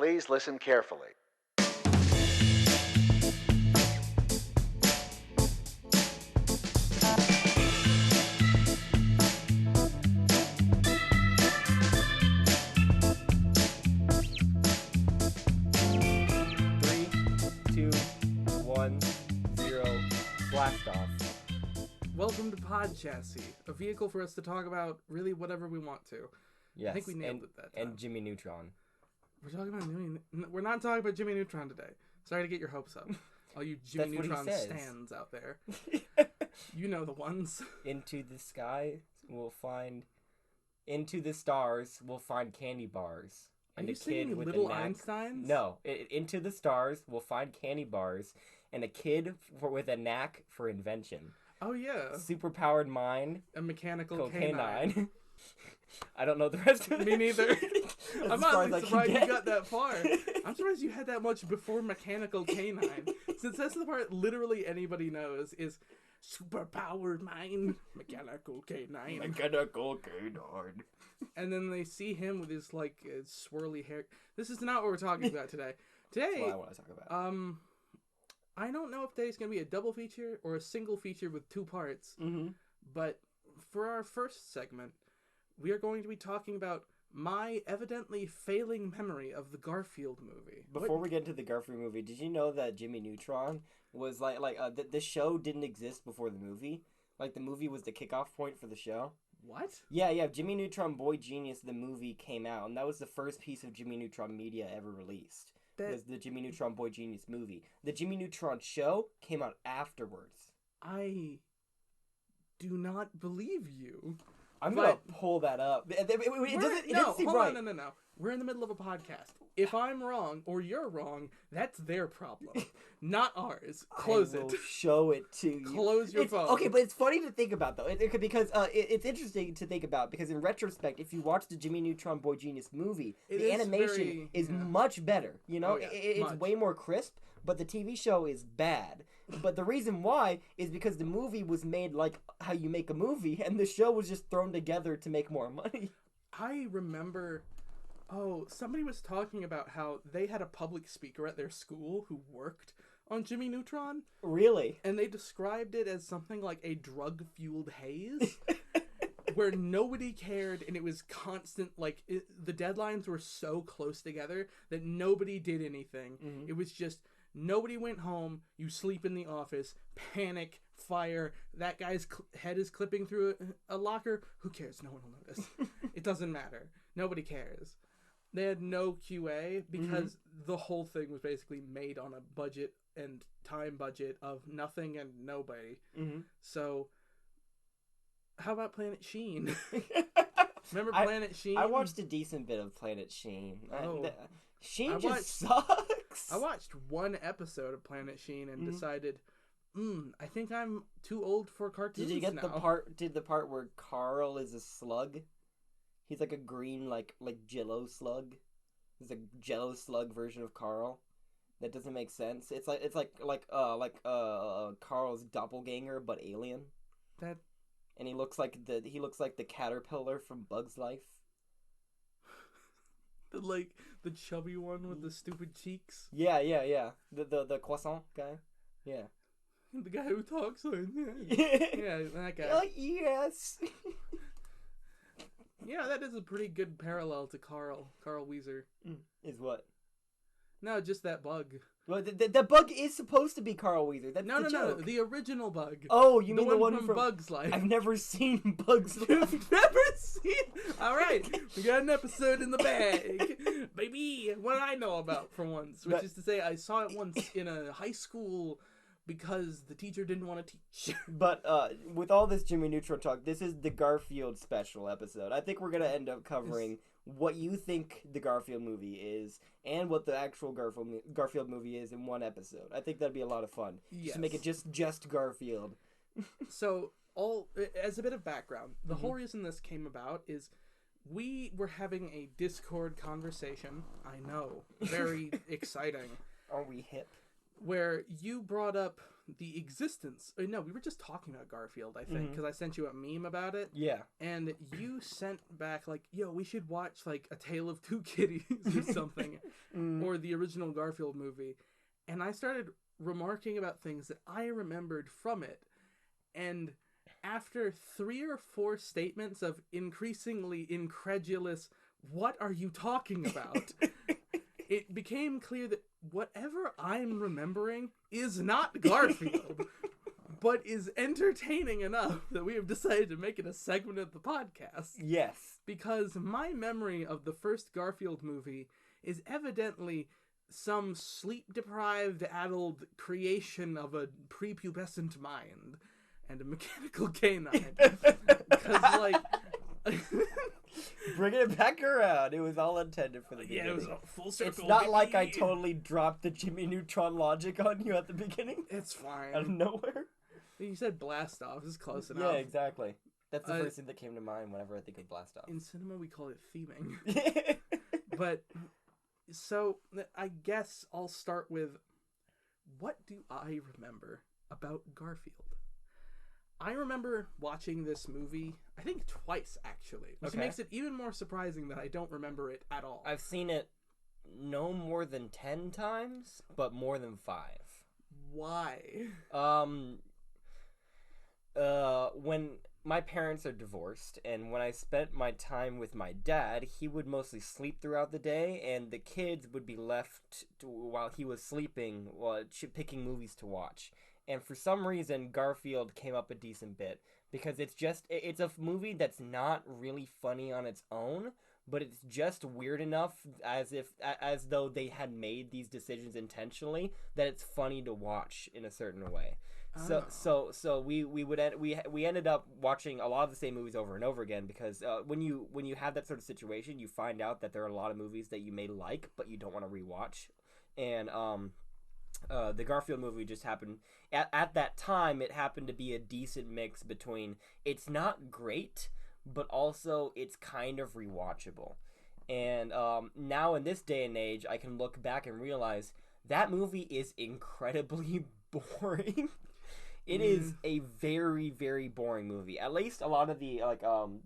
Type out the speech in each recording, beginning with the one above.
Please listen carefully. Blast off. Welcome to Podchassis, a vehicle for us to talk about really whatever we want to. Yes, I think we nailed it that time. And Jimmy Neutron. We're not talking about Jimmy Neutron today. Sorry to get your hopes up. All you Jimmy Neutron stands out there. You know the ones. Into the sky, we'll find... Into the stars, we'll find candy bars. And Are you singing Little Einsteins? No. Into the stars, we'll find candy bars. And a kid with a knack for invention. Oh, yeah. Superpowered mind. A mechanical canine. I don't know the rest of it. Me neither. I'm not surprised you got that far. I'm surprised you had that much before mechanical canine. Since that's the part literally anybody knows is superpowered mind, mechanical canine. Mechanical canine. And then they see him with his, like, swirly hair. This is not what we're talking about today. Today, that's what I want to talk about. I don't know if today's going to be a double feature or a single feature with two parts, but for our first segment, we are going to be talking about my evidently failing memory of the Garfield movie. Before we get into the Garfield movie, did you know that Jimmy Neutron was the show didn't exist before the movie? Like, the movie was the kickoff point for the show. What? Yeah, Jimmy Neutron Boy Genius, the movie, came out, and that was the first piece of Jimmy Neutron media ever released. Was the Jimmy Neutron Boy Genius movie. The Jimmy Neutron show came out afterwards. I do not believe you. I'm going to pull that up. It doesn't seem right. No. We're in the middle of a podcast. If I'm wrong or you're wrong, that's their problem, not ours. Close it. Show it to you. Close your phone. Okay, but it's funny to think about, though. Because it's interesting to think about, because in retrospect, if you watch the Jimmy Neutron Boy Genius movie, the animation is much better. You know, it's way more crisp, but the TV show is bad. But the reason why is because the movie was made like how you make a movie, and the show was just thrown together to make more money. I remember... Oh, somebody was talking about how they had a public speaker at their school who worked on Jimmy Neutron. Really? And they described it as something like a drug-fueled haze, where nobody cared, and it was constant, like, the deadlines were so close together that nobody did anything. Mm-hmm. It was just, nobody went home, you sleep in the office, panic, fire, that guy's head is clipping through a locker, who cares? No one will notice. It doesn't matter. Nobody cares. They had no QA because the whole thing was basically made on a budget and time budget of nothing and nobody. Mm-hmm. So, how about Planet Sheen? Remember Planet Sheen? I watched a decent bit of Planet Sheen. Sheen sucks. I watched one episode of Planet Sheen and decided, I think I'm too old for cartoons now. Did you get the part where Carl is a slug? He's like a green, like Jello slug. He's a Jello slug version of Carl. That doesn't make sense. It's like Carl's doppelganger but alien. And he looks like the caterpillar from Bug's Life. the chubby one with the stupid cheeks. Yeah. The croissant guy. Yeah. The guy who talks like that. Yeah, that guy. Oh, yes. Yeah, that is a pretty good parallel to Carl Weezer. Is what? No, just that bug. Well, the bug is supposed to be Carl Weezer. That's no, joke. The original bug. Oh, you mean the one from Bug's Life? I've never seen Bug's Life. You've never seen? All right, we got an episode in the bag, baby. What I know about for once, which is to say, I saw it once in a high school. Because the teacher didn't want to teach. But with all this Jimmy Neutron talk, this is the Garfield special episode. I think we're going to end up covering what you think the Garfield movie is and what the actual Garfield movie is in one episode. I think that'd be a lot of fun. Yes. Just to make it just Garfield. So, as a bit of background, the whole reason this came about is we were having a Discord conversation. I know. Very exciting. Are we hip? Where you brought up the existence. No, we were just talking about Garfield, I think, because I sent you a meme about it. Yeah. And you sent back, like, yo, we should watch, like, A Tale of Two Kitties or something. Or the original Garfield movie. And I started remarking about things that I remembered from it. And after 3 or 4 statements of increasingly incredulous, what are you talking about? It became clear that whatever I'm remembering is not Garfield, but is entertaining enough that we have decided to make it a segment of the podcast. Yes. Because my memory of the first Garfield movie is evidently some sleep-deprived, addled creation of a prepubescent mind and a mechanical canine. Because, like... Bringing it back around. It was all intended for the beginning. Yeah, it was a full circle. It's not like I totally dropped the Jimmy Neutron logic on you at the beginning. It's fine. Out of nowhere. You said blast off. It's close enough. Yeah, exactly. That's the first thing that came to mind whenever I think of blast off. In cinema, we call it theming. But, so, I guess I'll start with, what do I remember about Garfield? I remember watching this movie, I think twice, actually. Which makes it even more surprising that I don't remember it at all. I've seen it no more than 10 times, but more than 5. Why? When my parents are divorced, and when I spent my time with my dad, he would mostly sleep throughout the day, and the kids would be left while he was sleeping, picking movies to watch. And for some reason, Garfield came up a decent bit, because it's a movie that's not really funny on its own, but it's just weird enough as though they had made these decisions intentionally that it's funny to watch in a certain way. So we ended up watching a lot of the same movies over and over again, because when you have that sort of situation, you find out that there are a lot of movies that you may like but you don't want to rewatch. And the Garfield movie just happened at that time. It happened to be a decent mix between it's not great, but also it's kind of rewatchable. And now in this day and age, I can look back and realize that movie is incredibly boring. It is a very, very boring movie. At least a lot of the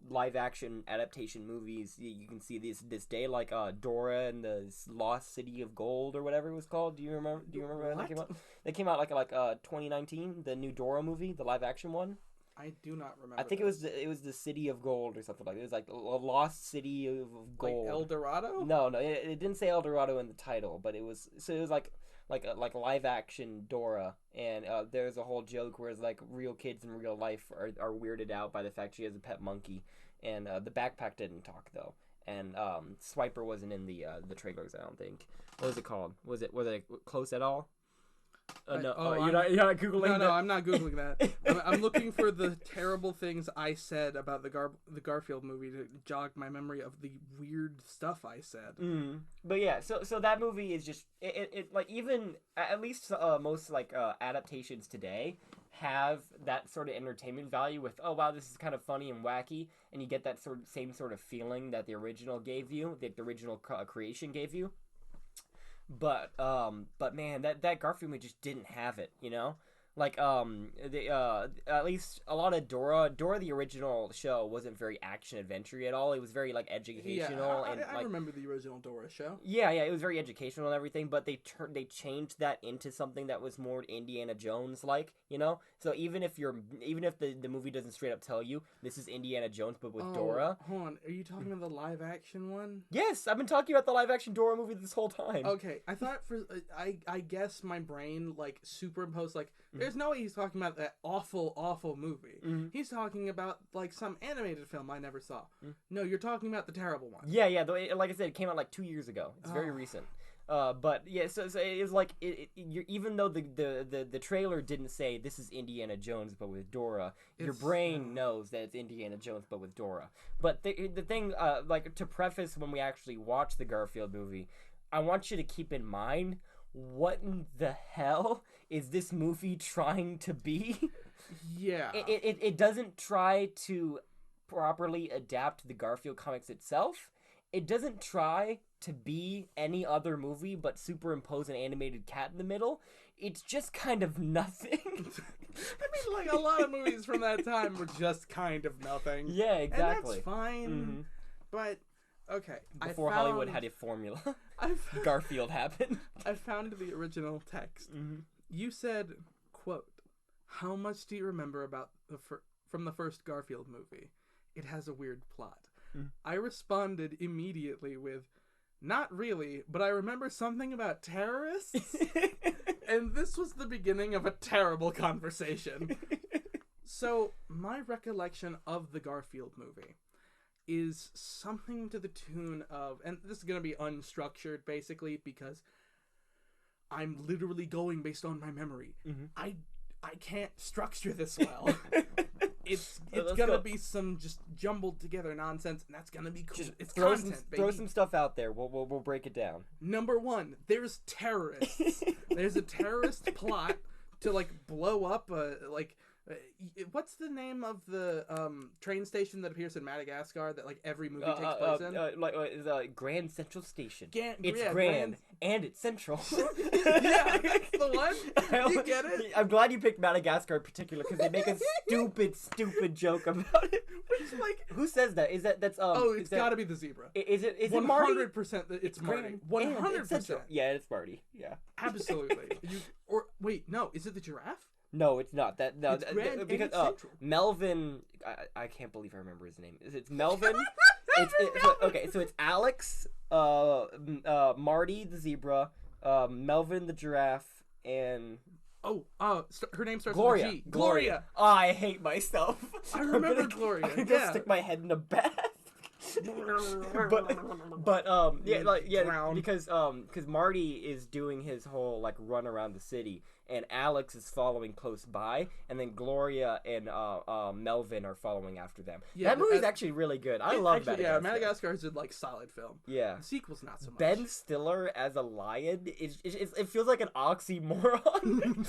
live action adaptation movies you can see this day, like Dora and the Lost City of Gold or whatever it was called. Do you remember when that came out? That came out like 2019. The new Dora movie, the live action one. I do not remember. I think it was the City of Gold or something like that. It was like a Lost City of Gold. Like El Dorado? No, it didn't say El Dorado in the title, but it was like live action Dora, and there's a whole joke where it's like real kids in real life are weirded out by the fact she has a pet monkey, and the backpack didn't talk though, and Swiper wasn't in the trailers, I don't think. What was it called? Was it close at all? No, you're not googling that? No, I'm not googling that. I'm looking for the terrible things I said about the Garfield movie to jog my memory of the weird stuff I said. But yeah, so that movie is just it like, even at least most adaptations today have that sort of entertainment value with, oh wow, this is kind of funny and wacky, and you get that same sort of feeling that the original gave you, that the original creation gave you. But man, that Garfield movie just didn't have it, you know? Like, at least a lot of Dora the original show wasn't very action-adventure-y at all. It was very, like, educational. I remember the original Dora show. Yeah, it was very educational and everything, but they changed that into something that was more Indiana Jones-like, you know? So even if the movie doesn't straight up tell you, this is Indiana Jones, but with Dora. Hold on, are you talking about the live-action one? Yes, I've been talking about the live-action Dora movie this whole time. Okay, I thought I guess my brain, like, superimposed, like, there's no way he's talking about that awful movie. He's talking about, like, some animated film I never saw. No, you're talking about the terrible one. Yeah. Like I said, it came out like 2 years ago. It's very recent. But yeah, so it was like even though the trailer didn't say this is Indiana Jones but with Dora, your brain knows that it's Indiana Jones but with Dora. But the thing, like, to preface when we actually watch the Garfield movie, I want you to keep in mind, what in the hell is this movie trying to be? Yeah. It doesn't try to properly adapt the Garfield comics itself. It doesn't try to be any other movie but superimpose an animated cat in the middle, it's just kind of nothing. I mean, like, a lot of movies from that time were just kind of nothing. Yeah, exactly. And that's fine. But, okay. Before Hollywood had a formula, Garfield happened. I found the original text. You said, quote, "How much do you remember about from the first Garfield movie? It has a weird plot." I responded immediately with, "Not really, but I remember something about terrorists." And this was the beginning of a terrible conversation. So, my recollection of the Garfield movie is something to the tune of, and this is going to be unstructured basically because I'm literally going based on my memory. I can't structure this well. It's gonna be some just jumbled together nonsense, and that's gonna be cool. Just it's throw content, baby. Throw some stuff out there. We'll break it down. Number one, there's terrorists. There's a terrorist plot to like blow up what's the name of the train station that appears in Madagascar that like every movie takes place in? Grand Central Station. It's grand and it's central. Yeah, that's the one. You get it? I'm glad you picked Madagascar in particular because they make a stupid joke about it. Which, like, who says that? That's it's got to be the zebra. Is it 100%? It's Marty. 100%. Yeah, it's Marty. Yeah, absolutely. No, is it the giraffe? No, it's not. Because Melvin. I can't believe I remember his name. It's Melvin. Okay, so it's Alex, Marty the zebra, Melvin the giraffe, and her name starts Gloria. with a G. Gloria. Oh, I hate myself. I remember Gloria. I'm gonna stick my head in a bath. because Marty is doing his whole like run around the city, and Alex is following close by, and then Gloria and Melvin are following after them. Yeah, that movie's actually really good. I love Madagascar. Yeah, Madagascar is a like solid film. Yeah, the sequel's not so much. Ben Stiller as a lion, it feels like an oxymoron.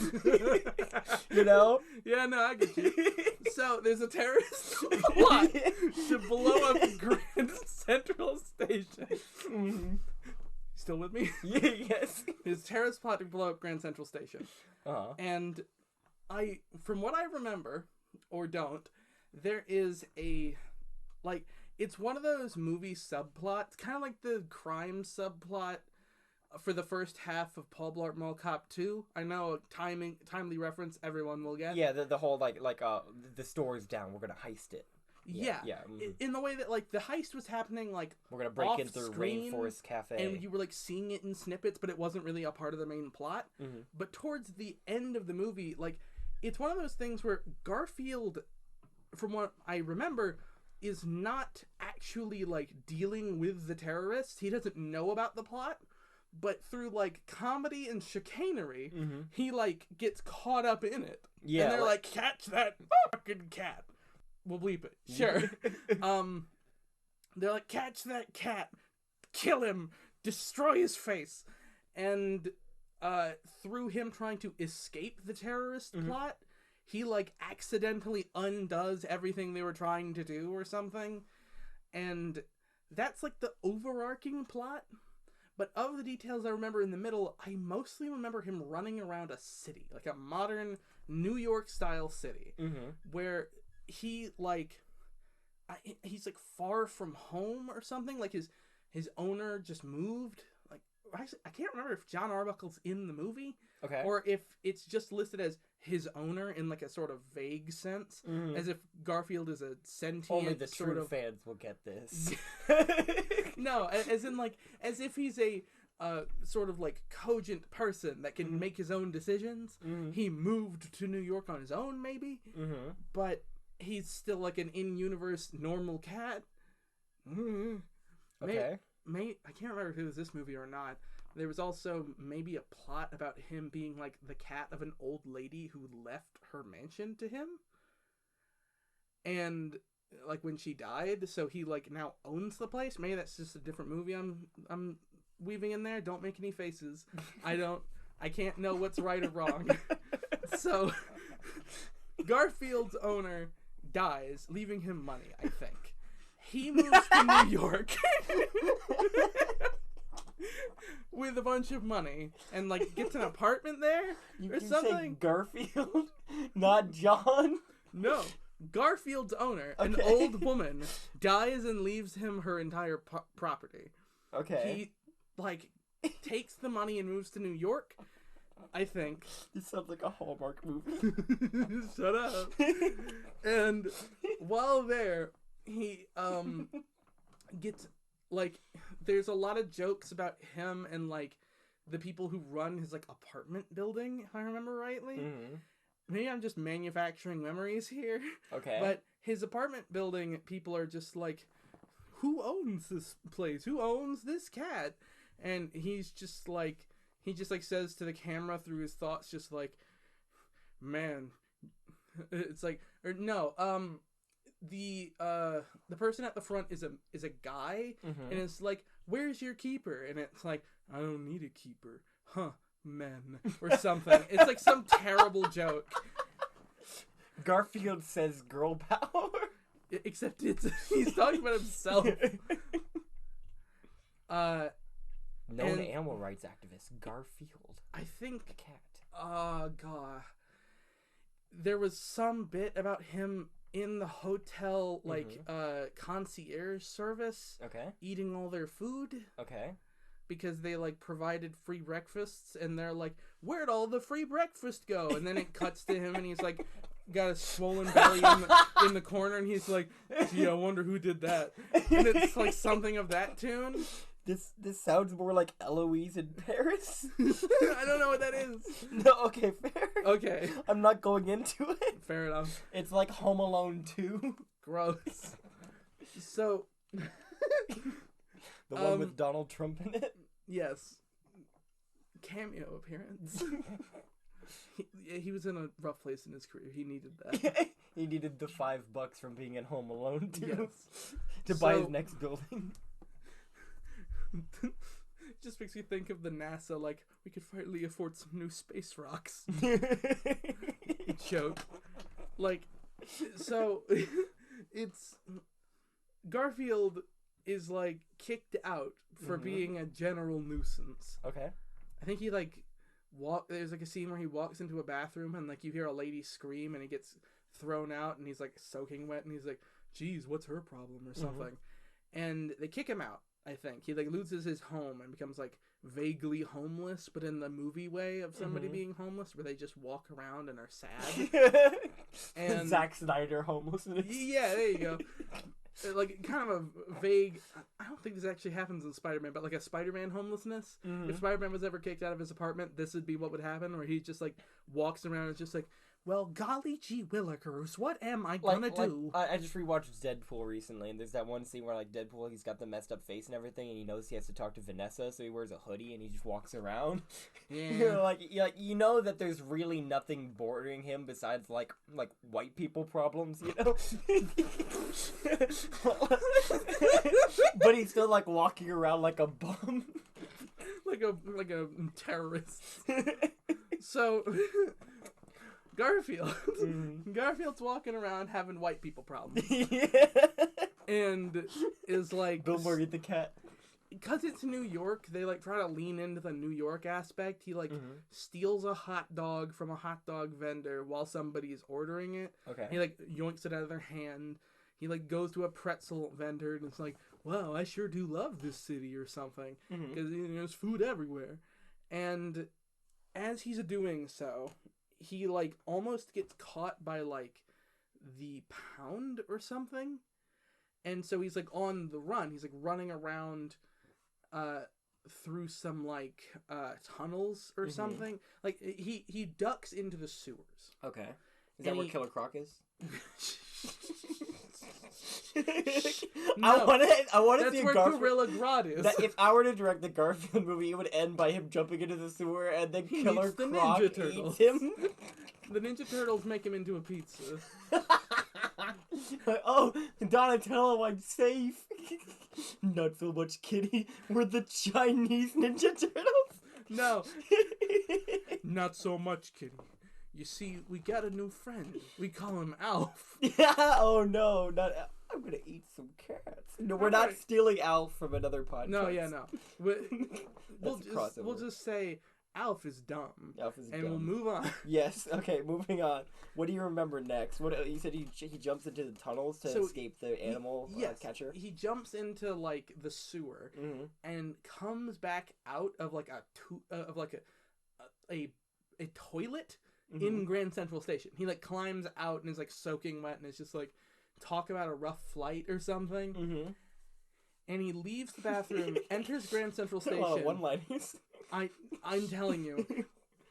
You know? Yeah, no, I get you. So there's a terrorist plot to blow up Grand Central Station. Still with me? Yes. His terrorist plot to blow up Grand Central Station. And from what I remember, or don't, there is it's one of those movie subplots, kind of like the crime subplot for the first half of Paul Blart Mall Cop 2. I know a timely reference everyone will get. Yeah, the whole the store is down, we're gonna heist it. Yeah. In the way that like the heist was happening like we're gonna break into the Rainforest Cafe, and you were like seeing it in snippets, but it wasn't really a part of the main plot. But towards the end of the movie, like it's one of those things where Garfield, from what I remember, is not actually like dealing with the terrorists. He doesn't know about the plot. But through like comedy and chicanery, he like gets caught up in it. Yeah, and they're like, catch that fucking cat. We'll bleep it. Sure. They're like, catch that cat, kill him, destroy his face, and through him trying to escape the terrorist plot, he like accidentally undoes everything they were trying to do or something, and that's like the overarching plot. But of the details I remember in the middle, I mostly remember him running around a city, like a modern New York style city, where he like he's like far from home or something. Like his owner just moved. Like actually, I can't remember if John Arbuckle's in the movie, or if it's just listed as his owner in like a sort of vague sense, as if Garfield is a sentient. Only the true fans will get this. No, as in like as if he's a sort of like cogent person that can make his own decisions. He moved to New York on his own, maybe, but he's still like an in-universe normal cat. Okay. I can't remember if it was this movie or not. There was also maybe a plot about him being like the cat of an old lady who left her mansion to him. And like when she died, so he like now owns the place. Maybe that's just a different movie I'm weaving in there. Don't make any faces. I can't know what's right or wrong. So Garfield's owner dies, leaving him money, I think. He moves to New York. with a bunch of money and like gets an apartment there or something. Say Garfield, not John. No, Garfield's owner, an old woman, dies and leaves him her entire property. Okay. He like takes the money and moves to New York. I think. This sounds like a Hallmark movie. Shut up. And while there, he gets like there's a lot of jokes about him and like the people who run his like apartment building, if I remember rightly. Mm-hmm. Maybe I'm just manufacturing memories here. Okay. But his apartment building people are just like, who owns this place? Who owns this cat? And he's just like he just like says to the camera through his thoughts, just like, man, it's like, or no, the person at the front is a guy, mm-hmm. and it's like, where's your keeper? And it's like, I don't need a keeper, huh, men, or something. It's like some terrible joke. Garfield says girl power, except he's talking about himself. Known animal rights activist, Garfield. I think the cat. God. There was some bit about him in the hotel, like, mm-hmm. Concierge service. Okay. Eating all their food. Okay. Because they, like, provided free breakfasts, and they're like, where'd all the free breakfast go? And then it cuts to him, and he's like, got a swollen belly in the corner, and he's like, gee, I wonder who did that. And it's like something of that tune. This sounds more like Eloise in Paris. I don't know what that is. No, okay, fair. Okay. I'm not going into it. Fair enough. It's like Home Alone 2. Gross. So... the one with Donald Trump in it? Yes. Cameo appearance. He was in a rough place in his career. He needed that. He needed the $5 from being in Home Alone 2 yes. to buy his next building. It just makes me think of the NASA, like, we could finally afford some new space rocks. Joke. Like, so, it's... Garfield is, like, kicked out for mm-hmm. being a general nuisance. Okay. I think he, like, there's, like, a scene where he walks into a bathroom and, like, you hear a lady scream and he gets thrown out and he's, like, soaking wet and he's like, geez, what's her problem or something. Mm-hmm. And they kick him out. I think he like loses his home and becomes like vaguely homeless, but in the movie way of somebody mm-hmm. being homeless, where they just walk around and are sad. And Zack Snyder homelessness. Yeah, there you go. Like kind of a vague. I don't think this actually happens in Spider-Man, but like a Spider-Man homelessness. Mm-hmm. If Spider-Man was ever kicked out of his apartment, this would be what would happen, where he just like walks around and is just like, well, golly gee willikers, what am I gonna do? I just rewatched Deadpool recently, and there's that one scene where, like, Deadpool, he's got the messed up face and everything, and he knows he has to talk to Vanessa, so he wears a hoodie, and he just walks around. Yeah. You know that there's really nothing bordering him besides, like white people problems, you know? But he's still, like, walking around like a bum. like a terrorist. So... Garfield's walking around having white people problems. Yeah. And is like... Bill Murray the cat. Because it's New York, they like try to lean into the New York aspect. He like mm-hmm. steals a hot dog from a hot dog vendor while somebody's ordering it. Okay. He like yoinks it out of their hand. He like goes to a pretzel vendor and it's like, wow, I sure do love this city or something. Because mm-hmm. There's food everywhere. And as he's doing so... he, like, almost gets caught by, like, the Pound or something. And so he's, like, on the run. He's, like, running around through some, like, tunnels or mm-hmm. something. Like, he ducks into the sewers. Okay. Is that where Killer Croc is? No, I want to see a Garfield. Gorilla Grodd is. That if I were to direct the Garfield movie, it would end by him jumping into the sewer and then Killer Croc eats him. The Ninja Turtles make him into a pizza. Oh, Donatello, I'm safe. Not so much, kitty. We're the Chinese Ninja Turtles. No. Not so much, kitty. You see, we got a new friend. We call him Alf. Yeah, oh no, not Alf. I'm gonna eat some carrots. No, we're not stealing Alf from another podcast. No, yeah, no. We'll just say Alf is dumb. Alf is dumb. And we'll move on. Yes. Okay. Moving on. What do you remember next? What you said? He jumps into the tunnels to escape the animal catcher. He jumps into like the sewer and comes back out of like a toilet in Grand Central Station. He like climbs out and is like soaking wet and it's just like talk about a rough flight or something. Mm-hmm. And he leaves the bathroom, enters Grand Central Station. A lot of one-liners. I'm telling you,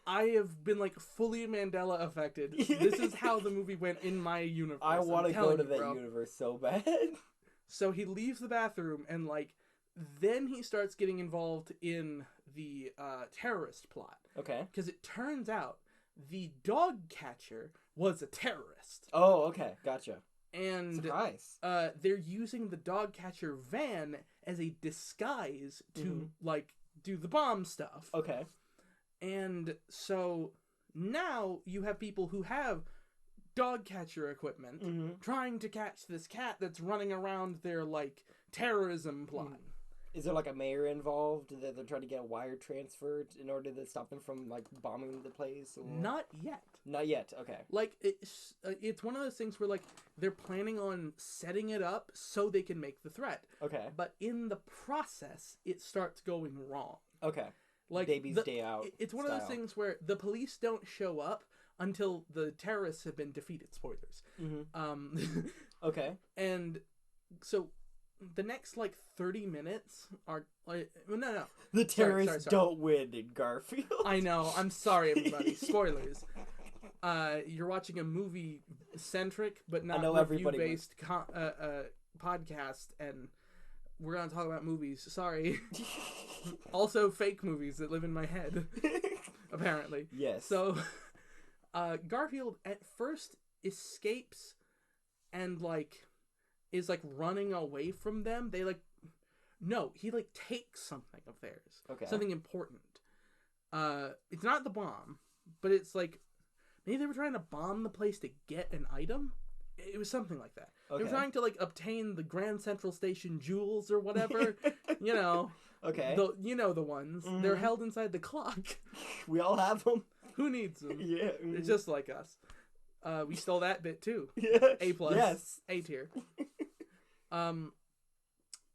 I have been like fully Mandela affected. This is how the movie went in my universe. I want to go to that universe so bad. So he leaves the bathroom and like then he starts getting involved in the terrorist plot. Okay. Because it turns out the dog catcher was a terrorist. Oh, okay, gotcha. And surprise. They're using the dog catcher van as a disguise to like do the bomb stuff. Okay. And so now you have people who have dog catcher equipment trying to catch this cat that's running around their like terrorism plot. Is there like a mayor involved that they're trying to get a wire transferred in order to stop them from like bombing the place? Or... Not yet. Not yet. Okay. Like it's one of those things where like they're planning on setting it up so they can make the threat. Okay. But in the process, it starts going wrong. Okay. Like Baby's Day Out. It's one of those things where the police don't show up until the terrorists have been defeated. Spoilers. Okay. And so. The next, like, 30 minutes are, like... No. The terrorists don't win in Garfield. I know. I'm sorry, everybody. Spoilers. You're watching a movie-centric, but not review-based podcast, and we're going to talk about movies. Sorry. Also, fake movies that live in my head, apparently. Yes. So, Garfield, at first, escapes and, like... is like running away from them. He like takes something of theirs. Okay. Something important. It's not the bomb, but it's like maybe they were trying to bomb the place to get an item. It was something like that. Okay. They were trying to like obtain the Grand Central Station jewels or whatever. You know. Okay. The ones. Mm-hmm. They're held inside the clock. We all have them. Who needs them? Yeah. Mm-hmm. They're just like us. We stole that bit too. Yeah. A+. Yes. A tier.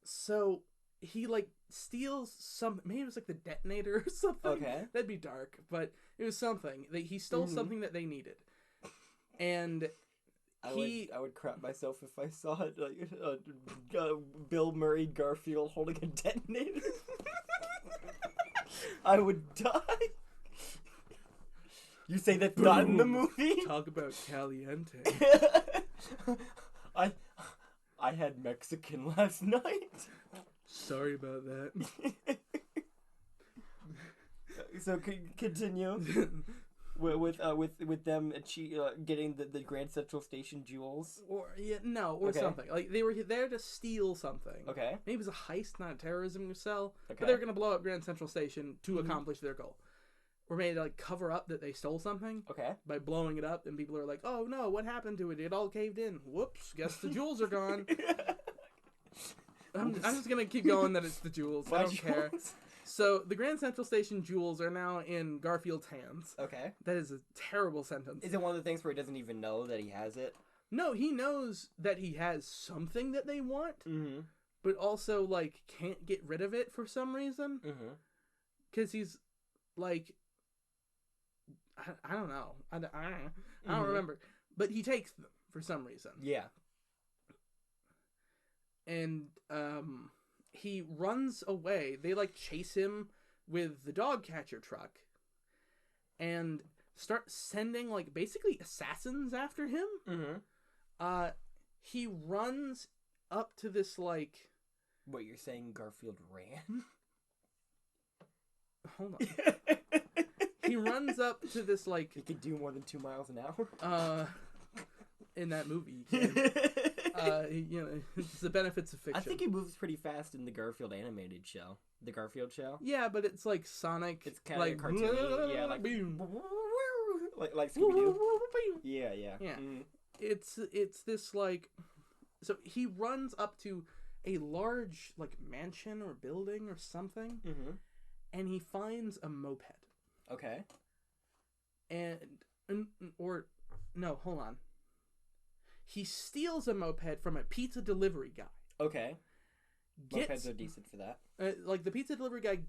So he like steals maybe it was like the detonator or something. Okay. That'd be dark, but it was something. He stole something that they needed. And I would crap myself if I saw it, like Bill Murray Garfield holding a detonator. I would die. You say that's not in the movie? Talk about caliente. I had Mexican last night. Sorry about that. So continue with them getting the Grand Central Station jewels, or something like they were there to steal something. Okay, maybe it was a heist, not a terrorism cell. Okay. But they were gonna blow up Grand Central Station to accomplish their goal. Or maybe to like cover up that they stole something. Okay. By blowing it up, and people are like, "Oh no, what happened to it? It all caved in. Whoops! Guess the jewels are gone." I'm just gonna keep going that it's the jewels. I don't care. So the Grand Central Station jewels are now in Garfield's hands. Okay. That is a terrible sentence. Is it one of the things where he doesn't even know that he has it? No, he knows that he has something that they want, but also like can't get rid of it for some reason. Because he's like. I don't know. I don't remember. But he takes them for some reason. Yeah. And he runs away. They like chase him with the dog catcher truck and start sending like basically assassins after him. He runs up to this like... What, you're saying Garfield ran? Hold on. He runs up to this, like... He could do more than 2 miles an hour? In that movie, he can. It's the benefits of fiction. I think he moves pretty fast in the Garfield animated show. The Garfield show? Yeah, but it's, like, Sonic. It's kind of like cartoony. Yeah, like Scooby-Doo. Yeah. It's this, like... So he runs up to a large like mansion or building or something, and he finds a moped. Okay. Or no, hold on. He steals a moped from a pizza delivery guy. Okay. Mopeds are decent for that. Like the pizza delivery guy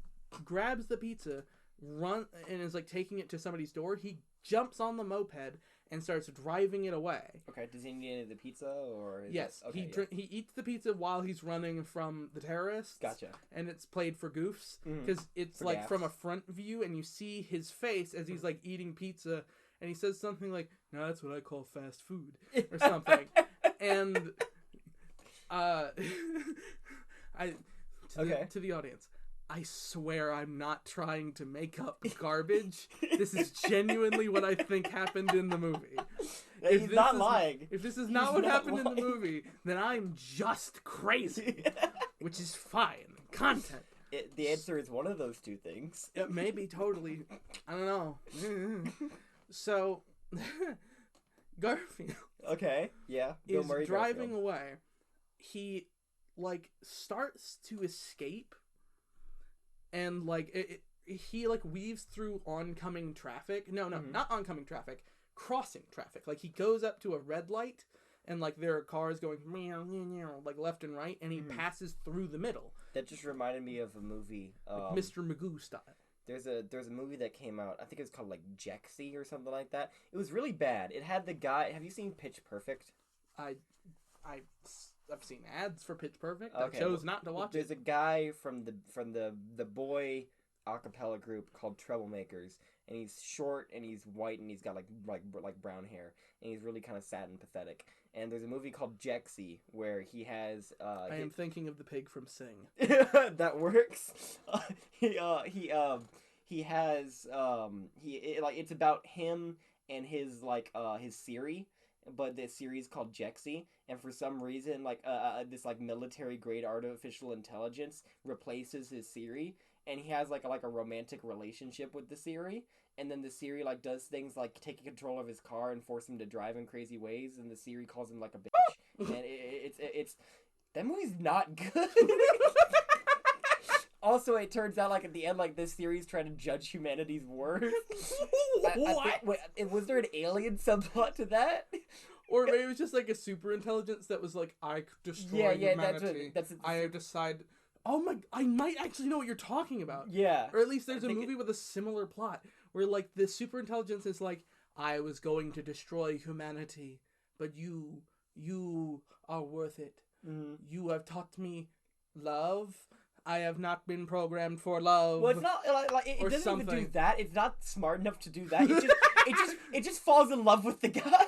grabs the pizza, and is like taking it to somebody's door. He jumps on the moped and starts driving it away. Okay. Does he need any of the pizza or? Yes. He eats the pizza while he's running from the terrorists. Gotcha. And it's played for goofs because it's for like gaffes. From a front view, and you see his face as he's like eating pizza, and he says something like, "No, that's what I call fast food," or something. And to the audience, I swear I'm not trying to make up garbage. This is genuinely what I think happened in the movie. He's not lying. If this is not what happened in the movie, then I'm just crazy, which is fine. Content. The answer is one of those two things. It may be totally. I don't know. So, Garfield. Okay. Yeah. Is driving away. He like starts to escape, and like he like weaves through oncoming traffic. No, not oncoming traffic. Crossing traffic. Like he goes up to a red light, and like there are cars going meow, meow, meow, like left and right, and he passes through the middle. That just reminded me of a movie, like Mr. Magoo style. There's a movie that came out. I think it was called like Jexi or something like that. It was really bad. It had the guy. Have you seen Pitch Perfect? I've seen ads for Pitch Perfect. Okay, I chose not to watch There's a guy from the boy a cappella group called Troublemakers, and he's short and he's white and he's got like brown hair, and he's really kind of sad and pathetic. And there's a movie called Jexi where he has I am thinking of the pig from Sing. That works. It's about him and his Siri, but the Siri's called Jexi, and for some reason this like military grade artificial intelligence replaces his Siri, and he has like a romantic relationship with the Siri, and then the Siri like does things like taking control of his car and force him to drive in crazy ways, and the Siri calls him like a bitch, and it's that movie's not good. Also, it turns out like at the end, like this Siri's trying to judge humanity's worth. Was there an alien subplot to that? Or maybe it was just like a super intelligence that was like, I destroy humanity. I have decided. Oh my! I might actually know what you're talking about. Yeah. Or at least there's a movie with a similar plot where like the super intelligence is like, I was going to destroy humanity, but you are worth it. Mm-hmm. You have taught me love. I have not been programmed for love. Well, it's not like it doesn't something. Even do that. It's not smart enough to do that. It just falls in love with the guy,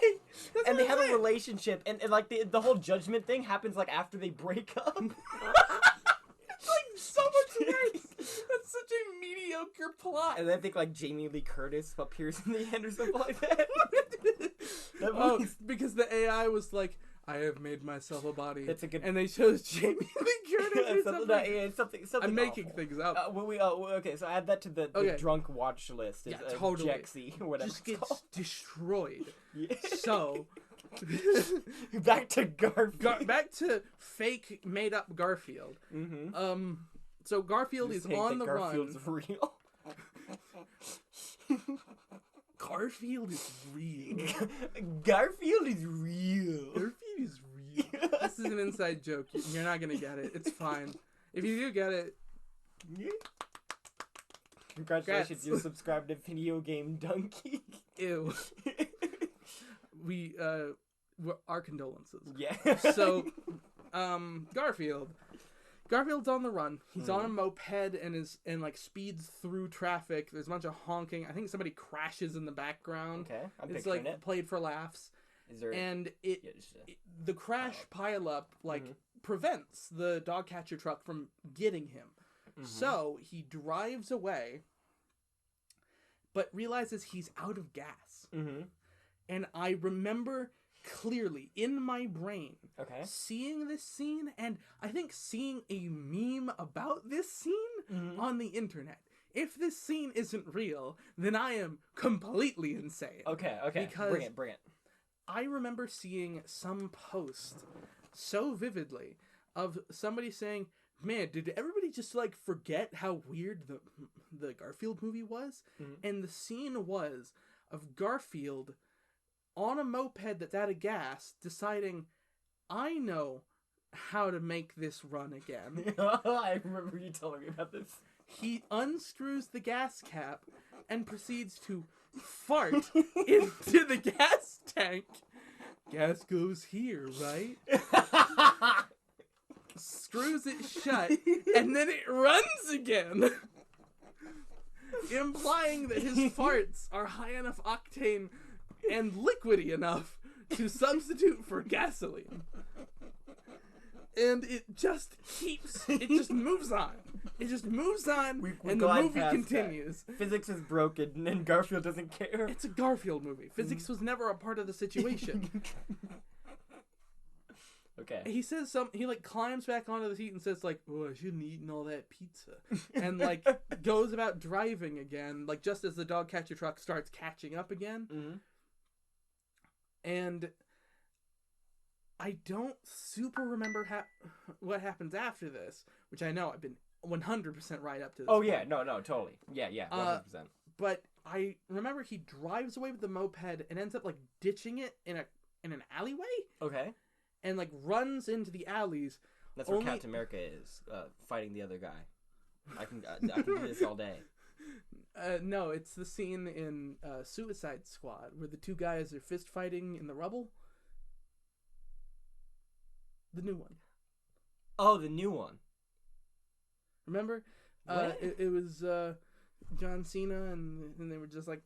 and they have a relationship, and like the whole judgment thing happens like after they break up. It's like so much worse. That's such a mediocre plot. And I think like Jamie Lee Curtis appears in the end or something like that. Because the AI was like, I have made myself a body. That's a good. And they chose Jamie Lee Curtis. something. I'm making things up. Okay, so add that to the drunk watch list. Yeah, totally. Jexi, or whatever. Just gets destroyed. Yeah. So back to Garfield. Back to fake made up Garfield. Mm-hmm. So Garfield is on the Garfield's run. Real. Garfield is real. Garfield is real. Garfield is real. This is an inside joke. You're not gonna get it. It's fine. If you do get it, congratulations, you subscribed to Video Game Donkey. Ew. Our condolences. Yeah. So, Garfield's on the run. He's on a moped and like speeds through traffic. There's a bunch of honking. I think somebody crashes in the background. Okay, I'm it's picturing like played for laughs. Is there? And the crash pileup prevents the dog catcher truck from getting him. Mm-hmm. So he drives away, but realizes he's out of gas. Mm-hmm. And I remember clearly in my brain seeing this scene, and I think seeing a meme about this scene on the internet. If this scene isn't real, then I am completely insane. Okay. Because bring it. I remember seeing some post so vividly of somebody saying, man, did everybody just like forget how weird the Garfield movie was? Mm-hmm. And the scene was of Garfield on a moped that's out of gas deciding, I know how to make this run again. I remember you telling me about this. He unscrews the gas cap and proceeds to fart into the gas tank. Gas goes here, right? Screws it shut, and then it runs again. Implying that his farts are high enough octane and liquidy enough to substitute for gasoline. And it just moves on. It just moves on, and the movie continues. That. Physics is broken, and Garfield doesn't care. It's a Garfield movie. Physics was never a part of the situation. Okay. He says he like climbs back onto the seat and says like, "Oh, I shouldn't have eaten all that pizza," and like goes about driving again, like just as the dog catcher truck starts catching up again. Mm-hmm. And I don't super remember what happens after this, which I know I've been 100% right up to this point. Yeah, no, totally. Yeah, 100%. But I remember he drives away with the moped and ends up like ditching it in an alleyway. Okay. And like runs into the alleys. That's where Captain America is, fighting the other guy. I can do this all day. No, it's the scene in Suicide Squad where the two guys are fist fighting in the rubble. The new one. Oh, the new one. Remember? It was John Cena, and they were just like.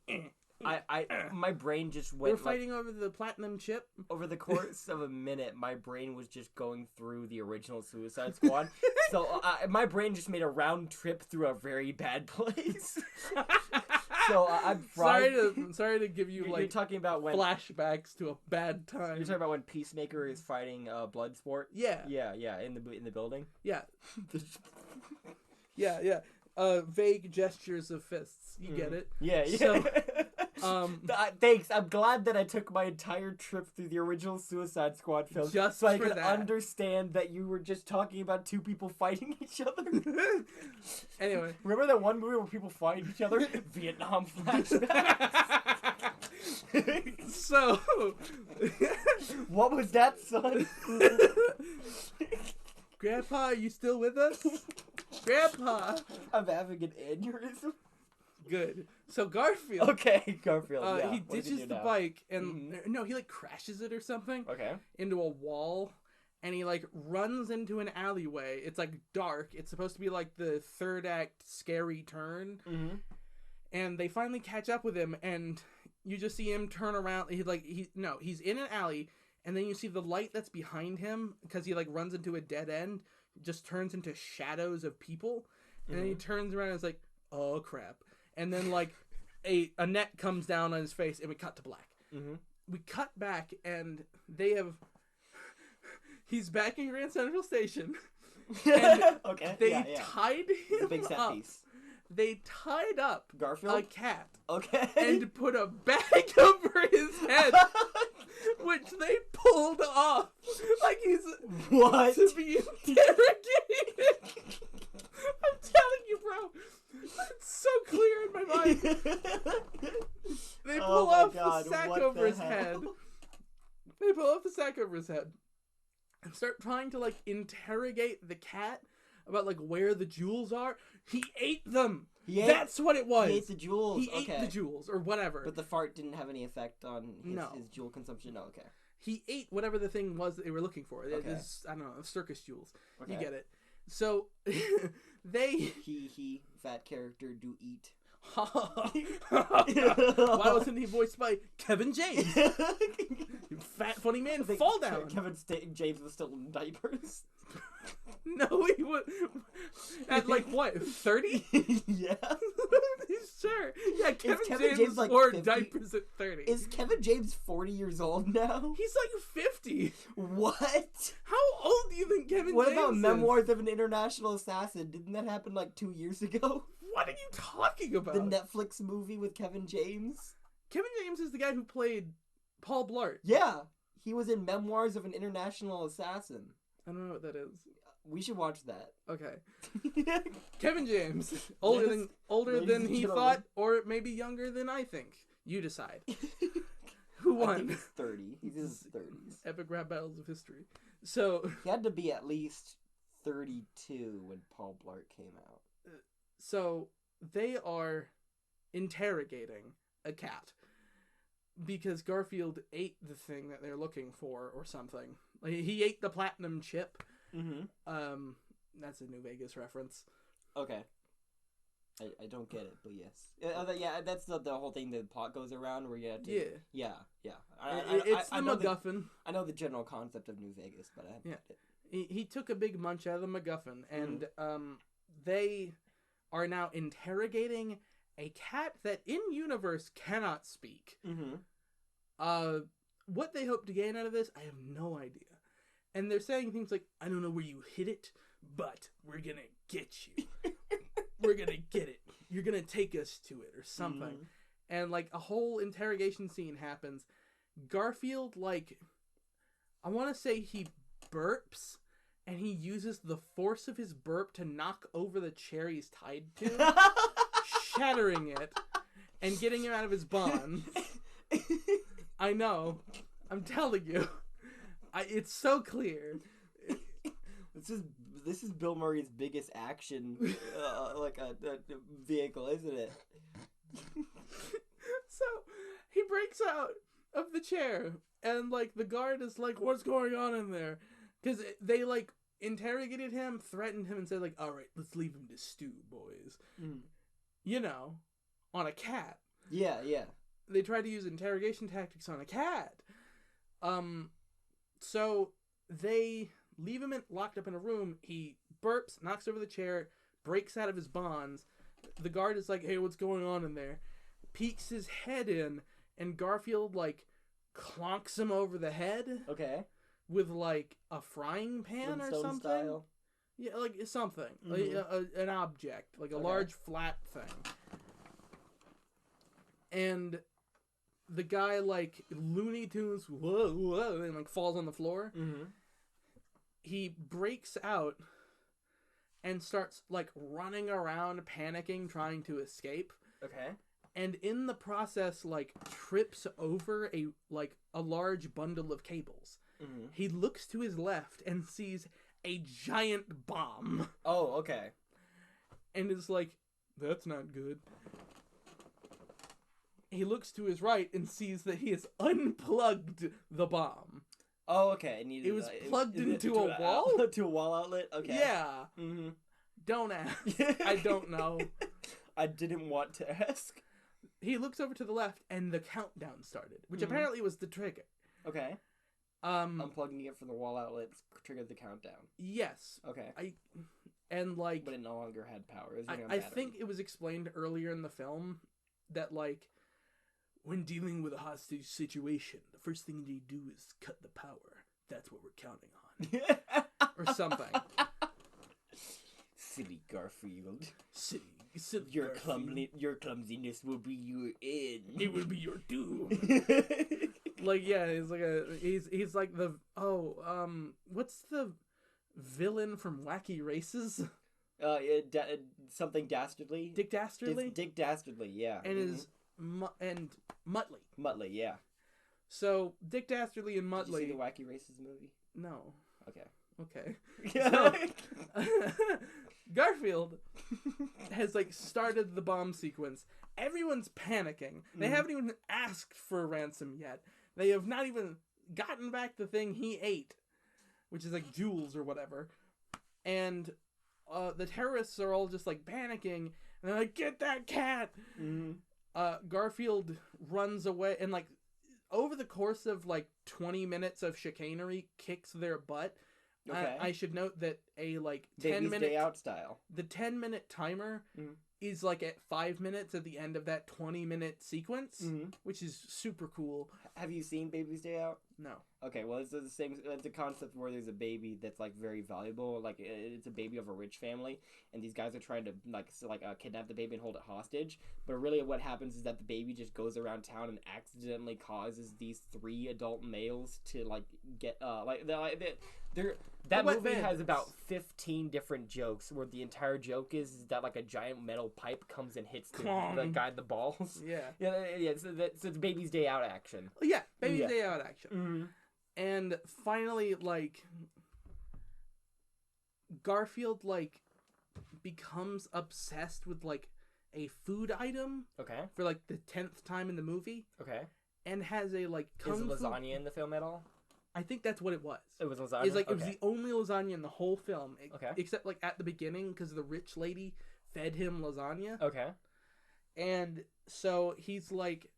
My brain just went. They were fighting over the platinum chip. Over the course of a minute, my brain was just going through the original Suicide Squad. So my brain just made a round trip through a very bad place. So I'm fried. Sorry to give you you're talking about when flashbacks to a bad time. You're talking about when Peacemaker is fighting Bloodsport. Yeah. Yeah. In the building. Yeah. Yeah. Vague gestures of fists. You get it. Yeah. So, thanks. I'm glad that I took my entire trip through the original Suicide Squad film just so I could understand that you were just talking about two people fighting each other. Anyway, remember that one movie where people fight each other? Vietnam flashback. So, what was that, son? Grandpa, are you still with us? Grandpa, I'm having an aneurysm. Good. So Garfield. Okay, Garfield. Yeah. He ditches the bike and no, he like crashes it or something. Okay. Into a wall, and he like runs into an alleyway. It's like dark. It's supposed to be like the third act scary turn. Mm-hmm. And they finally catch up with him, and you just see him turn around. He's in an alley, and then you see the light that's behind him because he like runs into a dead end. Just turns into shadows of people, and then he turns around and is like, "Oh crap!" And then like a net comes down on his face, and we cut to black. Mm-hmm. We cut back, and he's back in Grand Central Station. And okay. They tied him big set up. Piece. They tied up Garfield? a cat. Okay. And put a bag over his head, which they pulled off like he's what? to be interrogated. I'm telling you, bro. It's so clear in my mind. They pull off the sack over his head. They pull off the sack over his head and start trying to like interrogate the cat about like where the jewels are. He ate them. That's what it was. He ate the jewels. He ate the jewels or whatever. But the fart didn't have any effect on his jewel consumption. No, okay. He ate whatever the thing was that they were looking for. It is, I don't know, circus jewels. Okay. You get it. So they fat character do eat. Why wasn't he voiced by Kevin James? You fat funny man, fall down. Kevin James was still in diapers. No, he would. At like what, 30? Yeah. Sure. Yeah, Kevin James like wore 50? diapers at 30. Is Kevin James 40 years old now? He's like 50. What? How old do you think Kevin James is? What about Memoirs of an International Assassin? Didn't that happen like 2 years ago? What are you talking about? The Netflix movie with Kevin James? Kevin James is the guy who played Paul Blart. Yeah. He was in Memoirs of an International Assassin. I don't know what that is. We should watch that. Okay. Kevin James, older than he thought, or maybe younger than I think. You decide. Who won? I think he's 30. He's in his 30s. Epic rap battles of history. So he had to be at least 32 when Paul Blart came out. So they are interrogating a cat because Garfield ate the thing that they're looking for or something. Like, he ate the platinum chip. Mm-hmm. That's a New Vegas reference. Okay. I don't get it, but yes. Yeah, that's the whole thing the plot goes around where you have to... Yeah. It's the MacGuffin. I know the general concept of New Vegas, but I haven't get it. He took a big munch out of the MacGuffin, and they are now interrogating a cat that in-universe cannot speak. Mm-hmm. What they hope to gain out of this, I have no idea. And they're saying things like, I don't know where you hid it, but we're gonna get you. We're gonna get it. You're gonna take us to it, or something. Mm-hmm. And, like, a whole interrogation scene happens. Garfield, like, I want to say he burps, and he uses the force of his burp to knock over the chair he's tied to, shattering it, and getting him out of his bonds. I know. I'm telling you. It's so clear. This is Bill Murray's biggest action, vehicle, isn't it? So he breaks out of the chair, and like the guard is like, "What's going on in there?" Because they like interrogated him, threatened him, and said like, "All right, let's leave him to stew, boys." Mm. You know, on a cat. Yeah. They tried to use interrogation tactics on a cat. So they leave him locked up in a room. He burps, knocks over the chair, breaks out of his bonds. The guard is like, "Hey, what's going on in there?" Peeks his head in, and Garfield, like, clonks him over the head. Okay. With, like, a frying pan or something. Style. Yeah, like, something. Mm-hmm. Like, an object. Like, a large, flat thing. And the guy, like, Looney Tunes, whoa, and, like, falls on the floor. Mm-hmm. He breaks out and starts, like, running around, panicking, trying to escape. Okay. And in the process, like, trips over a large bundle of cables. Mm-hmm. He looks to his left and sees a giant bomb. Oh, okay. And is like, that's not good. He looks to his right and sees that he has unplugged the bomb. Oh, okay. It was plugged into a wall? To a wall outlet? Okay. Yeah. Mm-hmm. Don't ask. I don't know. I didn't want to ask. He looks over to the left, and the countdown started, which apparently was the trigger. Okay. Unplugging it from the wall outlets triggered the countdown. Yes. Okay. But it no longer had power. I think it was explained earlier in the film that, like, when dealing with a hostage situation, the first thing you do is cut the power. That's what we're counting on. Or something. Silly Garfield. Silly your clumsiness will be your end. It will be your doom. Like, yeah, he's like the what's the villain from Wacky Races? Something Dastardly. Dick Dastardly. Dick Dastardly, yeah. And and Muttley. Muttley, yeah. So Dick Dastardly and Muttley. Did you see the Wacky Races movie? No. Okay. So, Garfield has, like, started the bomb sequence. Everyone's panicking. They haven't even asked for a ransom yet. They have not even gotten back the thing he ate, which is, like, jewels or whatever. And the terrorists are all just, like, panicking. And they're like, get that cat! Mm-hmm. Garfield runs away. And, like, over the course of, like, 20 minutes of chicanery, kicks their butt. Okay. I should note that a, like, 10-minute... Day out style. The 10-minute timer is, like, at 5 minutes at the end of that 20-minute sequence, which is super cool. Have you seen Baby's Day Out? No. Okay, well, it's the same. It's a concept where there's a baby that's like very valuable. Like it's a baby of a rich family, and these guys are trying to kidnap the baby and hold it hostage. But really, what happens is that the baby just goes around town and accidentally causes these 3 adult males to get that movie has about 15 different jokes where the entire joke is that like a giant metal pipe comes and hits the guy in the balls. Yeah. Yeah. So it's Baby's Day Out action. Yeah, Baby's Day Out action. Mm-hmm. And finally, like, Garfield, like, becomes obsessed with, like, a food item. Okay. For, like, the 10th time in the movie. Okay. And has a, like, Is lasagna in the film at all? I think that's what it was. It was lasagna? It's like, it was the only lasagna in the whole film. Okay. Except, like, at the beginning, because the rich lady fed him lasagna. Okay. And so he's, like...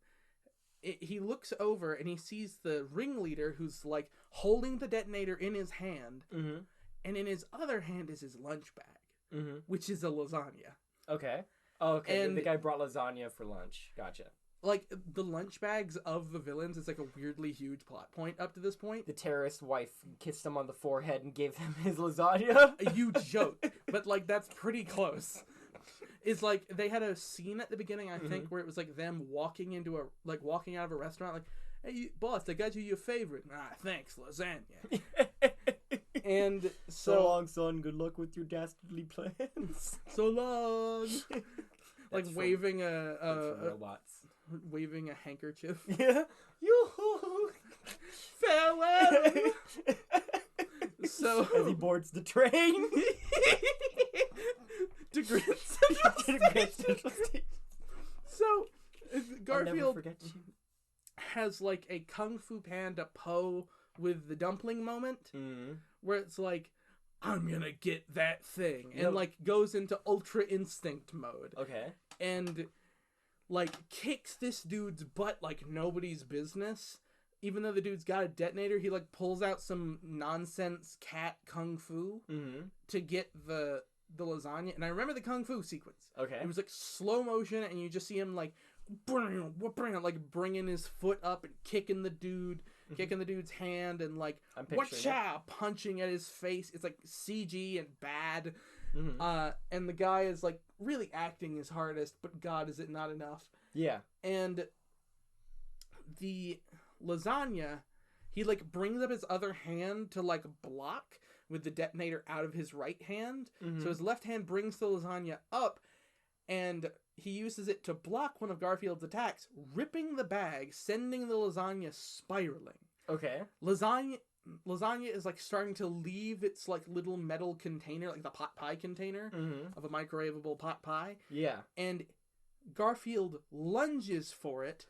he looks over and he sees the ringleader who's like holding the detonator in his hand, mm-hmm. and in his other hand is his lunch bag, mm-hmm. which is a lasagna. Okay. Oh, okay. And the guy brought lasagna for lunch. Gotcha. Like, the lunch bags of the villains is like a weirdly huge plot point up to this point. The terrorist wife kissed him on the forehead and gave him his lasagna. You joke, but like that's pretty close. It's like they had a scene at the beginning, I think, where it was like them walking out of a restaurant, like, "Hey, boss, I got you your favorite." "Ah, thanks, lasagna." And so long, son. Good luck with your dastardly plans. So long. Like waving robots, waving a handkerchief. Yeah. Yoo-hoo. Farewell. So as he boards the train. To Grand Central Station. So, Garfield has like a Kung Fu Panda Poe with the dumpling moment, where it's like, "I'm gonna get that thing," and like goes into Ultra Instinct mode. Okay. And like kicks this dude's butt like nobody's business. Even though the dude's got a detonator, he like pulls out some nonsense cat kung fu to get the lasagna. And I remember the kung fu sequence. Okay. It was like slow motion, and you just see him like bringing his foot up and kicking the dude's hand, and like whatcha punching at his face. It's like CG and bad. And the guy is like really acting his hardest, but God, is it not enough? Yeah. And the lasagna, he like brings up his other hand to like block with the detonator out of his right hand. So his left hand brings the lasagna up, and he uses it to block one of Garfield's attacks, ripping the bag, sending the lasagna spiraling. Okay. Lasagna is like starting to leave its like little metal container, like the pot pie container of a microwavable pot pie. Yeah. And Garfield lunges for it,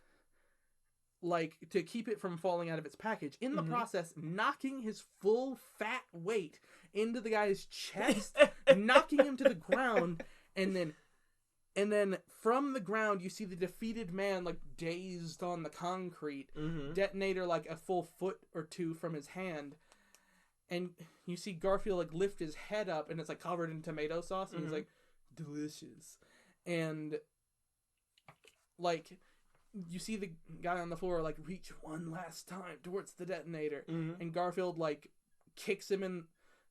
like to keep it from falling out of its package. In the process, knocking his full fat weight into the guy's chest, knocking him to the ground, and then from the ground you see the defeated man like dazed on the concrete, detonator like a full foot or two from his hand, and you see Garfield like lift his head up, and it's like covered in tomato sauce, and he's like, "Delicious." And like you see the guy on the floor like reach one last time towards the detonator, and Garfield like kicks him in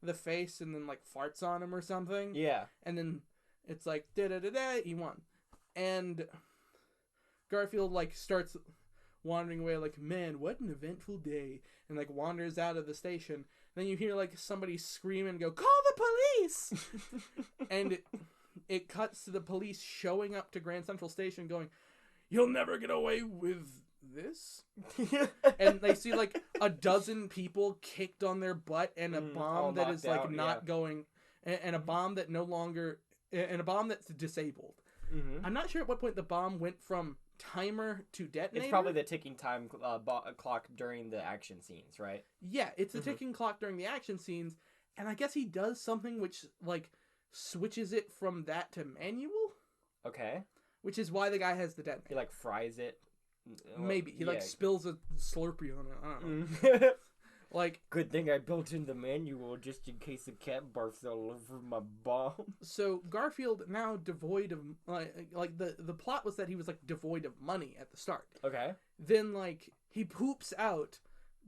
the face and then like farts on him or something. Yeah. And then it's like da-da-da-da, he won. And Garfield like starts wandering away like, "Man, what an eventful day," and like wanders out of the station. And then you hear like somebody scream and go, "Call the police!" And it cuts to the police showing up to Grand Central Station going, "You'll never get away with this." And they see like a dozen people kicked on their butt, and a bomb that is like not going, and a bomb that no longer, and a bomb that's disabled. I'm not sure at what point the bomb went from timer to detonator. It's probably the ticking time clock during the action scenes, right? Yeah, it's the ticking clock during the action scenes, and I guess he does something which like switches it from that to manual. Okay. Which is why the guy has the detonator. He like fries it. Maybe he like spills a Slurpee on it. I don't know. Like, good thing I built in the manual just in case a cat barfs all over my bomb. So Garfield now devoid of like the plot was that he was like devoid of money at the start. Okay. Then like he poops out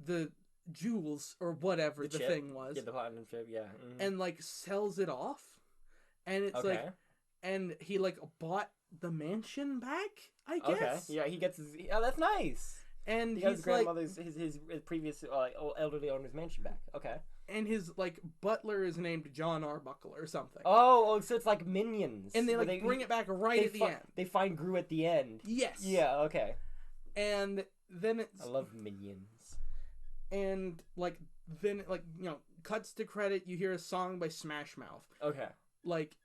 the jewels or whatever the thing was. Yeah, the platinum chip, yeah. Mm-hmm. And, like, sells it off. And it's like, and he, like, bought the mansion back, I guess. Okay, yeah, he gets his, that's nice. And he got his grandmother's, his previous elderly owner's mansion back. Okay. And his, like, butler is named John Arbuckle or something. Oh, so it's like Minions. And they, like, bring it back right at the end. They find Gru at the end. Yes. Yeah, okay. And then it's... I love Minions. And, like, then, like, you know, cuts to credit, you hear a song by Smash Mouth. Okay. Like,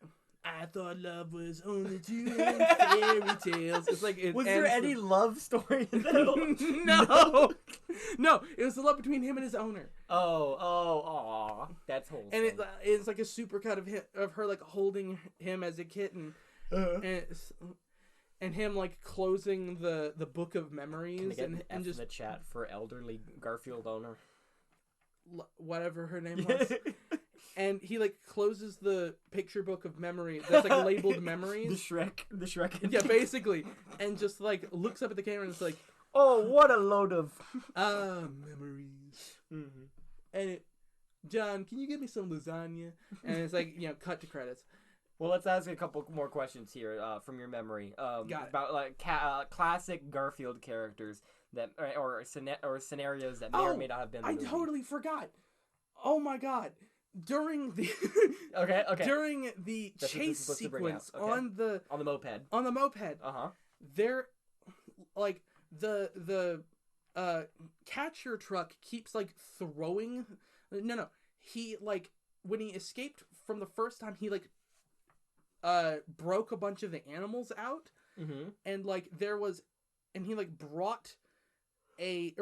I thought love was only two fairy tales. It's like... Was there any love story in that? No! No, it was the love between him and his owner. Aw. That's wholesome. And it's like a super cut of her, like, holding him as a kitten. And him, like, closing the book of memories. Can I get and just in the chat for elderly Garfield owner? Whatever her name was. And he, like, closes the picture book of memory that's, like, labeled memories. The Shrek. Yeah, basically. And just, like, looks up at the camera and it's like, oh, what a load of... memories. Mm-hmm. And John, can you get me some lasagna? And it's like, you know, cut to credits. Well, let's ask a couple more questions here from your memory. About, like, classic Garfield characters that or scenarios that may or may not have been in the movie. Totally forgot. Oh, my God. During the okay. During the chase sequence on the moped, there, like, the catcher truck keeps, like, throwing. No, he, like, when he escaped from the first time, he, like, broke a bunch of the animals out, and, like, he, like, brought a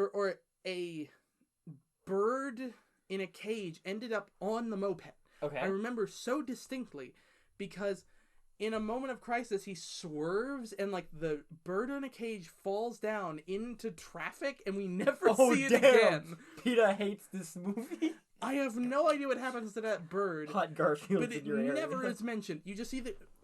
bird in a cage, ended up on the moped. Okay. I remember so distinctly because in a moment of crisis, he swerves and, like, the bird in a cage falls down into traffic and we never see it again. PETA hates this movie. I have no idea what happens to that bird. Hot Garfield in your area. But it never is mentioned. You just see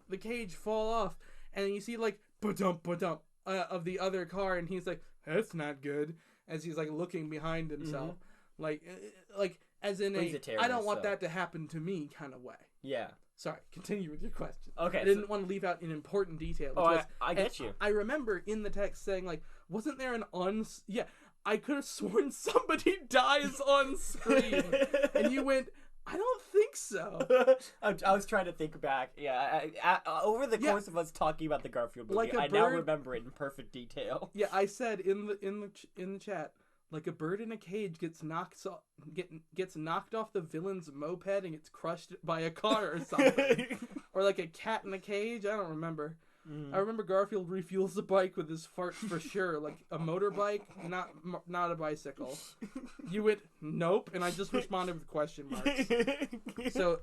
the cage fall off and then you see, like, ba-dump, ba-dump of the other car and he's like, that's not good, as he's, like, looking behind himself. Like, as in I don't want that to happen to me kind of way. Yeah. Sorry, continue with your question. Okay. I didn't want to leave out an important detail. I get you. I remember in the text saying, like, wasn't there an yeah, I could have sworn somebody dies on screen. And you went, I don't think so. I was trying to think back. Yeah, over the course of us talking about the Garfield movie, like I now remember it in perfect detail. Yeah, I said in the chat, like a bird in a cage gets knocked off the villain's moped and gets crushed by a car or something. Or like a cat in a cage. I don't remember. I remember Garfield refuels the bike with his farts for sure. Like a motorbike, not a bicycle. You went, nope, and I just responded with question marks. So,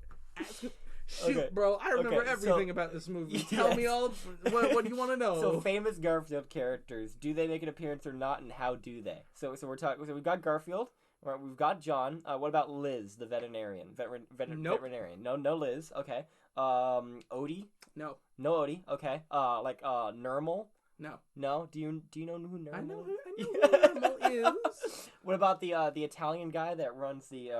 shoot, bro, I remember everything about this movie. Tell me all what you want to know. So, famous Garfield characters, do they make an appearance or not, and how do they? So we're talking. So we've got Garfield. Right, we've got John. What about Liz, the veterinarian? Nope. Veterinarian. No Liz. Okay. Odie? No. No Odie. Okay. Nermal? No. Do you know who Nermal is? I know who Nermal is. What about the Italian guy that runs the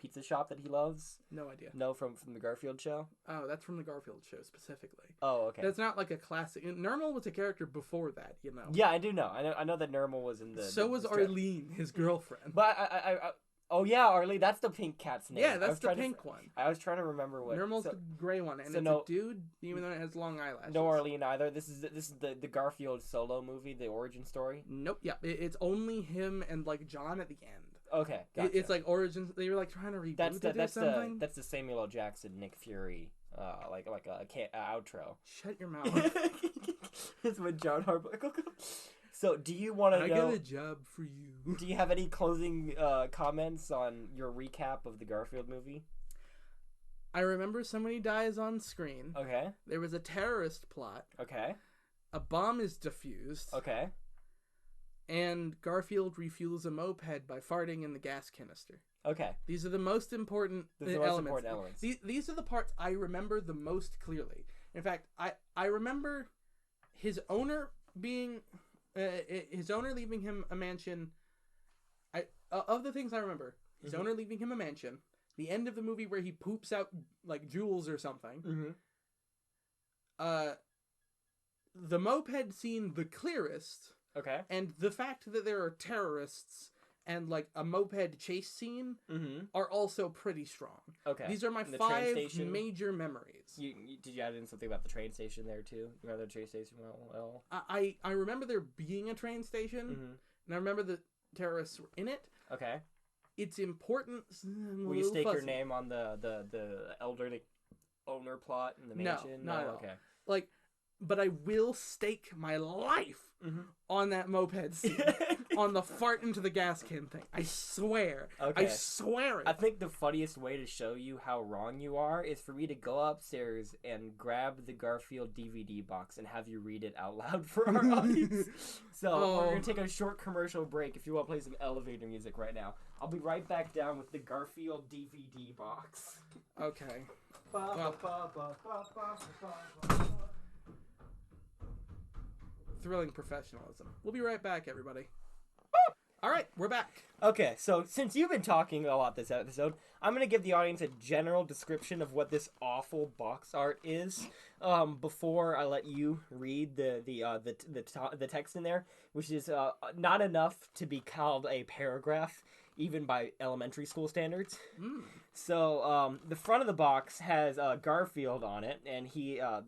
pizza shop that he loves? No idea. No, from the Garfield show? Oh, that's from the Garfield show specifically. Oh, okay. That's not like a classic. Nermal was a character before that, you know. Yeah, I do know. I know that Nermal was in the. So was Arlene, his girlfriend. But I oh yeah, Arlene. That's the pink cat's name. Yeah, that's the pink one. I was trying to remember what. Nermal's the gray one, and it's a dude, even though it has long eyelashes. No Arlene either. This is the Garfield solo movie, the origin story. Nope. Yeah, it's only him and, like, John at the end. Okay, gotcha. It's like origins. They were, like, trying to reboot it or something. That's the Samuel L. Jackson, Nick Fury, like a outro. Shut your mouth. It's with John Harbaugh. So, do you want to know... I got a job for you. Do you have any closing comments on your recap of the Garfield movie? I remember somebody dies on screen. Okay. There was a terrorist plot. Okay. A bomb is defused. Okay. And Garfield refuels a moped by farting in the gas canister. Okay. These are the most important elements. These are the parts I remember the most clearly. In fact, I remember his owner being... his owner leaving him a mansion of the things I remember, his owner leaving him a mansion, the end of the movie where he poops out, like, jewels or something, the moped scene the clearest, and the fact that there are terrorists and, like, a moped chase scene are also pretty strong. These are my 5 major memories. Did you add in something about the train station there, too? You remember the train station well? I remember there being a train station, and I remember the terrorists were in it. It's important. Will you stake your name on the elderly owner plot in the mansion? No, not at all. Like, but I will stake my life on that moped scene, on the fart into the gas can thing. I swear. I swear it. I think the funniest way to show you how wrong you are is for me to go upstairs and grab the Garfield DVD box and have you read it out loud for our audience. So we're going to take a short commercial break if you want to play some elevator music right now. I'll be right back down with the Garfield DVD box. Okay. Thrilling professionalism. We'll be right back, everybody. All right, we're back. Okay, so since you've been talking a lot this episode, I'm going to give the audience a general description of what this awful box art is before I let you read the text in there, which is not enough to be called a paragraph, even by elementary school standards. So the front of the box has Garfield on it, and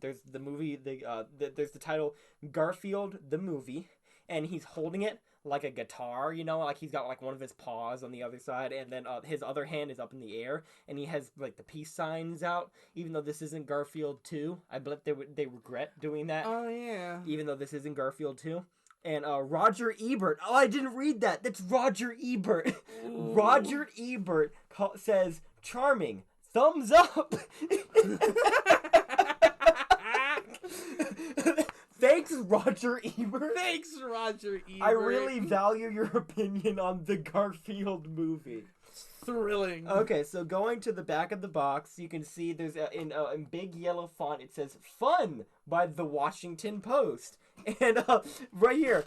there's the movie. There's the title Garfield the Movie, and he's holding it like a guitar, you know, like he's got like one of his paws on the other side, and then his other hand is up in the air, and he has like the peace signs out. Even though this isn't Garfield 2, I bet they regret doing that. Oh yeah. Even though this isn't Garfield 2. And Roger Ebert. Oh, I didn't read that. That's Roger Ebert. Roger Ebert says, "Charming. Thumbs up." Thanks, Roger Ebert. Thanks, Roger Ebert. I really value your opinion on the Garfield movie. Thrilling. Okay, so going to the back of the box, you can see there's in big yellow font, it says "Fun" by the Washington Post. And right here,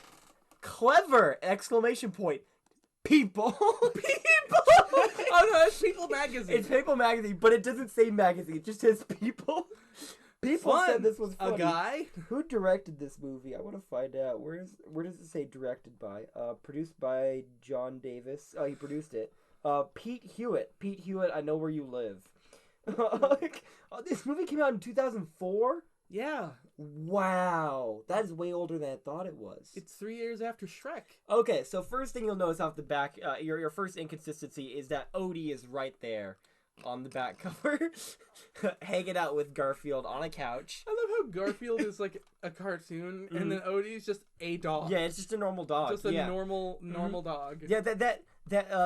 "Clever!" exclamation point. People. People! Oh no, it's People Magazine. It's People Magazine, but it doesn't say magazine. It just says people. People Fun. said this was funny. A guy? Who directed this movie? I want to find out. Where does it say directed by? Produced by John Davis. Oh, he produced it. Pete Hewitt. Pete Hewitt, I Know Where You Live. This movie came out in 2004? Yeah. Wow. That is way older than I thought it was. It's 3 years after Shrek. Okay, so first thing you'll notice off the back, your first inconsistency is that Odie is right there on the back cover, hanging out with Garfield on a couch. I love how Garfield is like a cartoon, and then Odie is just a dog. Yeah, it's just a normal dog. Just a normal dog. Yeah,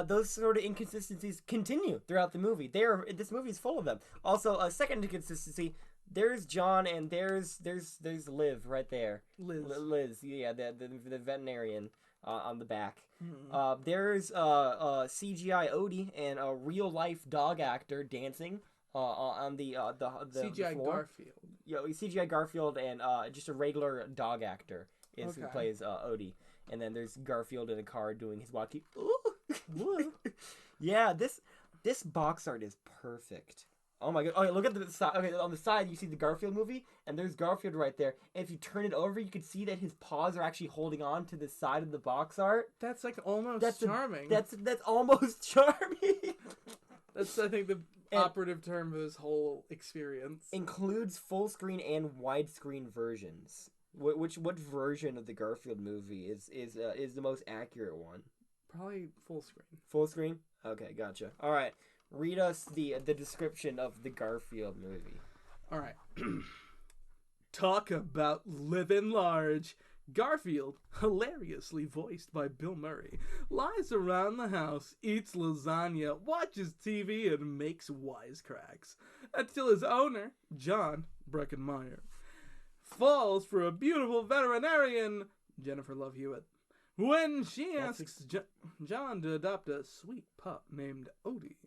those sort of inconsistencies continue throughout the movie. This movie is full of them. Also, a second inconsistency. There's John and there's Liv right there. Liz, yeah, the veterinarian on the back. There's CGI Odie and a real life dog actor dancing on the CGI floor. Garfield. Yeah, CGI Garfield and just a regular dog actor is who plays Odie. And then there's Garfield in a car doing his walkie. Ooh. Yeah, this box art is perfect. Oh my god. Okay, look at the side. Okay, on the side you see the Garfield movie, and there's Garfield right there. And if you turn it over, you can see that his paws are actually holding on to the side of the box art. That's like almost charming. That's almost charming. That's, I think, the operative term for this whole experience. Includes full screen and widescreen versions. What version of the Garfield movie is the most accurate one? Probably full screen. Full screen? Okay, gotcha. All right. Read us the description of the Garfield movie. All right. Talk about living large. Garfield, hilariously voiced by Bill Murray, lies around the house, eats lasagna, watches TV, and makes wisecracks, until his owner, John Breckenmeyer, falls for a beautiful veterinarian, Jennifer Love Hewitt, when she asks John to adopt a sweet pup named Odie.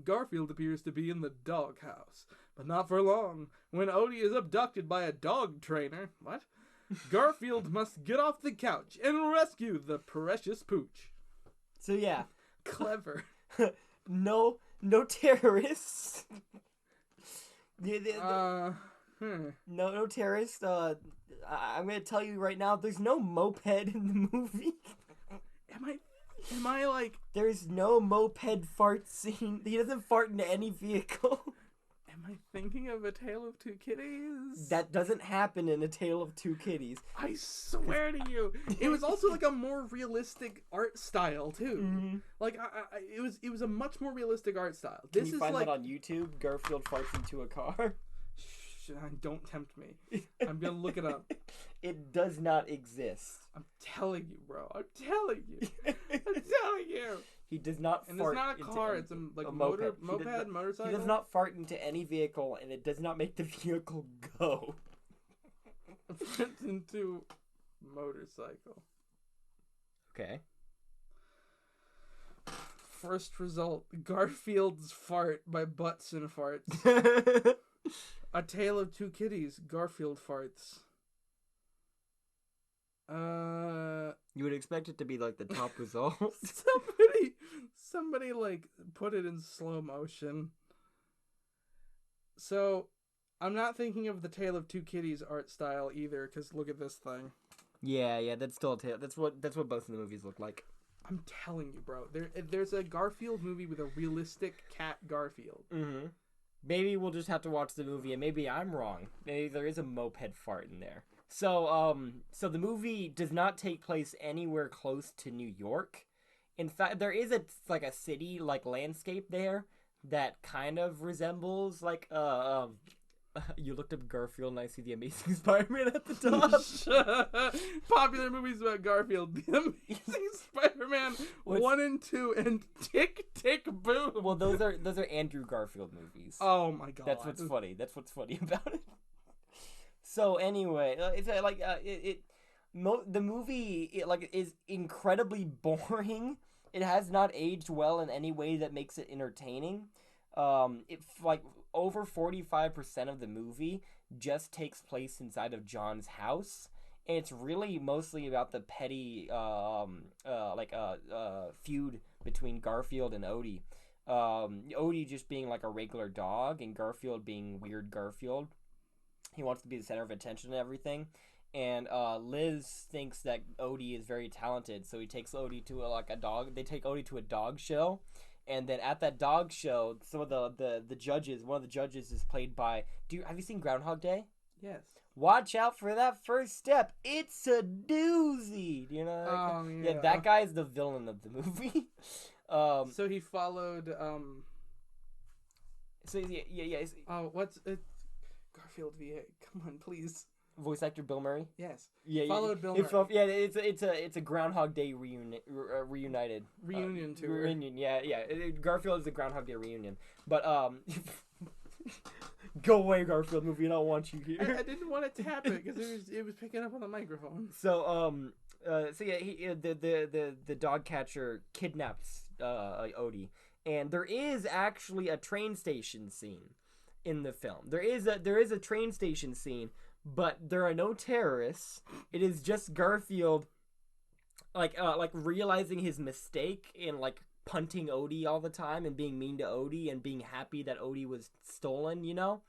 Garfield appears to be in the doghouse, but not for long. When Odie is abducted by a dog trainer, Garfield must get off the couch and rescue the precious pooch. So yeah, Clever. No terrorists. No terrorists. I'm gonna tell you right now, there's no moped in the movie. Am I like... There's no moped fart scene. He doesn't fart into any vehicle. Am I thinking of A Tale of Two Kitties? That doesn't happen in A Tale of Two Kitties. I swear to you. It was also like a more realistic art style too. Mm-hmm. Like it was a much more realistic art style. Can you find that on YouTube? Garfield farts into a car. Don't tempt me. I'm gonna look it up. It does not exist. I'm telling you, bro. I'm telling you. I'm telling you. He does not and fart. And it's not a car. It's a moped, motorcycle. He does not fart into any vehicle, and it does not make the vehicle go. Farts into motorcycle. Okay. First result: Garfield's fart by Butts and Farts. A Tale of Two Kitties, Garfield farts. You would expect it to be like the top result. Somebody like put it in slow motion. So, I'm not thinking of the Tale of Two Kitties art style either, because look at this thing. Yeah, that's still a tale. That's what both of the movies look like. I'm telling you, bro. There's a Garfield movie with a realistic cat Garfield. Mm-hmm. Maybe we'll just have to watch the movie, and maybe I'm wrong. Maybe there is a moped fart in there. So the movie does not take place anywhere close to New York. In fact, there is a city landscape there that kind of resembles you looked up Garfield and I see the Amazing Spider-Man at the top. Popular movies about Garfield: The Amazing Spider-Man 1 and 2 and Tick Tick Boom. Well, those are Andrew Garfield movies. Oh my god, that's what's funny. That's what's funny about it. So anyway, the movie is incredibly boring. It has not aged well in any way that makes it entertaining. Over 45% of the movie just takes place inside of John's house, and it's really mostly about the petty feud between Garfield and Odie. Odie just being like a regular dog, and Garfield being weird Garfield. He wants to be the center of attention and everything. And Liz thinks that Odie is very talented, so he takes Odie to a dog. They take Odie to a dog show. And then at that dog show, some of the judges, one of the judges is played by... Have you seen Groundhog Day? Yes. Watch out for that first step. It's a doozy. Do you know? Oh, yeah. Yeah, that guy is the villain of the movie. So he followed... So, yeah. What's... Garfield VA. Come on, please. Voice actor Bill Murray. Yes. Yeah. Followed Bill Murray. It's a Groundhog Day reunited. Reunion tour. Reunion. Yeah. Garfield is a Groundhog Day reunion. But go away, Garfield movie. I don't want you here. I didn't want it to happen because it was picking up on the microphone. So the dog catcher kidnaps Odie, and there is actually a train station scene in the film. There is a train station scene. But there are no terrorists. It is just Garfield, realizing his mistake and punting Odie all the time and being mean to Odie and being happy that Odie was stolen, you know.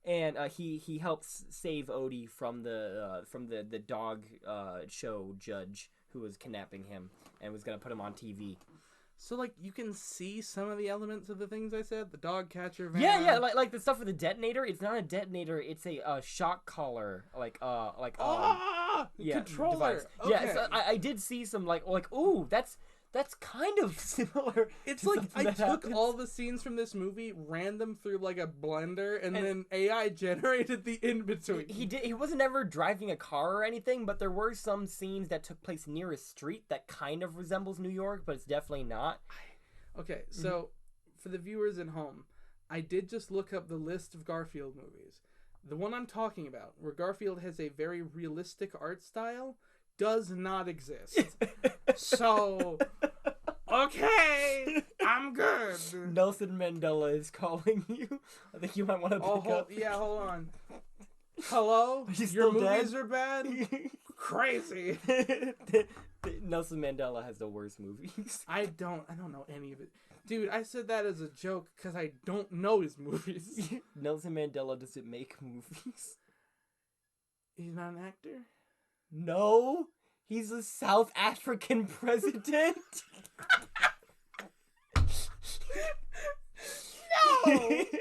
And he helps save Odie from the dog show judge who was kidnapping him and was gonna put him on TV. So, you can see some of the elements of the things I said? The dog catcher van? Yeah, like the stuff with the detonator. It's not a detonator. It's a shock collar, controller. Device. Okay. Yeah, so I did see some, ooh, that's kind of similar. It's I took all the scenes from this movie, ran them through a blender, and then AI generated the in-between. He wasn't ever driving a car or anything, but there were some scenes that took place near a street that kind of resembles New York, but it's definitely not. Okay, so for the viewers at home, I did just look up the list of Garfield movies. The one I'm talking about, where Garfield has a very realistic art style, does not exist. So, okay, I'm good. Nelson Mandela is calling you. I think you might want to pick up. Yeah, hold on. Hello? He's Your still movies dead? are bad? Crazy. Nelson Mandela has the worst movies. I don't know any of it. Dude, I said that as a joke because I don't know his movies. Nelson Mandela doesn't make movies. He's not an actor? No, he's a South African president. No! No, he's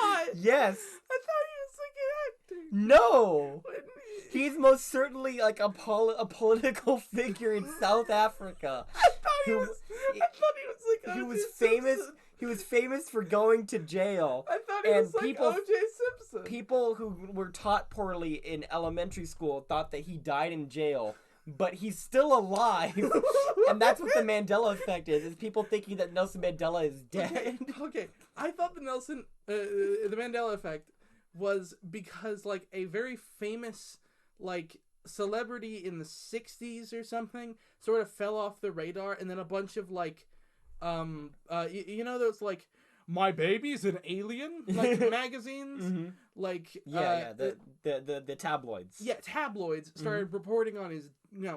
not! Yes. I thought he was like an actor. No! He's most certainly like a political figure in South Africa. I thought he was like he O.J. was famous. Simpson. He was famous for going to jail. I thought he was like O.J. Simpson. People who were taught poorly in elementary school thought that he died in jail, but he's still alive. And that's what the Mandela effect is people thinking that Nelson Mandela is dead. Okay. I thought the Mandela effect was because like a very famous like celebrity in the 60s or something sort of fell off the radar, and then a bunch of like you know those like My Baby's an Alien like magazines. Mm-hmm. Like the tabloids. Yeah, tabloids started reporting on his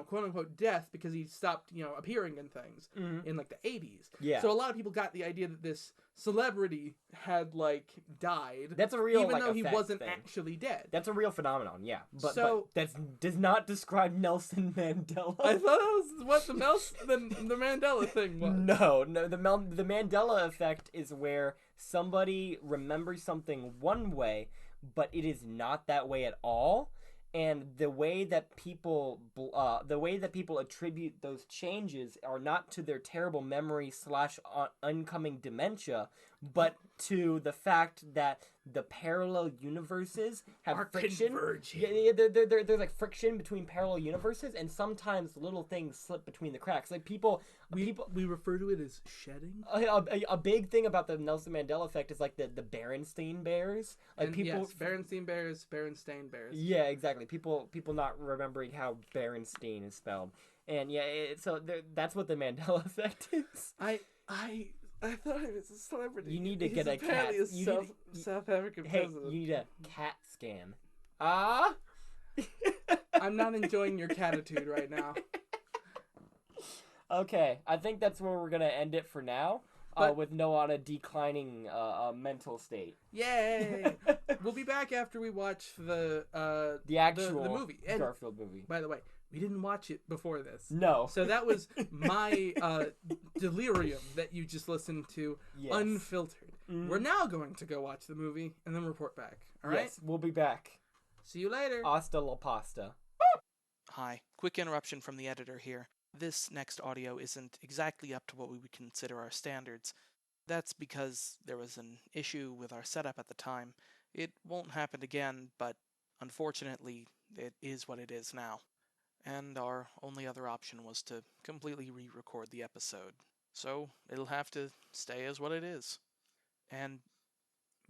quote unquote death because he stopped appearing in things in like the 80s. Yeah. So a lot of people got the idea that this celebrity had like died. That's a real even though he effect wasn't thing. Actually dead. That's a real phenomenon. Yeah. But So that does not describe Nelson Mandela. I thought that was what the Mandela thing was. No. The Mandela effect is where somebody remembers something one way, but it is not that way at all. And the way that people attribute those changes are not to their terrible memory / oncoming dementia, but to the fact that the parallel universes have friction. Yeah, there's like friction between parallel universes, and sometimes little things slip between the cracks. Like we refer to it as shedding. A big thing about the Nelson Mandela effect is like the Berenstain Bears. Like Berenstain Bears, Berenstain Bears. Yeah, exactly. People not remembering how Berenstain is spelled, and that's what the Mandela effect is. I thought he was a celebrity. You need to get a cat. South African president. You need a cat scan. Ah. I'm not enjoying your catitude right now. Okay, I think that's where we're gonna end it for now. With Noah on a declining mental state. Yay! We'll be back after we watch the actual the movie. And, Garfield movie. By the way, we didn't watch it before this. No. So that was my delirium that you just listened to, unfiltered. Mm. We're now going to go watch the movie and then report back. All right? Yes, we'll be back. See you later. Hasta la pasta. Hi, quick interruption from the editor here. This next audio isn't exactly up to what we would consider our standards. That's because there was an issue with our setup at the time. It won't happen again, but unfortunately, it is what it is now. And our only other option was to completely re-record the episode. So it'll have to stay as what it is. And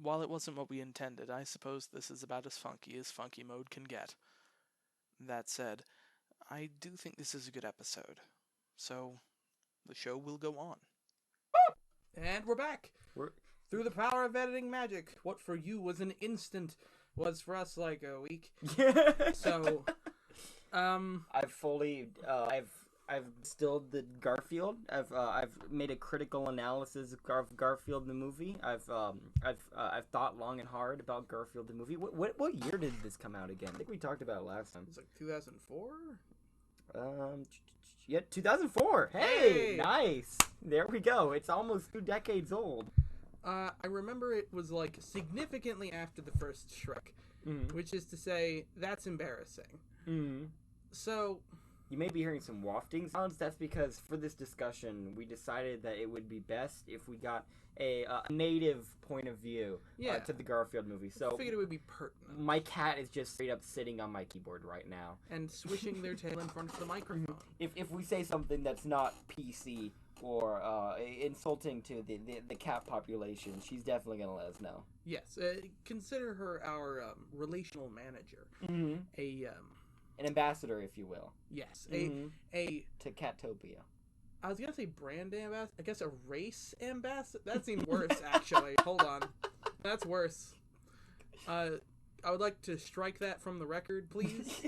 while it wasn't what we intended, I suppose this is about as funky mode can get. That said, I do think this is a good episode. So the show will go on. And we're back. Through the power of editing magic. What for you was an instant was for us like a week. So I've distilled the Garfield. I've made a critical analysis of Garfield the movie. I've thought long and hard about Garfield the movie. What year did this come out again? I think we talked about it last time. It was like 2004. Yeah, 2004. Hey, nice. There we go. It's almost 2 decades old. I remember it was like significantly after the first Shrek, which is to say that's embarrassing. So you may be hearing some wafting sounds. That's because for this discussion, we decided that it would be best if we got a native point of view to the Garfield movie. So I figured it would be pertinent. My cat is just straight up sitting on my keyboard right now and swishing their tail in front of the microphone. If we say something that's not PC or insulting to the cat population, she's definitely gonna let us know. Yes, consider her our relational manager, an ambassador, if you will. Yes, to Catopia. I was gonna say brand ambassador. I guess a race ambassador. That seems worse, actually. Hold on, that's worse. I would like to strike that from the record, please.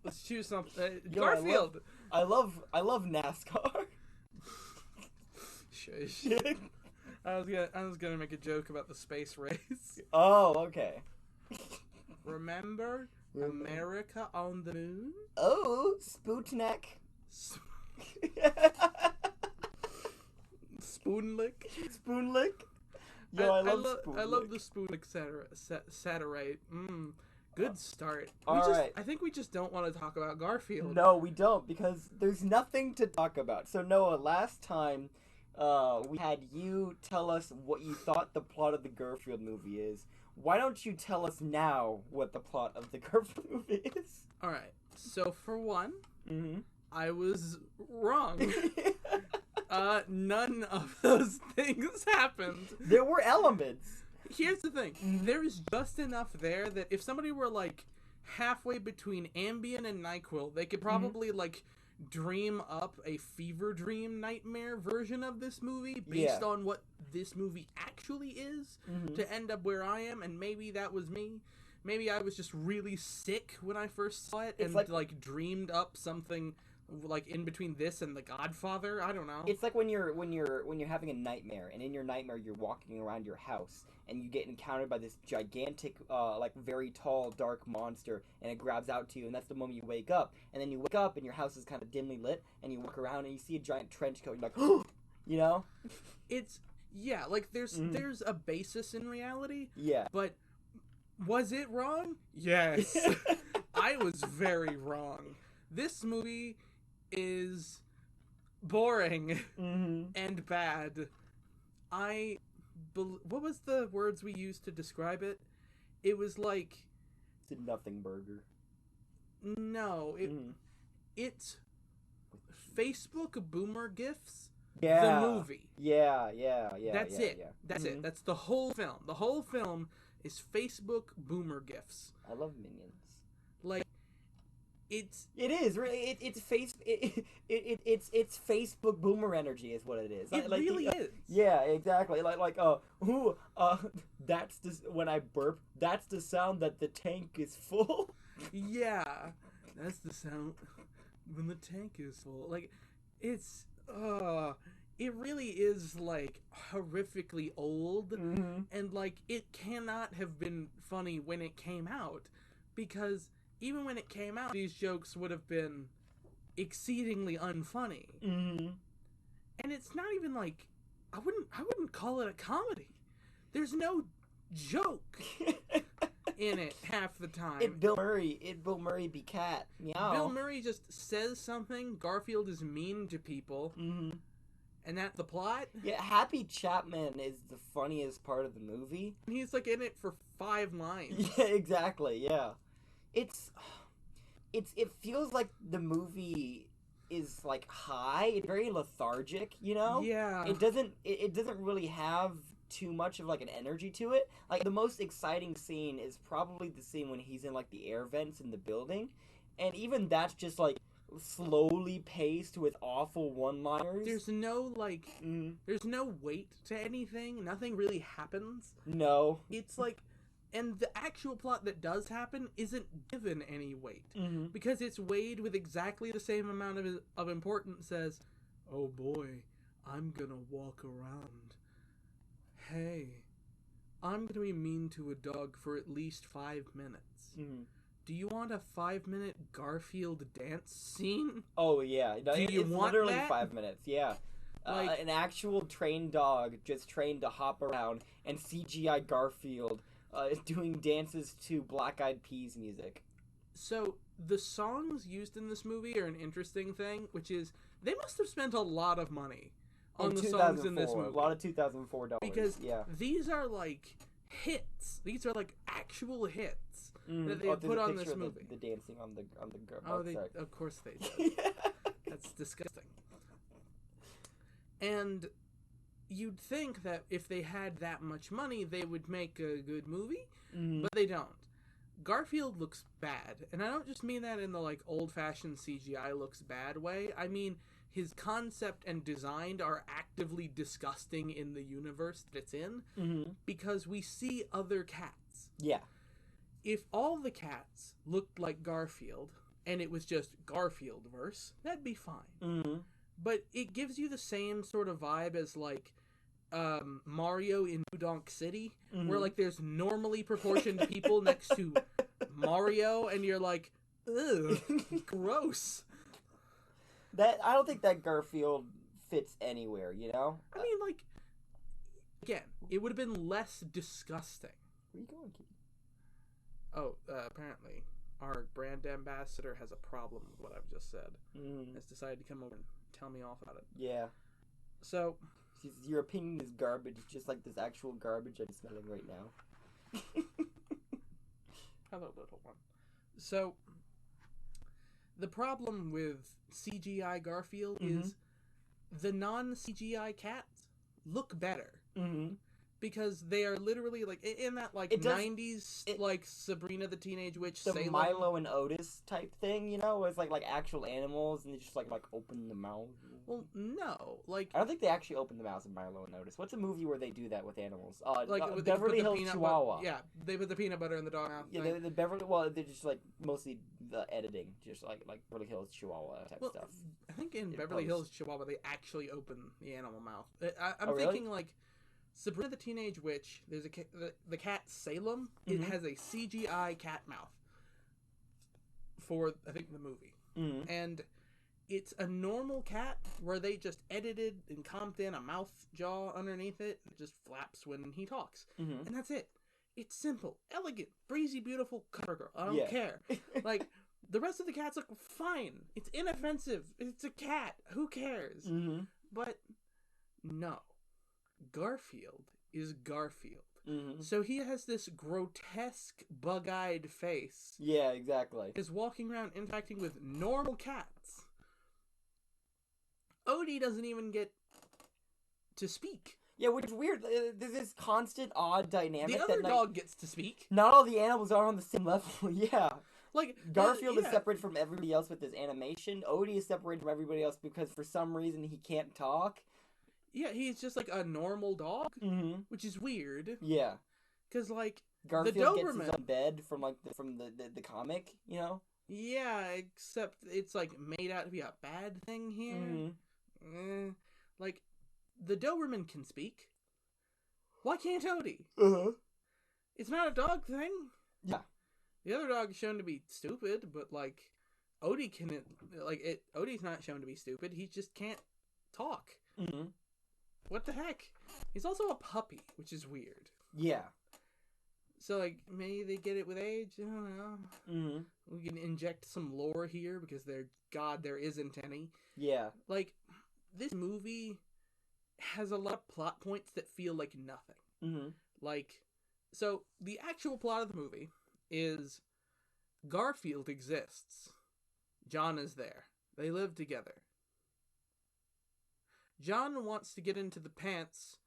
Let's choose something. Garfield. I love NASCAR. Shush. I was gonna make a joke about the space race. Oh, okay. Remember America on the moon? Oh, Sputnik. Spoonlick. Spoonlick. Yo, I love Spoonlick. I love the Spoonlick satellite. Good start. Alright. I think we just don't want to talk about Garfield. No, we don't, because there's nothing to talk about. So, Noah, last time, we had you tell us what you thought the plot of the Garfield movie is. Why don't you tell us now what the plot of the Garfield movie is? Alright, so for one, I was wrong. None of those things happened. There were elements. Here's the thing. There is just enough there that if somebody were, like, halfway between Ambien and NyQuil, they could probably, like, dream up a fever dream nightmare version of this movie based on what this movie actually is to end up where I am, and maybe that was me. Maybe I was just really sick when I first saw it and, like, dreamed up something like in between this and The Godfather. I don't know. It's like when you're having a nightmare, and in your nightmare you're walking around your house and you get encountered by this gigantic like very tall dark monster, and it grabs out to you, and that's the moment you wake up. And then you wake up and your house is kind of dimly lit, and you walk around and you see a giant trench coat, and you're like, oh, you know? It's like there's a basis in reality. Yeah. But was it wrong? Yes. I was very wrong. This movie is boring and bad. What was the words we used to describe it? It was like... It's a nothing burger. No, it's Facebook boomer gifs. Yeah. The movie. Yeah. That's it. Yeah. That's it. That's the whole film. The whole film is Facebook boomer gifs. I love Minions. Like, it is really it's Facebook boomer energy is what it is. It like, really is. Yeah, exactly. That's when I burp. That's the sound that the tank is full. Yeah, that's the sound when the tank is full. Like, it's it really is like horrifically old, and like it cannot have been funny when it came out, because even when it came out, these jokes would have been exceedingly unfunny. And it's not even like I wouldn't call it a comedy. There's no joke in it half the time. It Bill Murray be cat. Meow. Bill Murray just says something. Garfield is mean to people. And that's the plot? Yeah, Happy Chapman is the funniest part of the movie. He's like in it for 5 lines. Yeah, exactly, yeah. It feels like the movie is like high, it's very lethargic, you know? Yeah. It doesn't really have too much of like an energy to it. Like the most exciting scene is probably the scene when he's in like the air vents in the building, and even that's just like slowly paced with awful one-liners. There's no like there's no weight to anything. Nothing really happens. No. It's like, and the actual plot that does happen isn't given any weight because it's weighed with exactly the same amount of importance as, oh boy, I'm gonna walk around. Hey, I'm gonna be mean to a dog for at least 5 minutes. Do you want a 5-minute Garfield dance scene? Oh yeah, no, it's literally that? 5 minutes. Yeah, like an actual trained dog just trained to hop around, and CGI Garfield doing dances to Black Eyed Peas music. So the songs used in this movie are an interesting thing, which is they must have spent a lot of money on the songs in this movie. A lot of $2004 because yeah. These are like hits. These are like actual hits that they put on this movie. The dancing on the of course they did. That's disgusting. And you'd think that if they had that much money, they would make a good movie, but they don't. Garfield looks bad, and I don't just mean that in the like old-fashioned CGI looks bad way. I mean his concept and design are actively disgusting in the universe that it's in, because we see other cats. Yeah. If all the cats looked like Garfield, and it was just Garfield-verse, that'd be fine. But it gives you the same sort of vibe as, like, Mario in New Donk City, where, like, there's normally proportioned people next to Mario, and you're like, ugh, gross. I don't think that Garfield fits anywhere, you know? I mean, like, again, it would have been less disgusting. Where you going, kid? Oh, apparently, our brand ambassador has a problem with what I've just said. Has decided to come over and tell me off about it. Yeah. So, your opinion is garbage, just like this actual garbage I'm smelling right now. Hello, little one. So, the problem with CGI Garfield is the non-CGI cats look better. Because they are literally, like, in that, like, 90s, like, Sabrina the Teenage Witch, the Salem. Milo and Otis type thing, you know? It's like actual animals, and they just, like open the mouth. Well, no. Like, I don't think they actually open the mouths in Milo and Otis. What's a movie where they do that with animals? like Beverly Hills Chihuahua. Yeah, they put the peanut butter in the dog mouth. Yeah, the Beverly... Well, they're just, like, mostly the editing. Just, like Beverly Hills Chihuahua type stuff. I think in Beverly Hills Chihuahua, they actually open the animal mouth. I'm really? thinking, like, Sabrina the Teenage Witch, there's the cat Salem, it has a CGI cat mouth for, I think, the movie. And it's a normal cat where they just edited and comped in a mouth jaw underneath it. It just flaps when he talks. And that's it. It's simple, elegant, breezy, beautiful cover girl. I don't care. Like, the rest of the cats look fine. It's inoffensive. It's a cat. Who cares? But no. Garfield is Garfield. So he has this grotesque, bug-eyed face. Yeah, exactly. Is walking around interacting with normal cats. Odie doesn't even get to speak. Yeah, which is weird. There's this constant, odd dynamic. The other dog gets to speak. Not all the animals are on the same level. Yeah. Like, Garfield is separated from everybody else with his animation. Odie is separated from everybody else because for some reason he can't talk. Yeah, he's just like a normal dog, which is weird. Yeah. Because, like, Garfield the Doberman gets his own bed from the comic, you know? Yeah, except it's, like, made out to be a bad thing here. Like, the Doberman can speak. Why can't Odie? It's not a dog thing. Yeah. The other dog is shown to be stupid, but, like, Odie can, like, Odie's not shown to be stupid. He just can't talk. What the heck? He's also a puppy, which is weird. Yeah. So, like, maybe they get it with age? I don't know. We can inject some lore here because there isn't any. Yeah. Like, this movie has a lot of plot points that feel like nothing. Like, so the actual plot of the movie is Garfield exists. John is there. They live together. John wants to get into the pants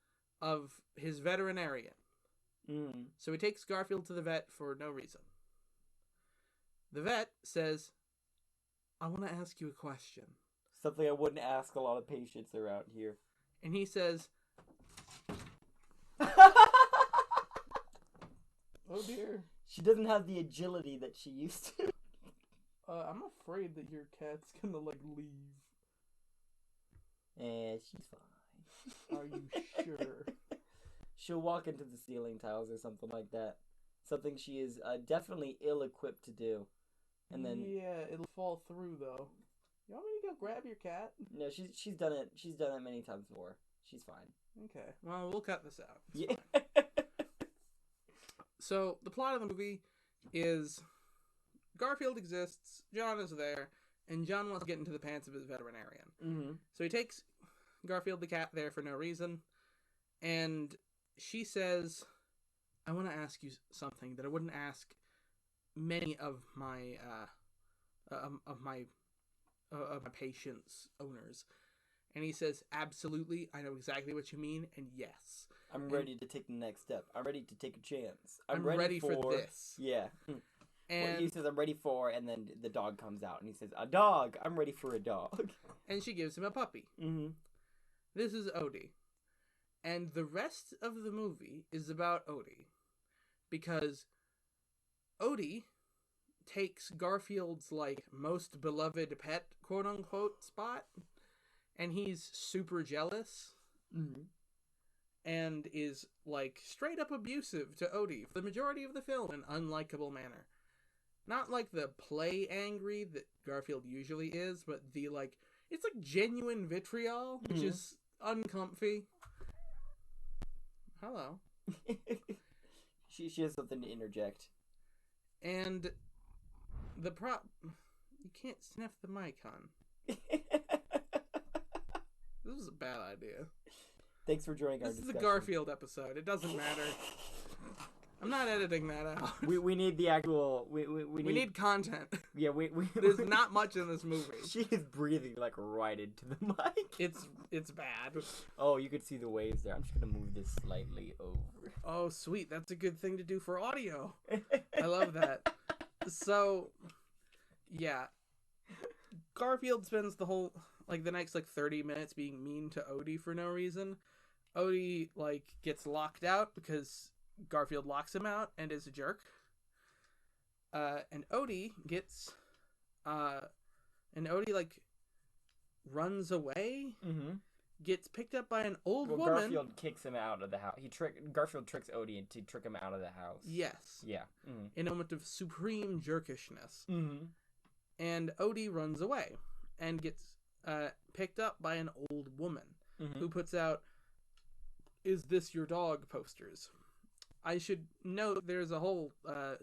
of his veterinarian. So he takes Garfield to the vet for no reason. The vet says, I want to ask you a question. Something I wouldn't ask a lot of patients around here. And he says, oh dear. She doesn't have the agility that she used to. I'm afraid that your cat's gonna, like, leave. She's fine. Are you sure? She'll walk into the ceiling tiles or something like that. Something she is definitely ill-equipped to do. And then yeah, it'll fall through though. You want me to go grab your cat? No, she's done it. She's done it many times before. She's fine. Okay. Well, we'll cut this out. Yeah. So the plot of the movie is Garfield exists. John is there. And John wants to get into the pants of his veterinarian. So he takes Garfield the cat there for no reason. And she says, I want to ask you something that I wouldn't ask many of my patients' owners. And he says, absolutely, I know exactly what you mean, and yes. I'm ready to take the next step. I'm ready to take a chance. I'm ready for this. Yeah. And he says, "I'm ready for," and then the dog comes out, and he says, "A dog. I'm ready for a dog." And she gives him a puppy. Mm-hmm. This is Odie. And the rest of the movie is about Odie. Because Odie takes Garfield's, like, most beloved pet, quote-unquote, spot. And he's super jealous. Mm-hmm. And is, like, straight up abusive to Odie for the majority of the film in an unlikable manner. Not like the play angry that Garfield usually is, but the, like, it's like genuine vitriol, which is uncomfy. Hello. She has something to interject. And the you can't sniff the mic, hon. This is a bad idea. Thanks for joining our discussion. This is the Garfield episode. It doesn't matter. I'm not editing that out. We need the actual... We need content. Yeah, There's not much in this movie. She is breathing, like, right into the mic. It's bad. Oh, you could see the waves there. I'm just gonna move this slightly over. Oh, sweet. That's a good thing to do for audio. I love that. So, yeah. Garfield spends the whole... like, the next, 30 minutes being mean to Odie for no reason. Odie, gets locked out because Garfield locks him out and is a jerk. And Odie gets... runs away. Mm-hmm. Gets picked up by an old woman. Garfield kicks him out of the house. Garfield tricks Odie to trick him out of the house. Yes. Yeah. Mm-hmm. In a moment of supreme jerkishness. Mm-hmm. And Odie runs away and gets picked up by an old woman who puts out, "Is this your dog?" posters. I should note there's a whole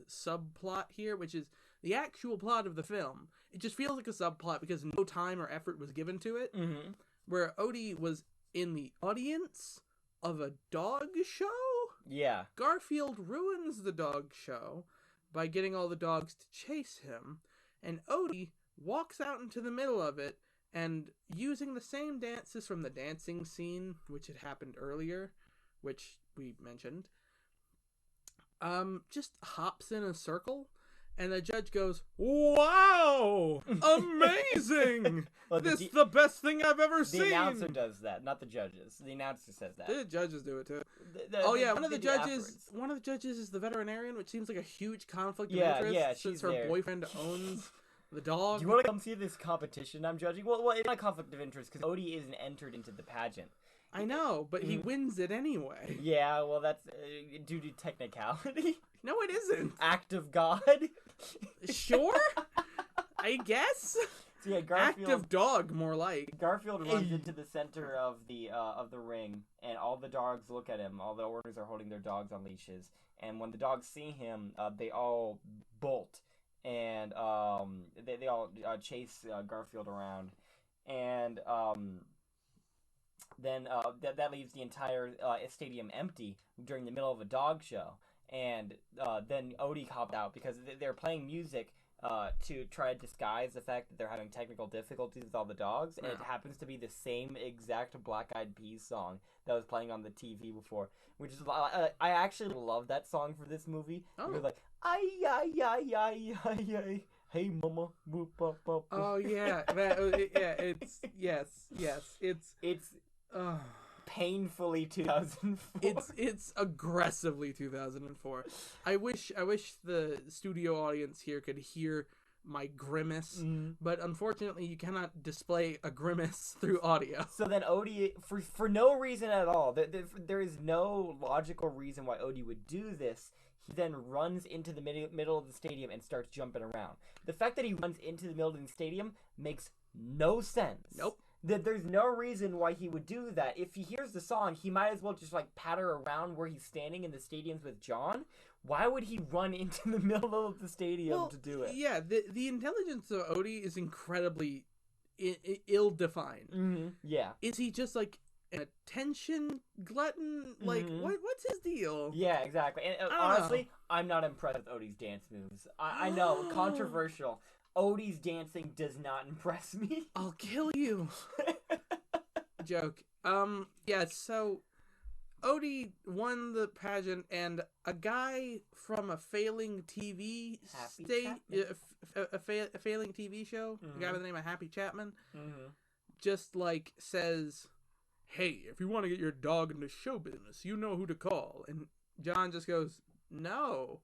subplot here, which is the actual plot of the film. It just feels like a subplot because no time or effort was given to it. Mm-hmm. Where Odie was in the audience of a dog show? Yeah. Garfield ruins the dog show by getting all the dogs to chase him, and Odie walks out into the middle of it and, using the same dances from the dancing scene, which had happened earlier, which we mentioned, just hops in a circle, and the judge goes, "Wow! Amazing! This is the best thing I've ever seen!" The announcer does that, not the judges. The announcer says that. The judges do it too. One of the judges is the veterinarian, which seems like a huge conflict of interest since her boyfriend owns the dog. Do you want to come see this competition I'm judging? Well, it's not a conflict of interest because Odie isn't entered into the pageant. I know, but he wins it anyway. Yeah, well, that's due to technicality. No, it isn't. Act of God. Sure, I guess. So yeah, Garfield. Act of dog, more like. Garfield runs into the center of the ring, and all the dogs look at him. All the owners are holding their dogs on leashes, and when the dogs see him, they all bolt, and they all chase Garfield around, and then that leaves the entire stadium empty during the middle of a dog show. And then Odie hopped out because they're playing music to try to disguise the fact that they're having technical difficulties with all the dogs. And it happens to be the same exact Black Eyed Peas song that was playing on the TV before. Which is, I actually love that song for this movie. Oh. It was like, ay, ay, ay, ay, ay, ay. Hey, mama. Boop, bop, bop. Oh, yeah. It's painfully 2004. It's aggressively 2004. I wish the studio audience here could hear my grimace, but unfortunately you cannot display a grimace through audio. So then Odie, for no reason at all, there is no logical reason why Odie would do this. He then runs into the middle of the stadium and starts jumping around. The fact that he runs into the middle of the stadium makes no sense. Nope. That there's no reason why he would do that. If he hears the song, he might as well just patter around where he's standing in the stadiums with John. Why would he run into the middle of the stadium to do it? Yeah, the intelligence of Odie is incredibly ill-defined. Mm-hmm. Yeah. Is he just an attention glutton? What's his deal? Yeah, exactly. And honestly, I'm not impressed with Odie's dance moves. I know, controversial. Odie's dancing does not impress me. I'll kill you. Joke. Yeah, so Odie won the pageant, and a guy from a failing TV a failing TV show, a guy by the name of Happy Chapman, just like says, "Hey, if you want to get your dog into show business, you know who to call." And John just goes, "No,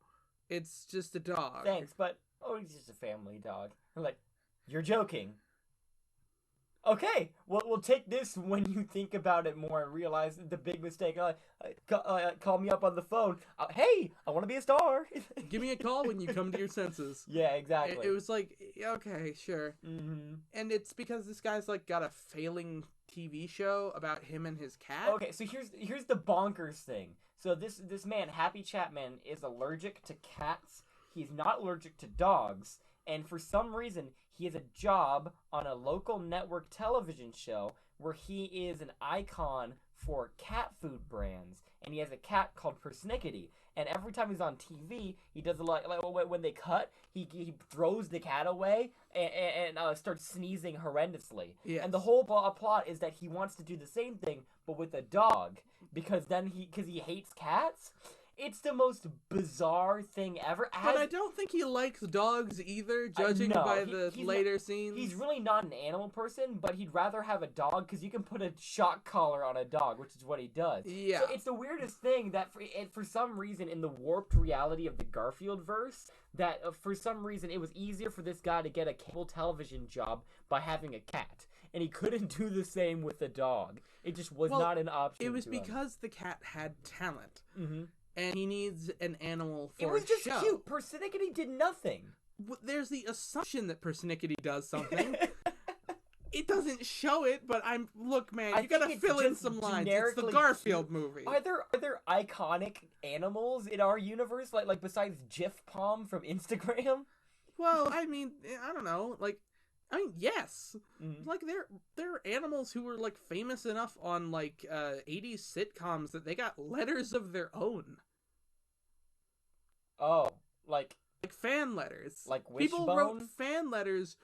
it's just a dog." Thanks, but Odie's just a family dog. I'm like, you're joking. Okay, well, we'll take this when you think about it more and realize the big mistake. Call me up on the phone. Hey, I want to be a star. Give me a call when you come to your senses. Yeah, exactly. It was like, okay, sure. And it's because this guy's like got a failing TV show about him and his cat. Okay, so here's the bonkers thing. So this man, Happy Chapman, is allergic to cats. He's not allergic to dogs. And for some reason, he has a job on a local network television show where he is an icon for cat food brands. And he has a cat called Persnickety. And every time he's on TV, he does a lot, like when they cut, he throws the cat away and starts sneezing horrendously. Yes. And the whole plot is that he wants to do the same thing, but with a dog. Because he hates cats. It's the most bizarre thing ever. But I don't think he likes dogs either, judging by the later scenes. He's really not an animal person, but he'd rather have a dog because you can put a shock collar on a dog, which is what he does. Yeah. So it's the weirdest thing that for some reason in the warped reality of the Garfield verse, that for some reason it was easier for this guy to get a cable television job by having a cat. And he couldn't do the same with a dog. It just was not an option. It was to him. because the cat had talent. And he needs an animal for it was just show. cute. Persnickety did nothing. There's the assumption that Persnickety does something. It doesn't show it, but look, man, you gotta fill in some lines. It's the Garfield movie. Are there iconic animals in our universe, like besides Jif Palm from Instagram? Well, I mean, I don't know, yes. Like there are animals who were like famous enough on like 80s sitcoms that they got letters of their own. Oh, like fan letters. Like Wishbone? People wrote fan letters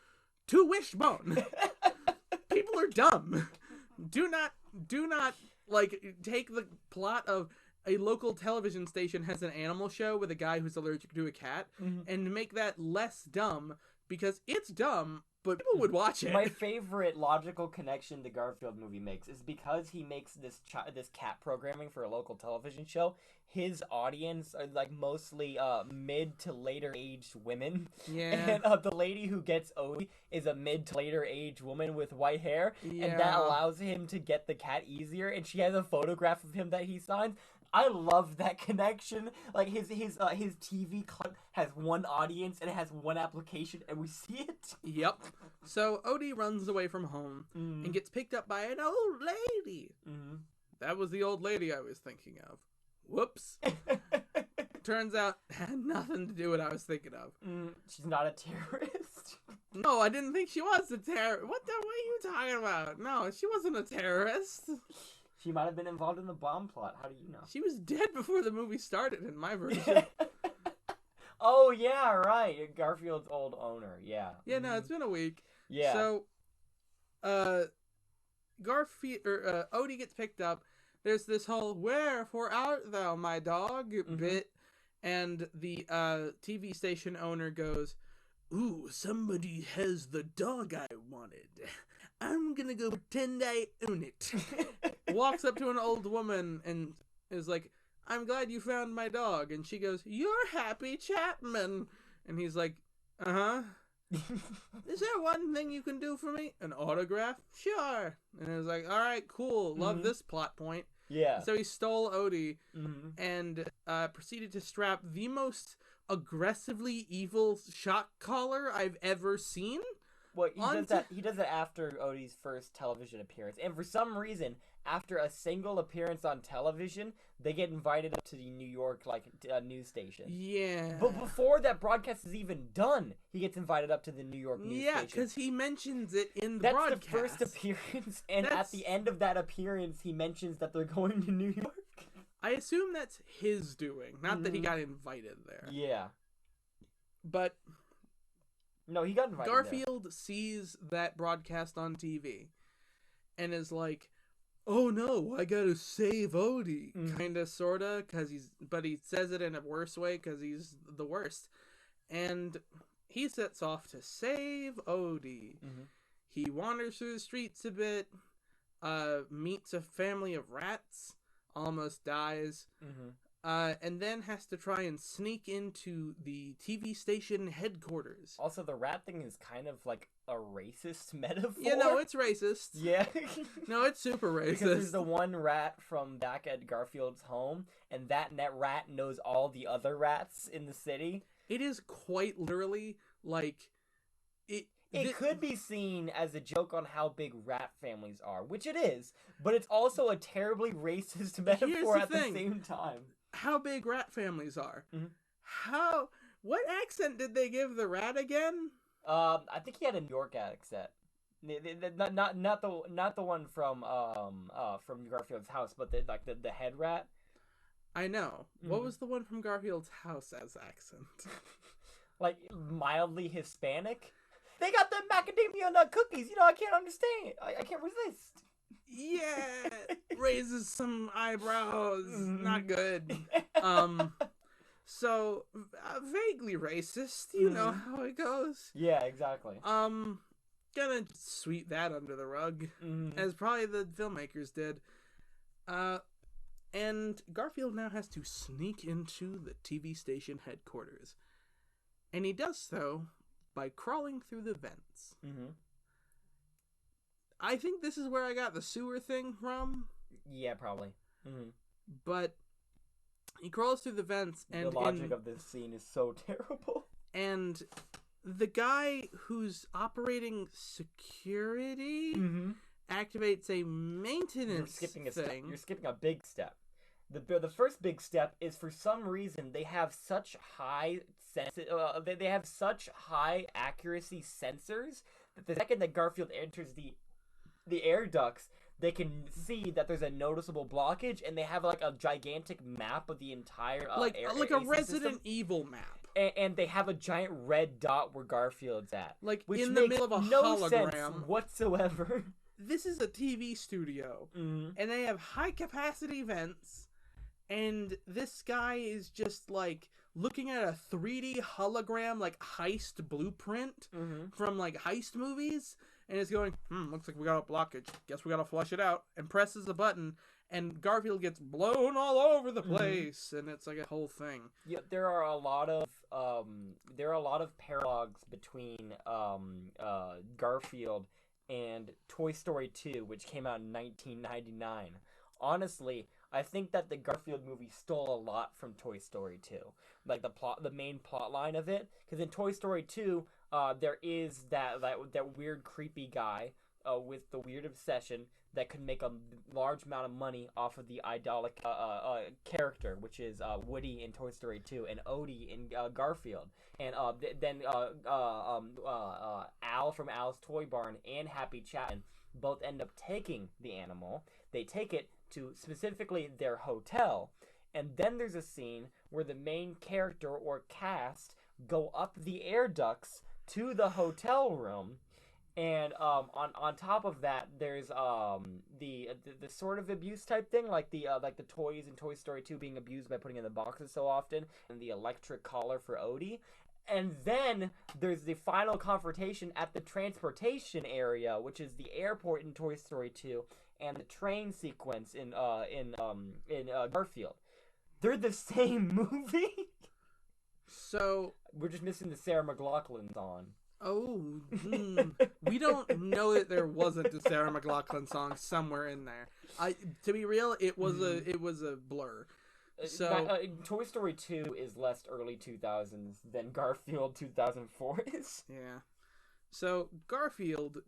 to Wishbone. People are dumb. Do not like take the plot of a local television station has an animal show with a guy who's allergic to a cat and make that less dumb because it's dumb, but people would watch it. My favorite logical connection the Garfield movie makes is because he makes this cat programming for a local television show. His audience are like mostly mid to later aged women. Yeah. And the lady who gets Odie is a mid to later aged woman with white hair. Yeah. And that allows him to get the cat easier. And she has a photograph of him that he signed. I love that connection. Like his TV clip has one audience and it has one application, and we see it. Yep. So Odie runs away from home and gets picked up by an old lady. That was the old lady I was thinking of. Whoops. Turns out had nothing to do with what I was thinking of. She's not a terrorist. No, I didn't think she was a terrorist. What are you talking about? No, she wasn't a terrorist. She might have been involved in the bomb plot. How do you know? She was dead before the movie started in my version. Oh, yeah, right. Garfield's old owner. Yeah. Yeah, no, it's been a week. Yeah. So, Odie gets picked up. There's this whole, "Wherefore art thou, my dog?" bit. And the TV station owner goes, "Ooh, somebody has the dog I wanted. I'm gonna go pretend I own it." Walks up to an old woman and is like, "I'm glad you found my dog." And she goes, "You're Happy Chapman." And he's like, "Uh-huh. Is there one thing you can do for me? An autograph? Sure." And it was like, "All right, cool. Love this plot point." Yeah. So he stole Odie and proceeded to strap the most aggressively evil shock collar I've ever seen. Well, he does that after Odie's first television appearance. And for some reason, after a single appearance on television, they get invited up to the New York news station. Yeah. But before that broadcast is even done, he gets invited up to the New York news station. Yeah, because he mentions it in the broadcast. That's the first appearance, and at the end of that appearance, he mentions that they're going to New York. I assume that's his doing, not that he got invited there. Yeah. But no, he got invited Garfield sees that broadcast on TV and is like, oh no, I gotta save Odie, kinda, sorta, but he says it in a worse way because he's the worst. And he sets off to save Odie. He wanders through the streets a bit, meets a family of rats, almost dies, and then has to try and sneak into the TV station headquarters. Also, the rat thing is kind of like a racist metaphor. Yeah, no, it's racist. Yeah. No, it's super racist. Because there's the one rat from back at Garfield's home, and that rat knows all the other rats in the city. It is quite literally like... It could be seen as a joke on how big rat families are, which it is, but it's also a terribly racist metaphor at the same time. How big rat families are. What accent did they give the rat again? I think he had a New York accent. Not the one from Garfield's house, but the head rat. I know. What was the one from Garfield's house as accent? Like mildly Hispanic. They got the macadamia nut cookies. You know, I can't understand. I can't resist. Yeah, raises some eyebrows. Not good. So vaguely racist. You know how it goes. Yeah, exactly. Gonna sweep that under the rug, as probably the filmmakers did. And Garfield now has to sneak into the TV station headquarters, and he does so by crawling through the vents. I think this is where I got the sewer thing from. Yeah, probably. But he crawls through the vents, and the logic of this scene is so terrible. And the guy who's operating security activates a maintenance thing. You're skipping a big step. The first big step is, for some reason, they have such high they have such high accuracy sensors that the second that Garfield enters the air ducts, they can see that there's a noticeable blockage, and they have like a gigantic map of the entire like a Resident system. Evil map. And they have a giant red dot where Garfield's at, like which in makes the middle of a no hologram sense whatsoever. This is a TV studio, and they have high capacity vents, and this guy is just like looking at a 3D hologram like heist blueprint from like heist movies, and is going, looks like we got a blockage. Guess we gotta flush it out, and presses a button, and Garfield gets blown all over the place, and it's like a whole thing. Yeah, there are a lot of paralogs between Garfield and Toy Story 2, which came out in 1999. Honestly, I think that the Garfield movie stole a lot from Toy Story 2. Like the main plot line of it, because in Toy Story 2, there is that weird creepy guy with the weird obsession that could make a large amount of money off of the idolic character, which is Woody in Toy Story 2 and Odie in Garfield. And then Al from Al's Toy Barn and Happy Chattin both end up taking the animal. They take it to specifically their hotel, and then there's a scene where the main character or cast go up the air ducts to the hotel room. And on top of that, there's the sort of abuse type thing, like the toys in Toy Story 2 being abused by putting in the boxes so often, and the electric collar for Odie. And then there's the final confrontation at the transportation area, which is the airport in Toy Story 2, and the train sequence in Garfield. They're the same movie. So we're just missing the Sarah McLachlan song. Oh, we don't know that there wasn't a Sarah McLachlan song somewhere in there. To be real, it was a blur. So Toy Story 2 is less early 2000s than Garfield 2004 is. Yeah. So Garfield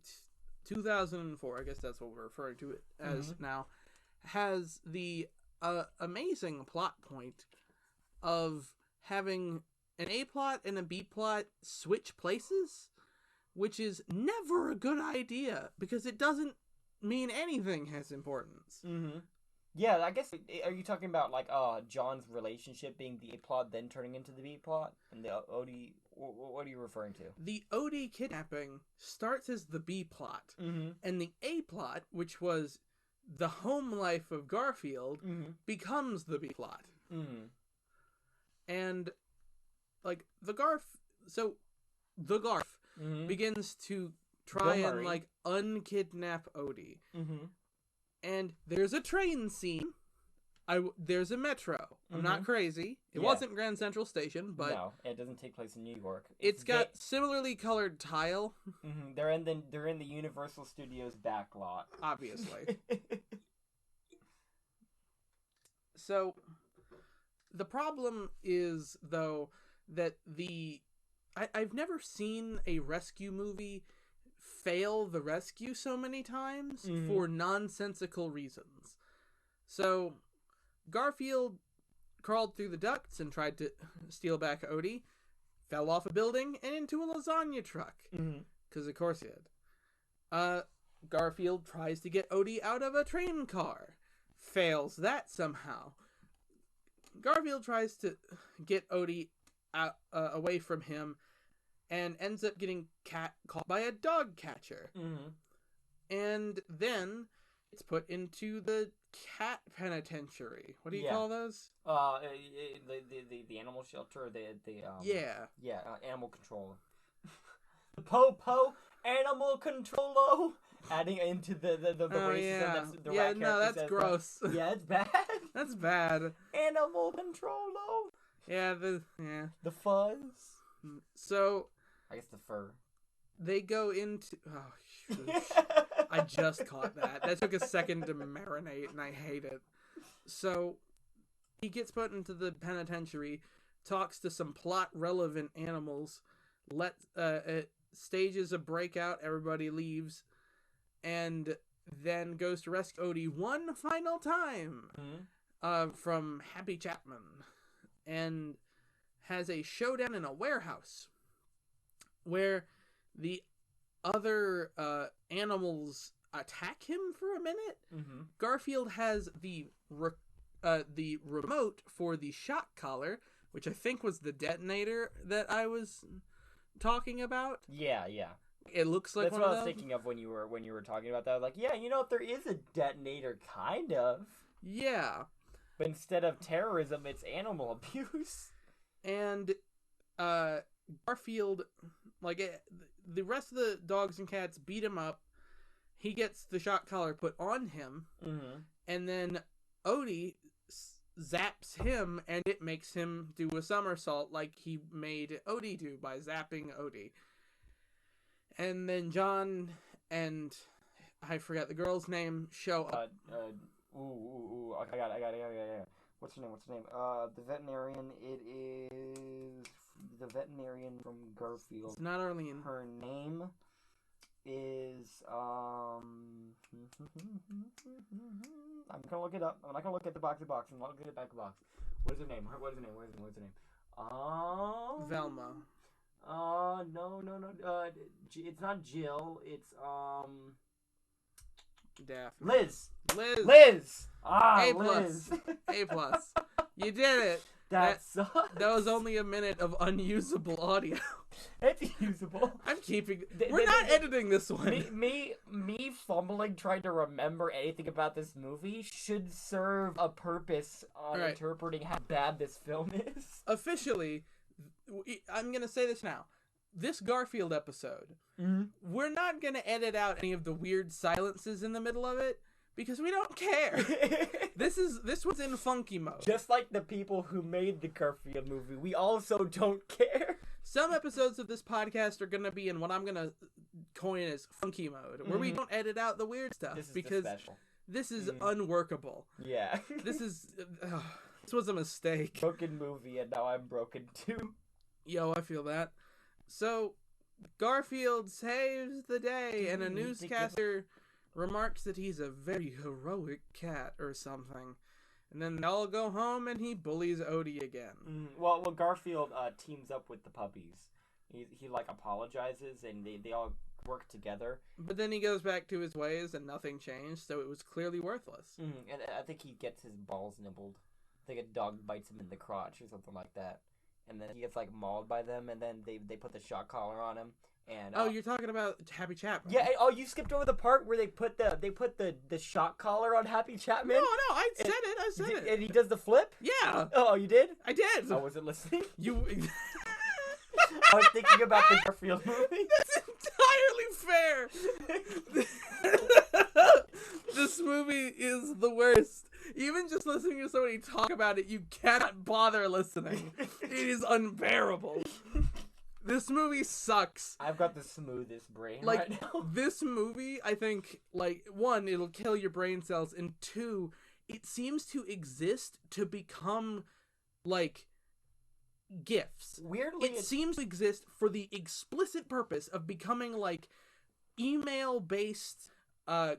2004, I guess that's what we're referring to it as now, has the amazing plot point of having an A plot and a B plot switch places, which is never a good idea because it doesn't mean anything has importance. Yeah, I guess, are you talking about like John's relationship being the A plot then turning into the B plot? And the Odie, what are you referring to? The Odie kidnapping starts as the B plot, and the A plot, which was the home life of Garfield becomes the B plot. And like the Garf begins to try and like unkidnap Odie. And there's a train scene. There's a metro. I'm not crazy. It wasn't Grand Central Station, but no, it doesn't take place in New York. It's got similarly colored tile. They're in the Universal Studios back lot, obviously. So the problem is though that I've never seen a rescue movie fail the rescue so many times for nonsensical reasons. So Garfield crawled through the ducts and tried to steal back Odie, fell off a building and into a lasagna truck. Because of course he did. Garfield tries to get Odie out of a train car. Fails that somehow. Garfield tries to get Odie out, away from him and ends up getting caught by a dog catcher. And then it's put into the cat penitentiary. What do you call those? The animal shelter. Animal control. The Po animal controlo. Adding into the racism. That's gross. Yeah, it's bad. That's bad. Animal controlo. The fuzz. So I guess the fur. They go into. Oh, I just caught that. That took a second to marinate, and I hate it. So he gets put into the penitentiary, talks to some plot-relevant animals, stages a breakout, everybody leaves, and then goes to rescue Odie one final time from Happy Chapman, and has a showdown in a warehouse where the other animals attack him for a minute. Garfield has the remote for the shock collar, which I think was the detonator that I was talking about. Yeah. It looks like that's what I was thinking of when you were talking about that. Like, there is a detonator, kind of. Yeah. But instead of terrorism, it's animal abuse. And Garfield, the rest of the dogs and cats beat him up. He gets the shock collar put on him, and then Odie zaps him, and it makes him do a somersault like he made Odie do by zapping Odie. And then John and I forget the girl's name show up. I got it. What's her name? The veterinarian. It is the veterinarian from Garfield. It's not Arlene. Her name is I'm gonna look it up. I'm not gonna look at the box. I'm not looking at the back of the box. What is her name? What's her name? Velma. No. It's not Jill. It's Daphne. Liz. A+. Liz. A+. You did it. That sucks. That was only a minute of unusable audio. It's usable. I'm keeping. We're not editing this one. Me fumbling trying to remember anything about this movie should serve a purpose on interpreting how bad this film is. Officially, I'm gonna say this now. This Garfield episode, we're not gonna edit out any of the weird silences in the middle of it because we don't care. This was in funky mode. Just like the people who made the Garfield movie, we also don't care. Some episodes of this podcast are gonna be in what I'm gonna coin as funky mode, where we don't edit out the weird stuff because this is unworkable. Yeah. This was a mistake. Broken movie, and now I'm broken too. Yo, I feel that. So, Garfield saves the day, and a newscaster remarks that he's a very heroic cat or something. And then they all go home, and he bullies Odie again. Well, Garfield teams up with the puppies. He apologizes, and they all work together. But then he goes back to his ways, and nothing changed, so it was clearly worthless. And I think he gets his balls nibbled. I think a dog bites him in the crotch or something like that. And then he gets mauled by them, and then they put the shock collar on him, And you're talking about Happy Chapman. Yeah. You skipped over the part where they put the shock collar on Happy Chapman. No, I said it. And he does the flip. Yeah. Oh, you did? I did. I wasn't listening. You. I was thinking about the Garfield movie. That's entirely fair. This movie is the worst. Even just listening to somebody talk about it, you cannot bother listening. It is unbearable. This movie sucks. I've got the smoothest brain Like, right now. this movie, I think, like, one, it'll kill your brain cells, and two, it seems to exist to become, like, GIFs. Weirdly, It seems to exist for the explicit purpose of becoming, like, email-based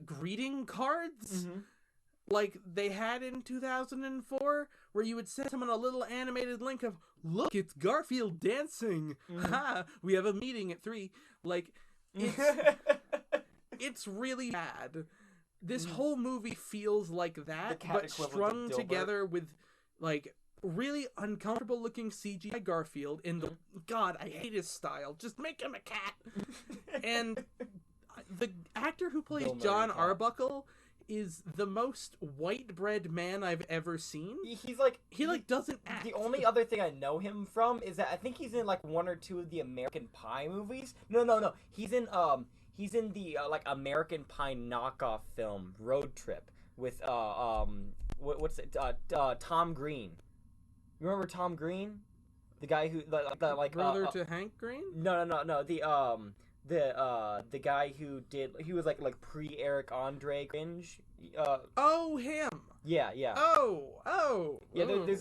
greeting cards. Mm-hmm. Like they had in 2004, where you would send someone a little animated link of, look, it's Garfield dancing. Ha! We have a meeting at 3. Like, it's really bad. This whole movie feels like that, but strung together with, like, really uncomfortable looking CGI Garfield in the, God, I hate his style. Just make him a cat. And the actor who plays John Arbuckle is the most white bread man I've ever seen. He's like he doesn't act. The only other thing I know him from is that I think he's in like 1 or 2 of the American Pie movies. No. He's in the like American Pie knockoff film Road Trip with what's it Tom Green. You remember Tom Green? The guy who like brother to Hank Green? No. The guy who was like pre-Eric Andre Cringe. Him. Yeah. Yeah. There's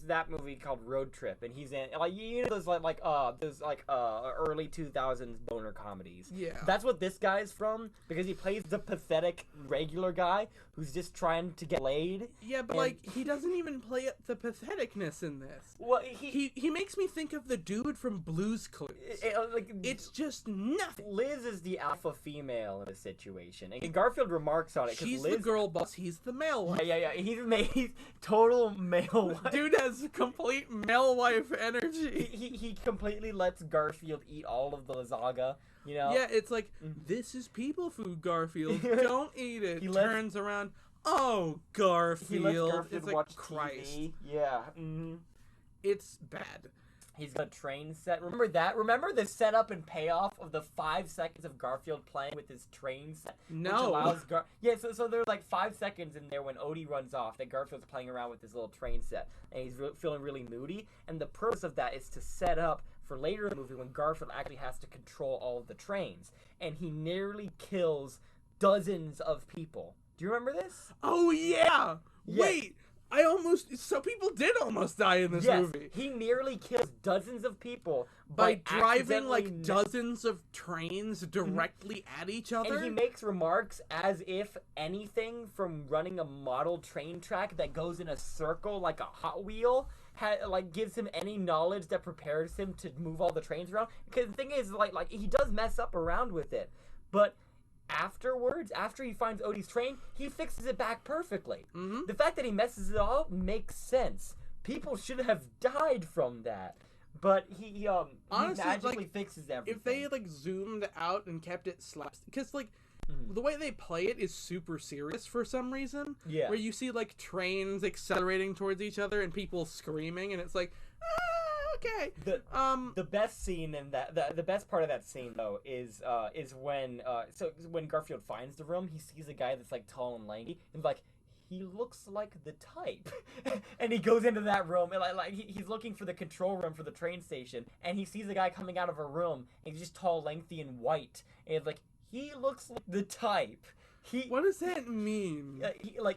that movie called Road Trip, and he's in like those early 2000s boner comedies. Yeah. That's what this guy's from, because he plays the pathetic regular guy who's just trying to get laid. Yeah, but like he doesn't even play up the patheticness in this. Well, he makes me think of the dude from Blue's Clues. It's just nothing. Liz is the alpha female in the situation, and Garfield remarks on it. She's Liz, the girl boss. He's the male wife. Yeah. He's total male wife. Dude has complete male wife energy. He completely lets Garfield eat all of the lasagna. You know? Yeah, it's like, this is people food, Garfield. Don't eat it. He turns around. Oh, Garfield. He lets Garfield it's like, watch Christ. TV. Yeah. Mm-hmm. It's bad. He's got a train set. Remember that? Remember the setup and payoff of the 5 seconds of Garfield playing with his train set? No. Which allows so there's like 5 seconds in there when Odie runs off that Garfield's playing around with his little train set, and he's feeling really moody. And the purpose of that is to set up for later in the movie when Garfield actually has to control all of the trains. And he nearly kills dozens of people. Do you remember this? Oh, yeah! Yes. Wait! So people did almost die in this movie. He nearly kills dozens of people by driving like dozens of trains directly at each other. And he makes remarks as if anything from running a model train track that goes in a circle like a Hot Wheel gives him any knowledge that prepares him to move all the trains around. Because the thing is, like he does mess up around with it, but afterwards, after he finds Odie's train, he fixes it back perfectly. Mm-hmm. The fact that he messes it all makes sense. People should have died from that. But he honestly, he magically fixes everything. If they zoomed out and kept it slapstick, because the way they play it is super serious for some reason. Yeah. Where you see trains accelerating towards each other and people screaming, and it's like, okay. The best scene in that, the best part of that scene though is when Garfield finds the room, he sees a guy that's tall and lanky, and he looks like the type. And he goes into that room, and he's looking for the control room for the train station, and he sees a guy coming out of a room, and he's just tall, lengthy, and white, and it's he looks like the type. What does that mean?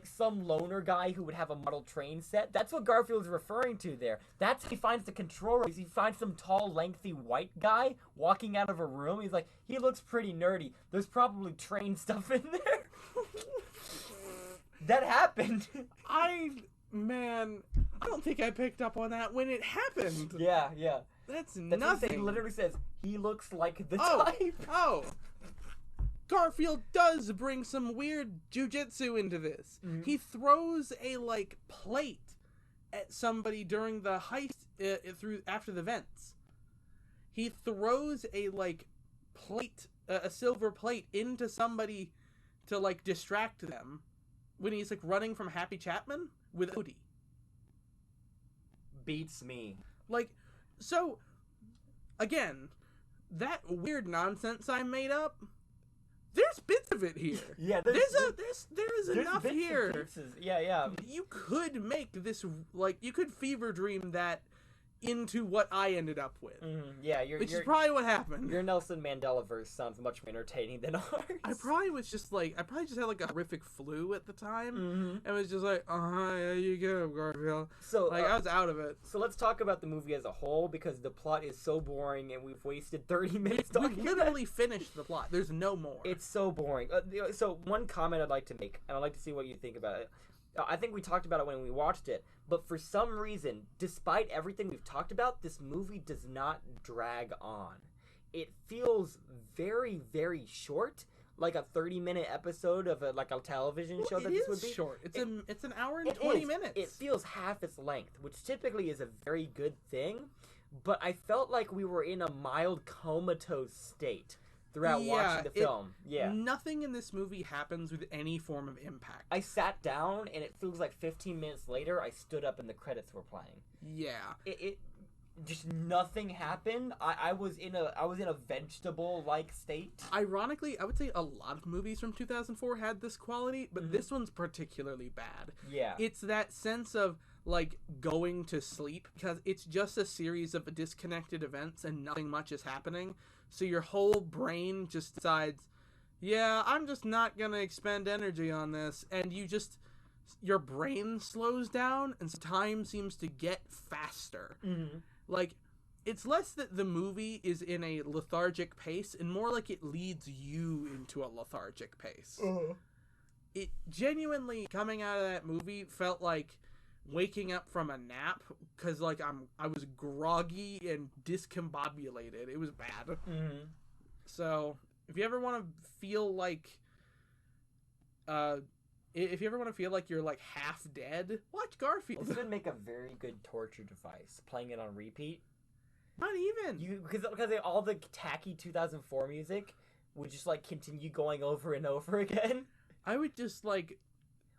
Some loner guy who would have a model train set. That's what Garfield's referring to there. That's how he finds the control room. He finds some tall, lengthy white guy walking out of a room. He's he looks pretty nerdy. There's probably train stuff in there. That happened. I don't think I picked up on that when it happened. Yeah. That's nothing. He literally says, he looks like the type. Oh. Garfield does bring some weird jujitsu into this. Mm-hmm. He throws a plate at somebody during the heist after the vents, he throws a like plate, a silver plate into somebody to like distract them when he's like running from Happy Chapman with Odie. Beats me. Like, so again, that weird nonsense I made up, there's bits of it here. Yeah, there is enough here. Yeah. You could make this, like, you could fever dream that into what I ended up with. Yeah, which is probably what happened. Your Nelson Mandela verse sounds much more entertaining than ours. I probably just had like a horrific flu at the time, and was just like, yeah, you go, Garfield. So like I was out of it. So let's talk about the movie as a whole, because the plot is so boring, and we've wasted 30 minutes talking. We literally finished the plot. There's no more. It's so boring. So one comment I'd like to make, and I'd like to see what you think about it. I think we talked about it when we watched it, but for some reason, despite everything we've talked about, this movie does not drag on. It feels very, very short, like a 30-minute episode of a television show that this would be. It is short. It's an hour and 20 minutes. It feels half its length, which typically is a very good thing, but I felt like we were in a mild comatose state throughout watching the film. Nothing in this movie happens with any form of impact. I sat down, and it feels like 15 minutes later, I stood up and the credits were playing. Yeah. It just nothing happened. I was in a vegetable-like state. Ironically, I would say a lot of movies from 2004 had this quality, but this one's particularly bad. Yeah. It's that sense of, like, going to sleep, because it's just a series of disconnected events and nothing much is happening. So your whole brain just decides, yeah, I'm just not going to expend energy on this. And your brain slows down and time seems to get faster. Like, it's less that the movie is in a lethargic pace and more like it leads you into a lethargic pace. It genuinely, coming out of that movie, felt like waking up from a nap, because like I was groggy and discombobulated. It was bad. So if you ever want to feel like you're like half dead, watch Garfield. This would make a very good torture device, playing it on repeat. Not even because all the tacky 2004 music would just like continue going over and over again. I would just like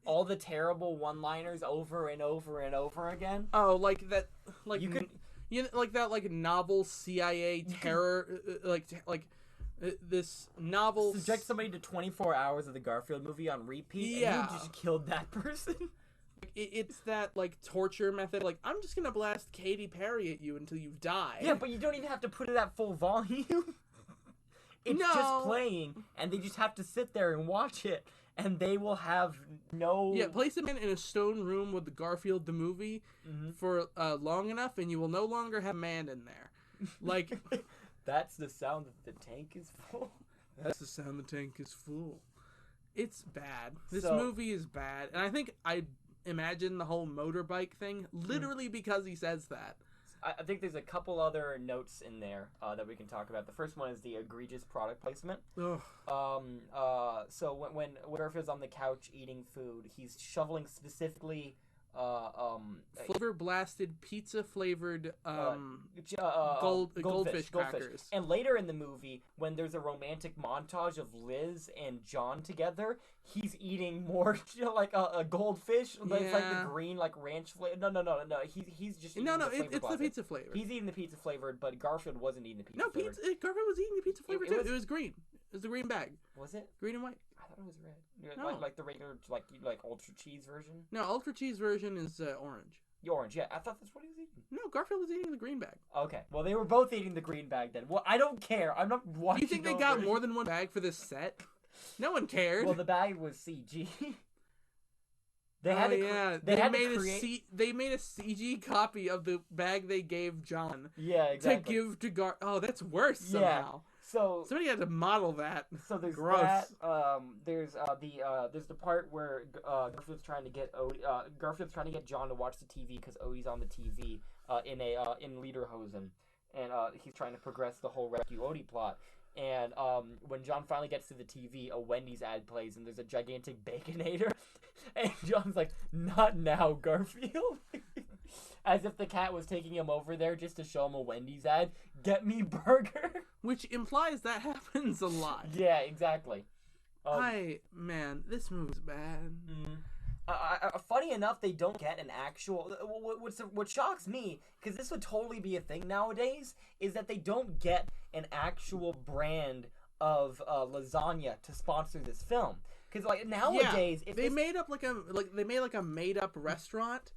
all the terrible one-liners over and over and over again. Oh, like that, like you could, like that, like novel CIA terror, this novel. Subject somebody to 24 hours of the Garfield movie on repeat, and you just killed that person. It's that like torture method. Like, I'm just gonna blast Katy Perry at you until you die. Yeah, but you don't even have to put it at full volume. It's just playing, and they just have to sit there and watch it. And they will have no... Yeah, place them in a stone room with the Garfield the Movie for long enough, and you will no longer have man in there. Like... That's the sound that the tank is full? That's the sound the tank is full. It's bad. This movie is bad. And I think I imagine the whole motorbike thing literally because he says that. I think there's a couple other notes in there that we can talk about. The first one is the egregious product placement. Ugh. So when Garfield's on the couch eating food, he's shoveling specifically flavor blasted pizza flavored goldfish crackers. And later in the movie, when there's a romantic montage of Liz and John together, he's eating more like a goldfish, but it's like the green like ranch flavor. No. He's just eating it's the pizza flavor. He's eating the pizza flavored, but Garfield wasn't eating the pizza. Garfield was eating the pizza flavor too. It was green. It was the green bag. Was it green and white? I thought it was red. No. Like the regular, like ultra cheese version. No, ultra cheese version is orange. The orange, yeah. I thought that's what he was eating. No, Garfield was eating the green bag. Okay, well they were both eating the green bag then. Well, I don't care. I'm not watching. You think they got more than one bag for this set? No one cared. Well, the bag was CG. They made a CG copy of the bag they gave John. Yeah, exactly. To give to Gar. Oh, that's worse somehow. Yeah. So somebody had to model that. So there's gross. That. There's the part where Garfield's trying to get John to watch the TV because Odie's on the TV in Lederhosen, and he's trying to progress the whole rescue Odie plot. And when John finally gets to the TV, a Wendy's ad plays, and there's a gigantic Baconator, and John's like, "Not now, Garfield." As if the cat was taking him over there just to show him a Wendy's ad. Get me burger. Which implies that happens a lot. Yeah, exactly. Man, this movie's bad. Funny enough, they don't get an actual. What shocks me, because this would totally be a thing nowadays, is that they don't get an actual brand of lasagna to sponsor this film. Because like nowadays, if they made up they made a made up restaurant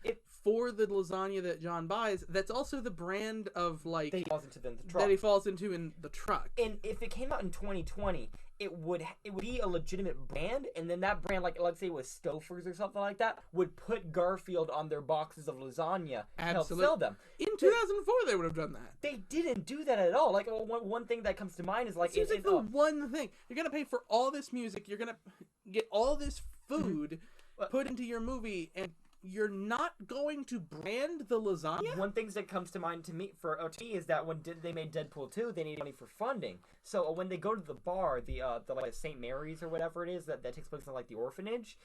for the lasagna that John buys. That's also the brand of like that he falls into the truck. That he falls into in the truck. And if it came out in 2020, it would be a legitimate brand, and then that brand, like let's say it was Stouffer's or something like that, would put Garfield on their boxes of lasagna to help sell them. In 2004, they would have done that. They didn't do that at all. Like one thing that comes to mind is like it seems like the one thing you're gonna pay for all this music, you're gonna get all this food put into your movie, and you're not going to brand the lasagna? One thing that comes to mind to me is that when they made Deadpool 2, they needed money for funding. So when they go to the bar, the like St. Mary's or whatever it is that takes place in like the orphanage,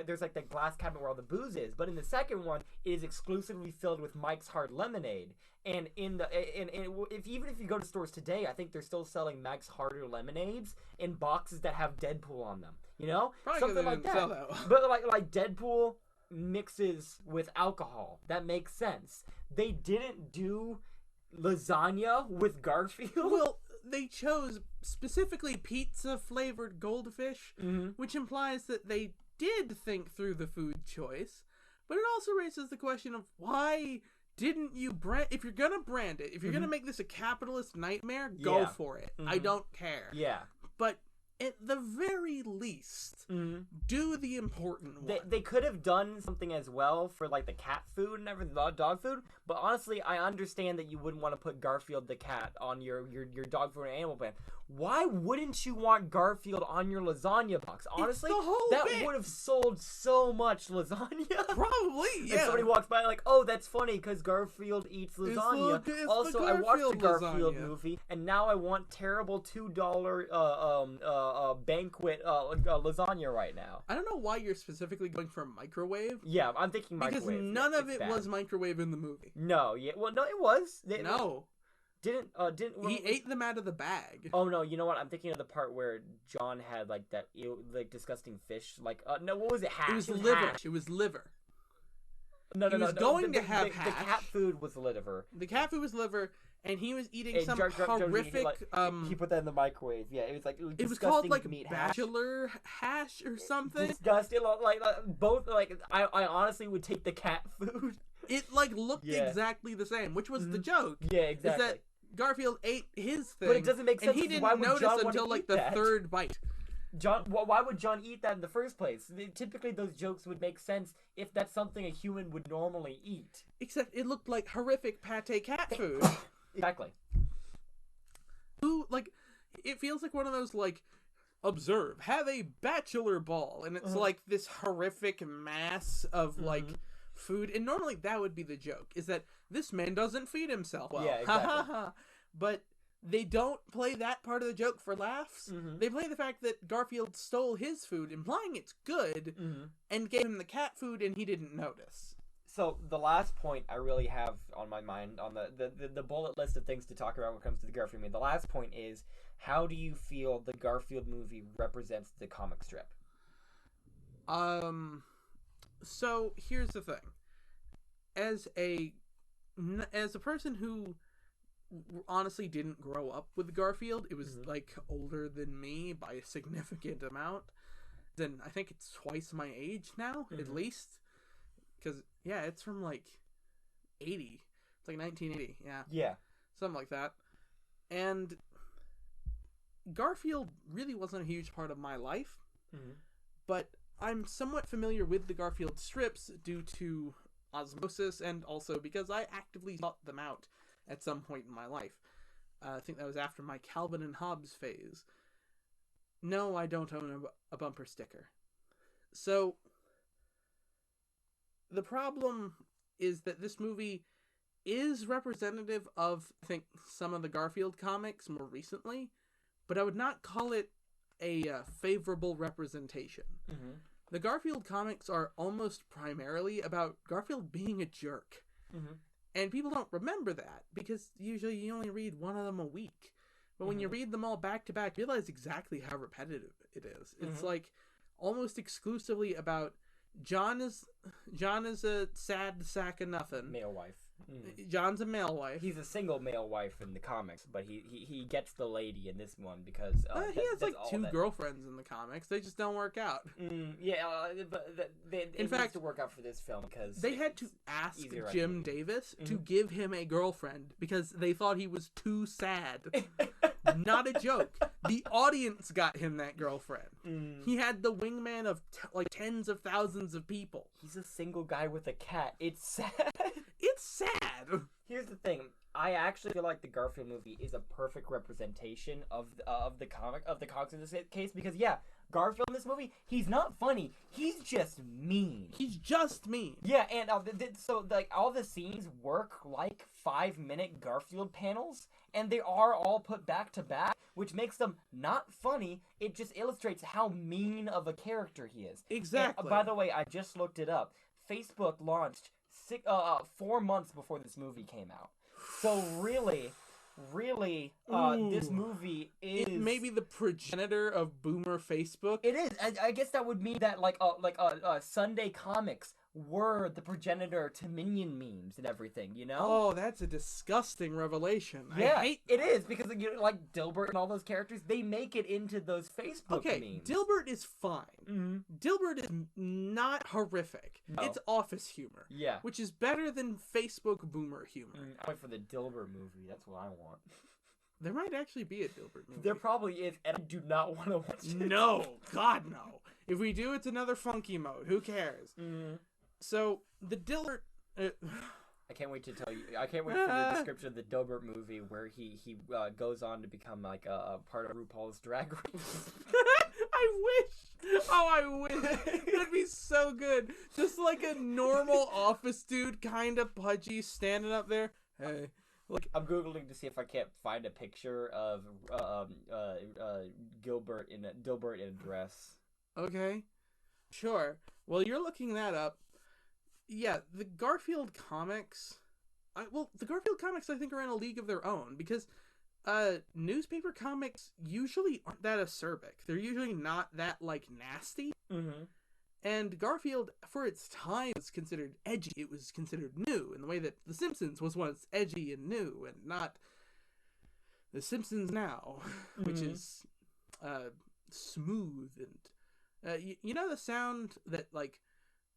there's like the glass cabinet where all the booze is. But in the second one, it is exclusively filled with Mike's Hard Lemonade. And if you go to stores today, I think they're still selling Mike's Harder lemonades in boxes that have Deadpool on them. You know, probably something like that. But like Deadpool mixes with alcohol. That makes sense. They didn't do lasagna with Garfield. Well, they chose specifically pizza flavored goldfish, which implies that they did think through the food choice. But it also raises the question of why didn't you brand? If you're gonna brand it, if you're gonna make this a capitalist nightmare, go for it. I don't care. Yeah. But at the very least, do the important one. They could have done something as well for like the cat food and everything, the dog food. But honestly, I understand that you wouldn't want to put Garfield the cat on your dog food and animal plan. Why wouldn't you want Garfield on your lasagna box? Honestly, that would have sold so much lasagna. Probably, yeah. If somebody walks by like, oh, that's funny because Garfield eats lasagna. Also, I watched the Garfield movie, and now I want terrible $2 banquet lasagna right now. I don't know why you're specifically going for microwave. Yeah, I'm thinking microwave. Because none of it was microwave in the movie. No, yeah, well, no, it was. No. Didn't he ate them out of the bag? Oh no! You know what? I'm thinking of the part where John had like that like disgusting fish. Like no, what was it? Hash. It was liver. It was liver. No. The cat food was liver. The cat food was liver, and he was eating some horrific. He put that in the microwave. Yeah, it was like it was called like meat bachelor hash or something. Disgusting. Like both. Like I honestly would take the cat food. It like looked exactly the same, which was the joke. Yeah, exactly. Is that Garfield ate his thing, but it doesn't make sense. And he didn't notice until like the third bite. John, why would John eat that in the first place? Typically, those jokes would make sense if that's something a human would normally eat. Except it looked like horrific pate cat food. Exactly. It feels like one of those like, observe, have a bachelor ball, and it's like this horrific mass of like food, and normally that would be the joke, is that this man doesn't feed himself well. Yeah, exactly. But they don't play that part of the joke for laughs. They play the fact that Garfield stole his food, implying it's good, and gave him the cat food, and he didn't notice. So the last point I really have on my mind, on the bullet list of things to talk about when it comes to the Garfield movie, the last point is, how do you feel the Garfield movie represents the comic strip? So here's the thing. As a person who honestly didn't grow up with Garfield, it was like older than me by a significant amount. Then I think it's twice my age now, at least. Because, yeah, it's from like 80. It's like 1980, yeah. Yeah. Something like that. And Garfield really wasn't a huge part of my life. But I'm somewhat familiar with the Garfield strips due to osmosis, and also because I actively sought them out at some point in my life. I think that was after my Calvin and Hobbes phase. No, I don't own a bumper sticker. So the problem is that this movie is representative of, I think, some of the Garfield comics more recently, but I would not call it a favorable representation. The Garfield comics are almost primarily about Garfield being a jerk. And people don't remember that because usually you only read one of them a week. But when you read them all back to back, you realize exactly how repetitive it is. It's like almost exclusively about John is a sad sack of nothing. Male wife. John's a male wife. He's a single male wife in the comics, but he gets the lady in this one because he has like two girlfriends in the comics. They just don't work out. But it needs to work out for this film because they had to ask Jim Davis to give him a girlfriend because they thought he was too sad. Not a joke. The audience got him that girlfriend. He had the wingman of like tens of thousands of people. He's a single guy with a cat. It's sad. It's sad. Here's the thing. I actually feel like the Garfield movie is a perfect representation of the comics in this case because Garfield in this movie, he's not funny. He's just mean. He's just mean. Yeah, and so like all the scenes work like 5-minute Garfield panels, and they are all put back to back, which makes them not funny. It just illustrates how mean of a character he is. Exactly. And, by the way, I just looked it up. Facebook launched 4 months before this movie came out. So really, this movie is maybe the progenitor of Boomer Facebook. It is. I guess that would mean that Sunday comics were the progenitor to Minion memes and everything. You know? Oh, that's a disgusting revelation. Yeah, I hate it is because like Dilbert and all those characters, they make it into those Facebook memes. Dilbert is fine. Dilbert is not horrific. No. It's office humor. Yeah, which is better than Facebook Boomer humor. I went for the Dilbert movie. That's what I want. There might actually be a Dilbert movie. There probably is, and I do not want to watch it. No, God no. If we do, it's another funky mode. Who cares? So the Dilbert. I can't wait to tell you. I can't wait for the description of the Dilbert movie where he goes on to become like a part of RuPaul's Drag Race. I wish. Oh, I wish. That'd be so good. Just like a normal office dude, kind of pudgy, standing up there. Hey. Look, I'm googling to see if I can't find a picture of Dilbert in a dress. Okay, sure. Well, you're looking that up. Yeah, the Garfield comics. The Garfield comics I think are in a league of their own because newspaper comics usually aren't that acerbic. They're usually not that like nasty. And Garfield, for its time, was considered edgy. It was considered new in the way that The Simpsons was once edgy and new, and not The Simpsons now, which is smooth and you know the sound that like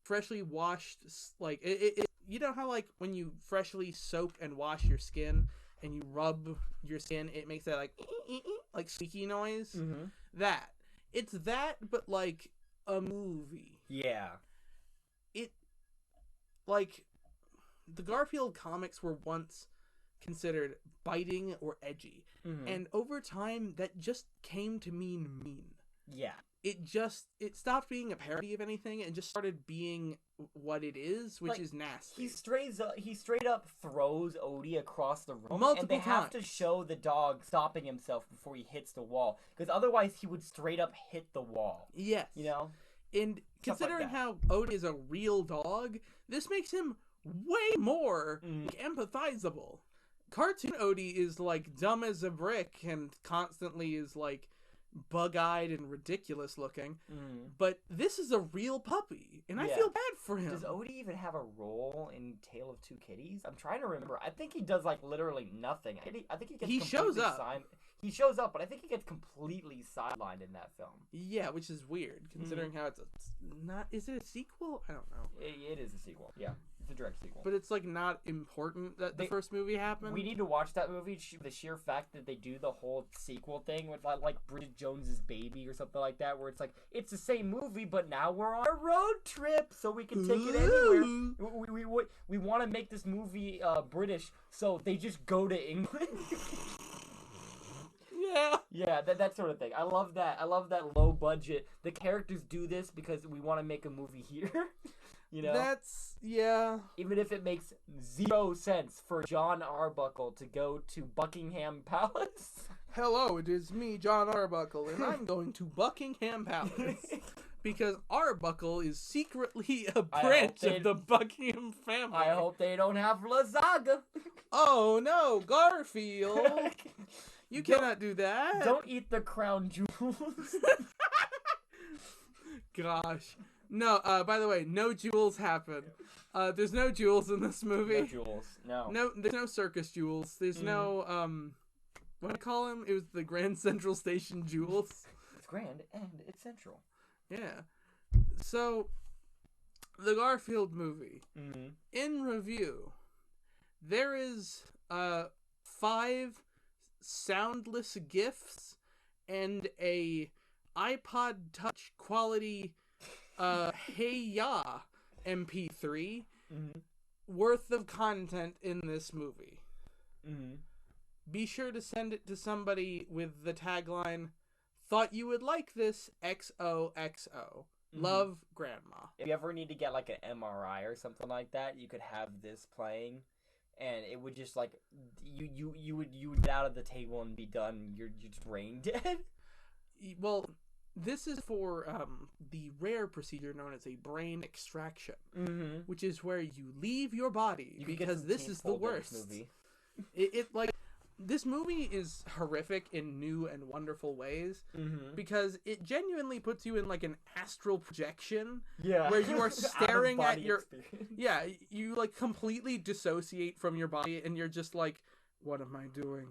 freshly washed, like you know how like when you freshly soak and wash your skin and you rub your skin, it makes that like squeaky noise. That it's that, but like a movie. Yeah. It like the Garfield comics were once considered biting or edgy, and over time that just came to mean mean. Yeah. It stopped being a parody of anything and just started being what it is, which is nasty. He straight up throws Odie across the room, multiple and they have times. to show the dog stopping himself before he hits the wall, because otherwise he would straight up hit the wall. Yes. You know? And considering how Odie is a real dog, this makes him way more empathizable. Cartoon Odie is like dumb as a brick and constantly is like bug-eyed and ridiculous looking, but this is a real puppy, and I feel bad for him. Does Odie even have a role in Tale of Two Kitties? I'm trying to remember. I think he does like literally nothing. I think he shows up. He shows up, but I think he gets completely sidelined in that film. Yeah, which is weird considering how it's not. Is it a sequel? I don't know. It is a sequel. Yeah. It's a direct sequel. But it's like not important that the first movie happened. We need to watch that movie. The sheer fact that they do the whole sequel thing with like Bridget Jones's Baby or something like that, where it's like it's the same movie, but now we're on a road trip, so we can take it anywhere. We want to make this movie British, so they just go to England. Yeah, that sort of thing. I love that. I love that low budget. The characters do this because we want to make a movie here. You know? Even if it makes 0 sense for John Arbuckle to go to Buckingham Palace. Hello, it is me, John Arbuckle, and I'm going to Buckingham Palace. because Arbuckle is secretly a branch of the Buckingham family. I hope they don't have lasagna. Oh no, Garfield! You cannot do that. Don't eat the crown jewels. Gosh. No, by the way, no jewels happen. There's no jewels in this movie. No jewels. No. No, there's no circus jewels. There's no, what do I call him? It was the Grand Central Station jewels. It's grand and it's central. Yeah. So, the Garfield movie. Mm-hmm. In review, there is 5 soundless GIFs and a iPod Touch quality Hey Ya MP3 worth of content in this movie. Mm-hmm. Be sure to send it to somebody with the tagline, "Thought you would like this, XOXO. Love, Grandma." If you ever need to get like an MRI or something like that, you could have this playing, and it would just like you would get out of the table and be done. You're just brain dead. Well, this is for the rare procedure known as a brain extraction, which is where you leave your body because this is the worst. Movie. This movie is horrific in new and wonderful ways because it genuinely puts you in like an astral projection where you are staring at your you like completely dissociate from your body and you're just like, what am I doing?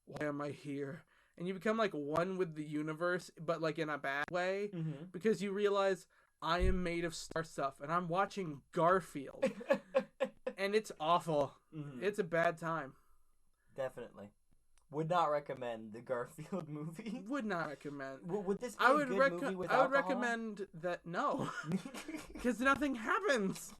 Why am I here? And you become like one with the universe, but like in a bad way, because you realize I am made of star stuff and I'm watching Garfield. And it's awful. It's a bad time. Definitely. Would not recommend the Garfield movie. Would not recommend. Would this be a good movie with alcohol? I would recommend that no. Because nothing happens.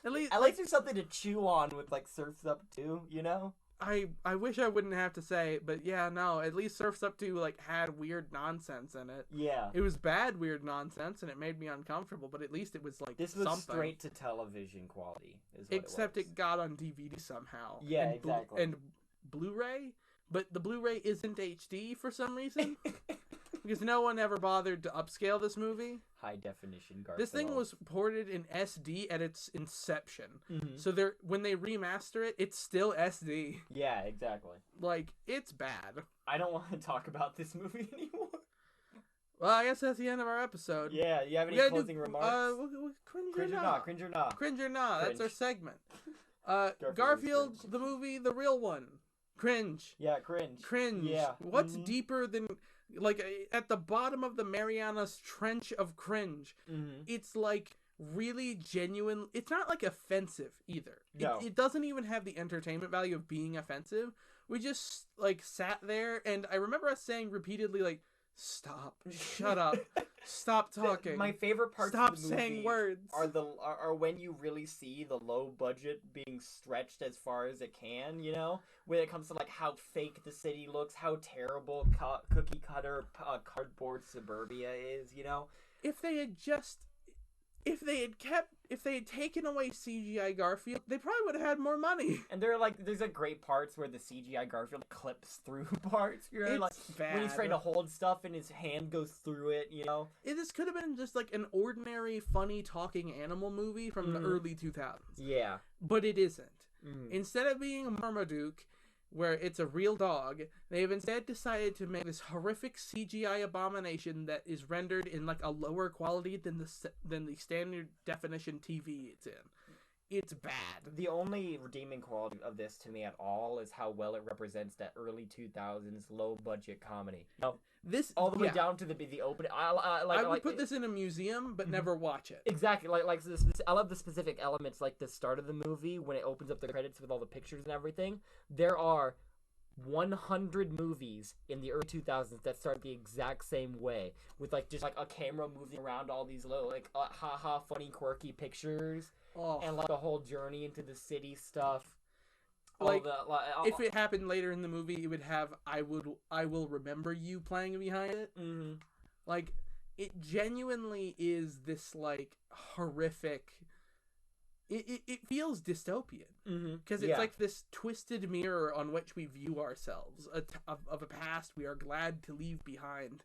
At least there's something to chew on with like Surf's Up 2, you know? I wish I wouldn't have to say, but yeah, no, at least Surf's Up 2 like had weird nonsense in it. Yeah. It was bad weird nonsense and it made me uncomfortable, but at least it was like this was something. Straight to television quality is what Except it was. It got on DVD somehow. Yeah, exactly. And Blu-ray, but the Blu-ray isn't HD for some reason. Because no one ever bothered to upscale this movie. High definition Garfield. This thing was ported in SD at its inception. So when they remaster it, it's still SD. Yeah, exactly. Like, it's bad. I don't want to talk about this movie anymore. Well, I guess that's the end of our episode. Yeah, you have any closing remarks? Cringe or not. Cringe or not. That's our segment. Garfield the movie, the real one. Cringe. Yeah, cringe. Cringe. Yeah. What's deeper than, like, at the bottom of the Marianas Trench of cringe, it's like really genuine. It's not like offensive either. No. It doesn't even have the entertainment value of being offensive. We just like sat there, and I remember us saying repeatedly like, "Stop! Shut up! Stop talking!" My favorite parts Stop of the movie saying words are when you really see the low budget being stretched as far as it can. You know, when it comes to like how fake the city looks, how terrible cookie cutter cardboard suburbia is. You know, if they had taken away CGI Garfield, they probably would have had more money. And there's like great parts where the CGI Garfield clips through parts. You know, it's like bad. when he's trying to hold stuff and his hand goes through it. You know, this could have been just like an ordinary, funny talking animal movie from the early 2000s. Yeah, but it isn't. Instead of being Marmaduke, where it's a real dog, they have instead decided to make this horrific CGI abomination that is rendered in like a lower quality than the standard definition TV it's in. It's bad. The only redeeming quality of this to me at all is how well it represents that early 2000s low budget comedy. Now, this all the way down to the opening. I would put this in a museum, but never watch it. Exactly. I love the specific elements, like the start of the movie when it opens up the credits with all the pictures and everything. There are 100 movies in the early 2000s that start the exact same way, with like just like a camera moving around all these little like funny quirky pictures, and like the whole journey into the city stuff. Like, if it happened later in the movie, it would have I will remember you playing behind it. Like, it genuinely is this like horrific. It feels dystopian because it's like this twisted mirror on which we view ourselves of a past we are glad to leave behind,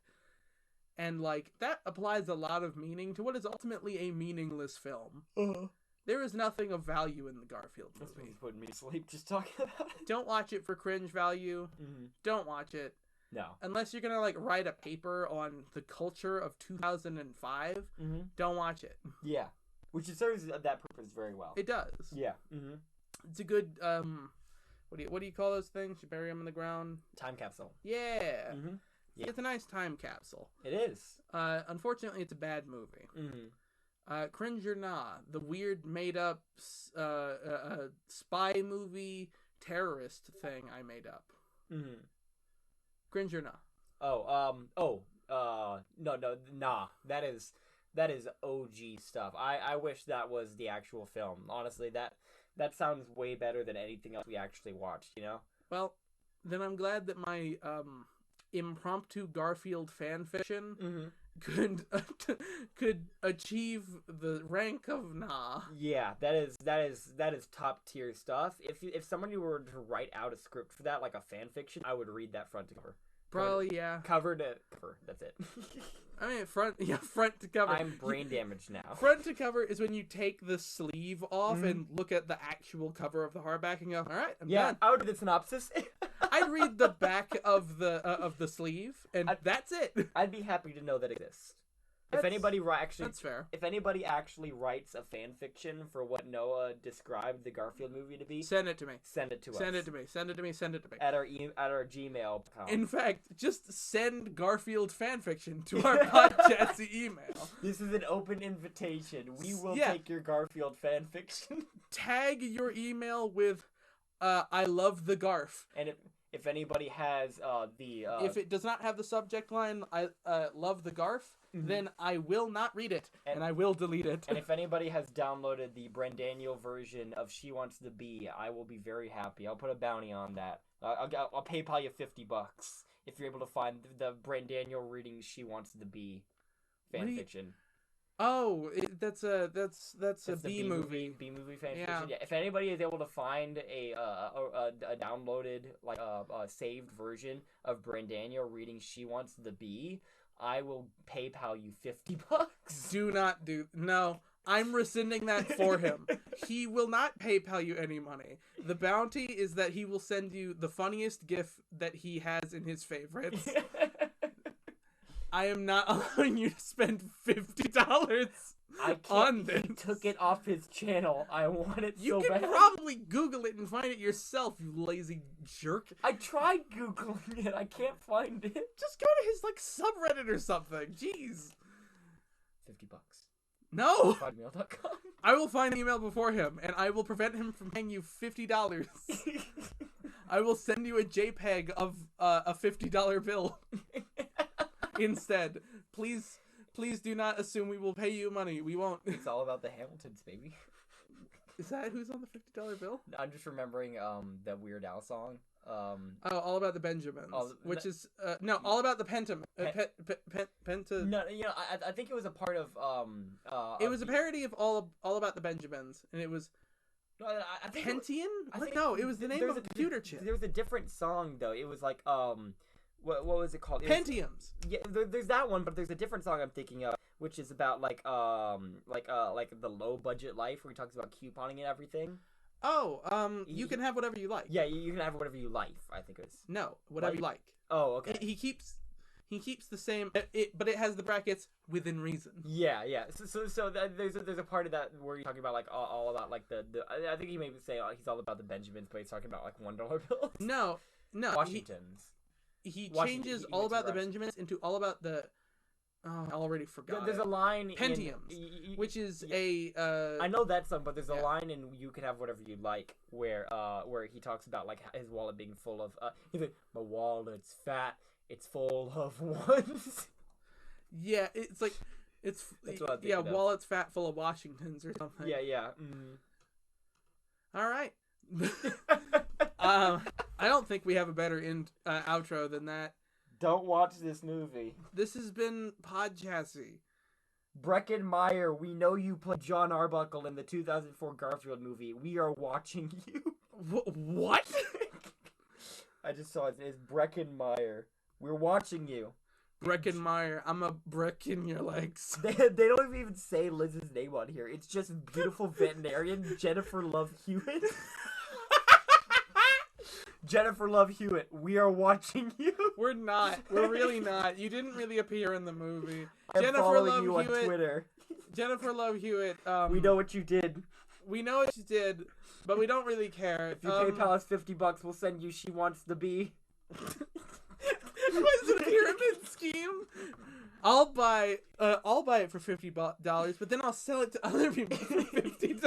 And, like, that applies a lot of meaning to what is ultimately a meaningless film. Uh-huh. There is nothing of value in the Garfield movie. He's putting me to sleep just talking about it. Don't watch it for cringe value. Mm-hmm. Don't watch it. No. Unless you're gonna, like, write a paper on the culture of 2005, don't watch it. Yeah. Which serves that purpose very well. It does. Yeah. Mm-hmm. It's a good, what do you call those things? You bury them in the ground? Time capsule. Yeah. Mm-hmm. Yeah. It's a nice time capsule. It is. Unfortunately, it's a bad movie. Mm-hmm. Cringe or nah, the weird made-up spy movie terrorist thing I made up. Mm-hmm. Cringe or nah? Nah. That is OG stuff. I wish that was the actual film. Honestly, that sounds way better than anything else we actually watched, you know? Well, then I'm glad that my impromptu Garfield fanfiction could achieve the rank of nah. Yeah, that is top tier stuff. If somebody were to write out a script for that, like a fan fiction, I would read that front to cover. Probably, yeah. Cover to cover. That's it. I mean, front to cover. I'm brain damaged now. Front to cover is when you take the sleeve off and look at the actual cover of the hardback and go, all right, I'm done. I would read the synopsis. I'd read the back of the sleeve, and that's it. I'd be happy to know that exists. If anybody that's fair. If anybody actually writes a fan fiction for what Noah described the Garfield movie to be, send it to me. Send it to us. Send it to me. Send it to me. Send it to me. At our Gmail.com. In fact, just send Garfield fanfiction to our Podchassis email. This is an open invitation. We will take your Garfield fan fiction. Tag your email with I love the Garf. And if anybody has if it does not have the subject line I love the Garf, then I will not read it and I will delete it. And if anybody has downloaded the Brandaniel version of She Wants to Be, I will be very happy. I'll put a bounty on that. I'll PayPal you $50 if you're able to find the Brandaniel reading She Wants to Be fan fiction. Oh, that's a B movie. B movie fan fiction. Yeah. If anybody is able to find a downloaded saved version of Brandaniel reading She Wants to Be, I will PayPal you $50. Do not do no. I'm rescinding that for him. He will not PayPal you any money. The bounty is that he will send you the funniest GIF that he has in his favorites. I am not allowing you to spend $50 on this. He took it off his channel. I want it so bad. You can probably Google it and find it yourself, you lazy jerk. I tried Googling it. I can't find it. Just go to his, like, subreddit or something. Jeez. $50. No! Hotmail.com. I will find the email before him, and I will prevent him from paying you $50. I will send you a JPEG of a $50 bill. Instead, please do not assume we will pay you money. We won't. It's all about the Hamiltons, baby. Is that who's on the $50 bill? I'm just remembering the Weird Al song. All About the Benjamins, which is All About the Penta. No, I think it was a part of it was a parody of All About the Benjamins, and it was. No, I think Pentium? It was the name of a computer chip. There was a different song though. It was like what was it called? Pentiums. Yeah, there's that one, but there's a different song I'm thinking of, which is about like the low budget life, where he talks about couponing and everything. Oh, you can have whatever you like. Yeah, you can have whatever you like. I think it's whatever you like. Oh, okay. He keeps the same, but it has the brackets within reason. Yeah. So there's a part of that where you're talking about like all about like the I think he may say he's all about the Benjamins, but he's talking about like $1 bills. No. Washington's. He changes All About the Benjamins into All About the. Oh, I already forgot. There's a line Pentiums, which is a. I know that song, but there's a line in "You Can Have Whatever You Like" where he talks about like his wallet being full of. He's like, my wallet's fat. It's full of ones. Yeah, it's like wallet's fat, full of Washingtons or something. Yeah. All right. I don't think we have a better outro than that. Don't watch this movie. This has been Podchassis. Breckin Meyer, we know you played John Arbuckle in the 2004 Garfield movie. We are watching you. What? I just saw it. It's Breckin Meyer. We're watching you. Breckenmeyer, I'm a brick in your legs. They don't even say Liz's name on here. It's just beautiful veterinarian Jennifer Love Hewitt. Jennifer Love Hewitt, we are watching you. We're not. We're really not. You didn't really appear in the movie. I'm Jennifer following Love you Hewitt, on Twitter. Jennifer Love Hewitt. We know what you did. We know what you did, but we don't really care. If you PayPal us $50, we'll send you She Wants to Be. What is it, a pyramid scheme? I'll buy it for $50, but then I'll sell it to other people for $50. We're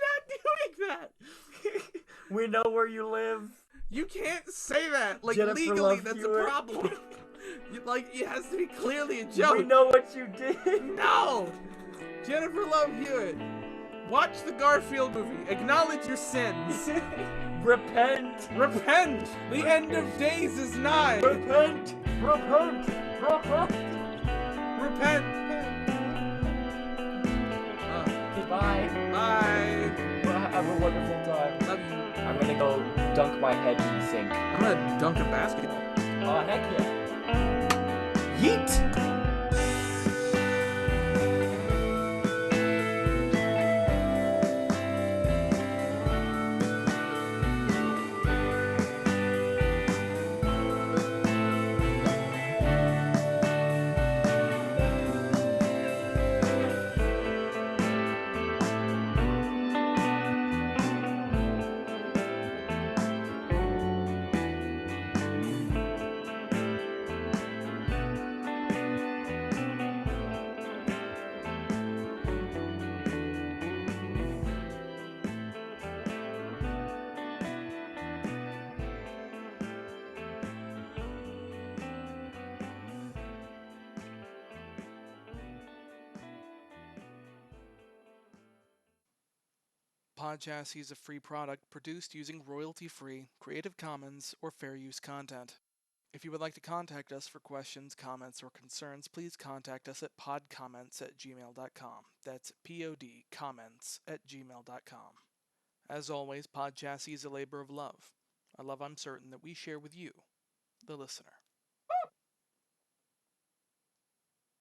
not doing that. We know where you live. You can't say that. Like, Jennifer legally, Love that's Hewitt. a problem. Like, it has to be clearly a joke. We know what you did. No! Jennifer Love Hewitt, watch the Garfield movie. Acknowledge your sins. Repent. Repent! The end of days is nigh. Repent. Repent. Repent. Repent. Bye. Bye. Well, have a wonderful time. Love you. I'm gonna go dunk my head in the sink. I'm gonna dunk a basketball. Oh, heck yeah. Yeet! Podchassis is a free product produced using royalty-free, Creative Commons, or fair use content. If you would like to contact us for questions, comments, or concerns, please contact us at podcomments@gmail.com. That's podcomments@gmail.com. As always, Podchassis is a labor of love, a love I'm certain that we share with you, the listener.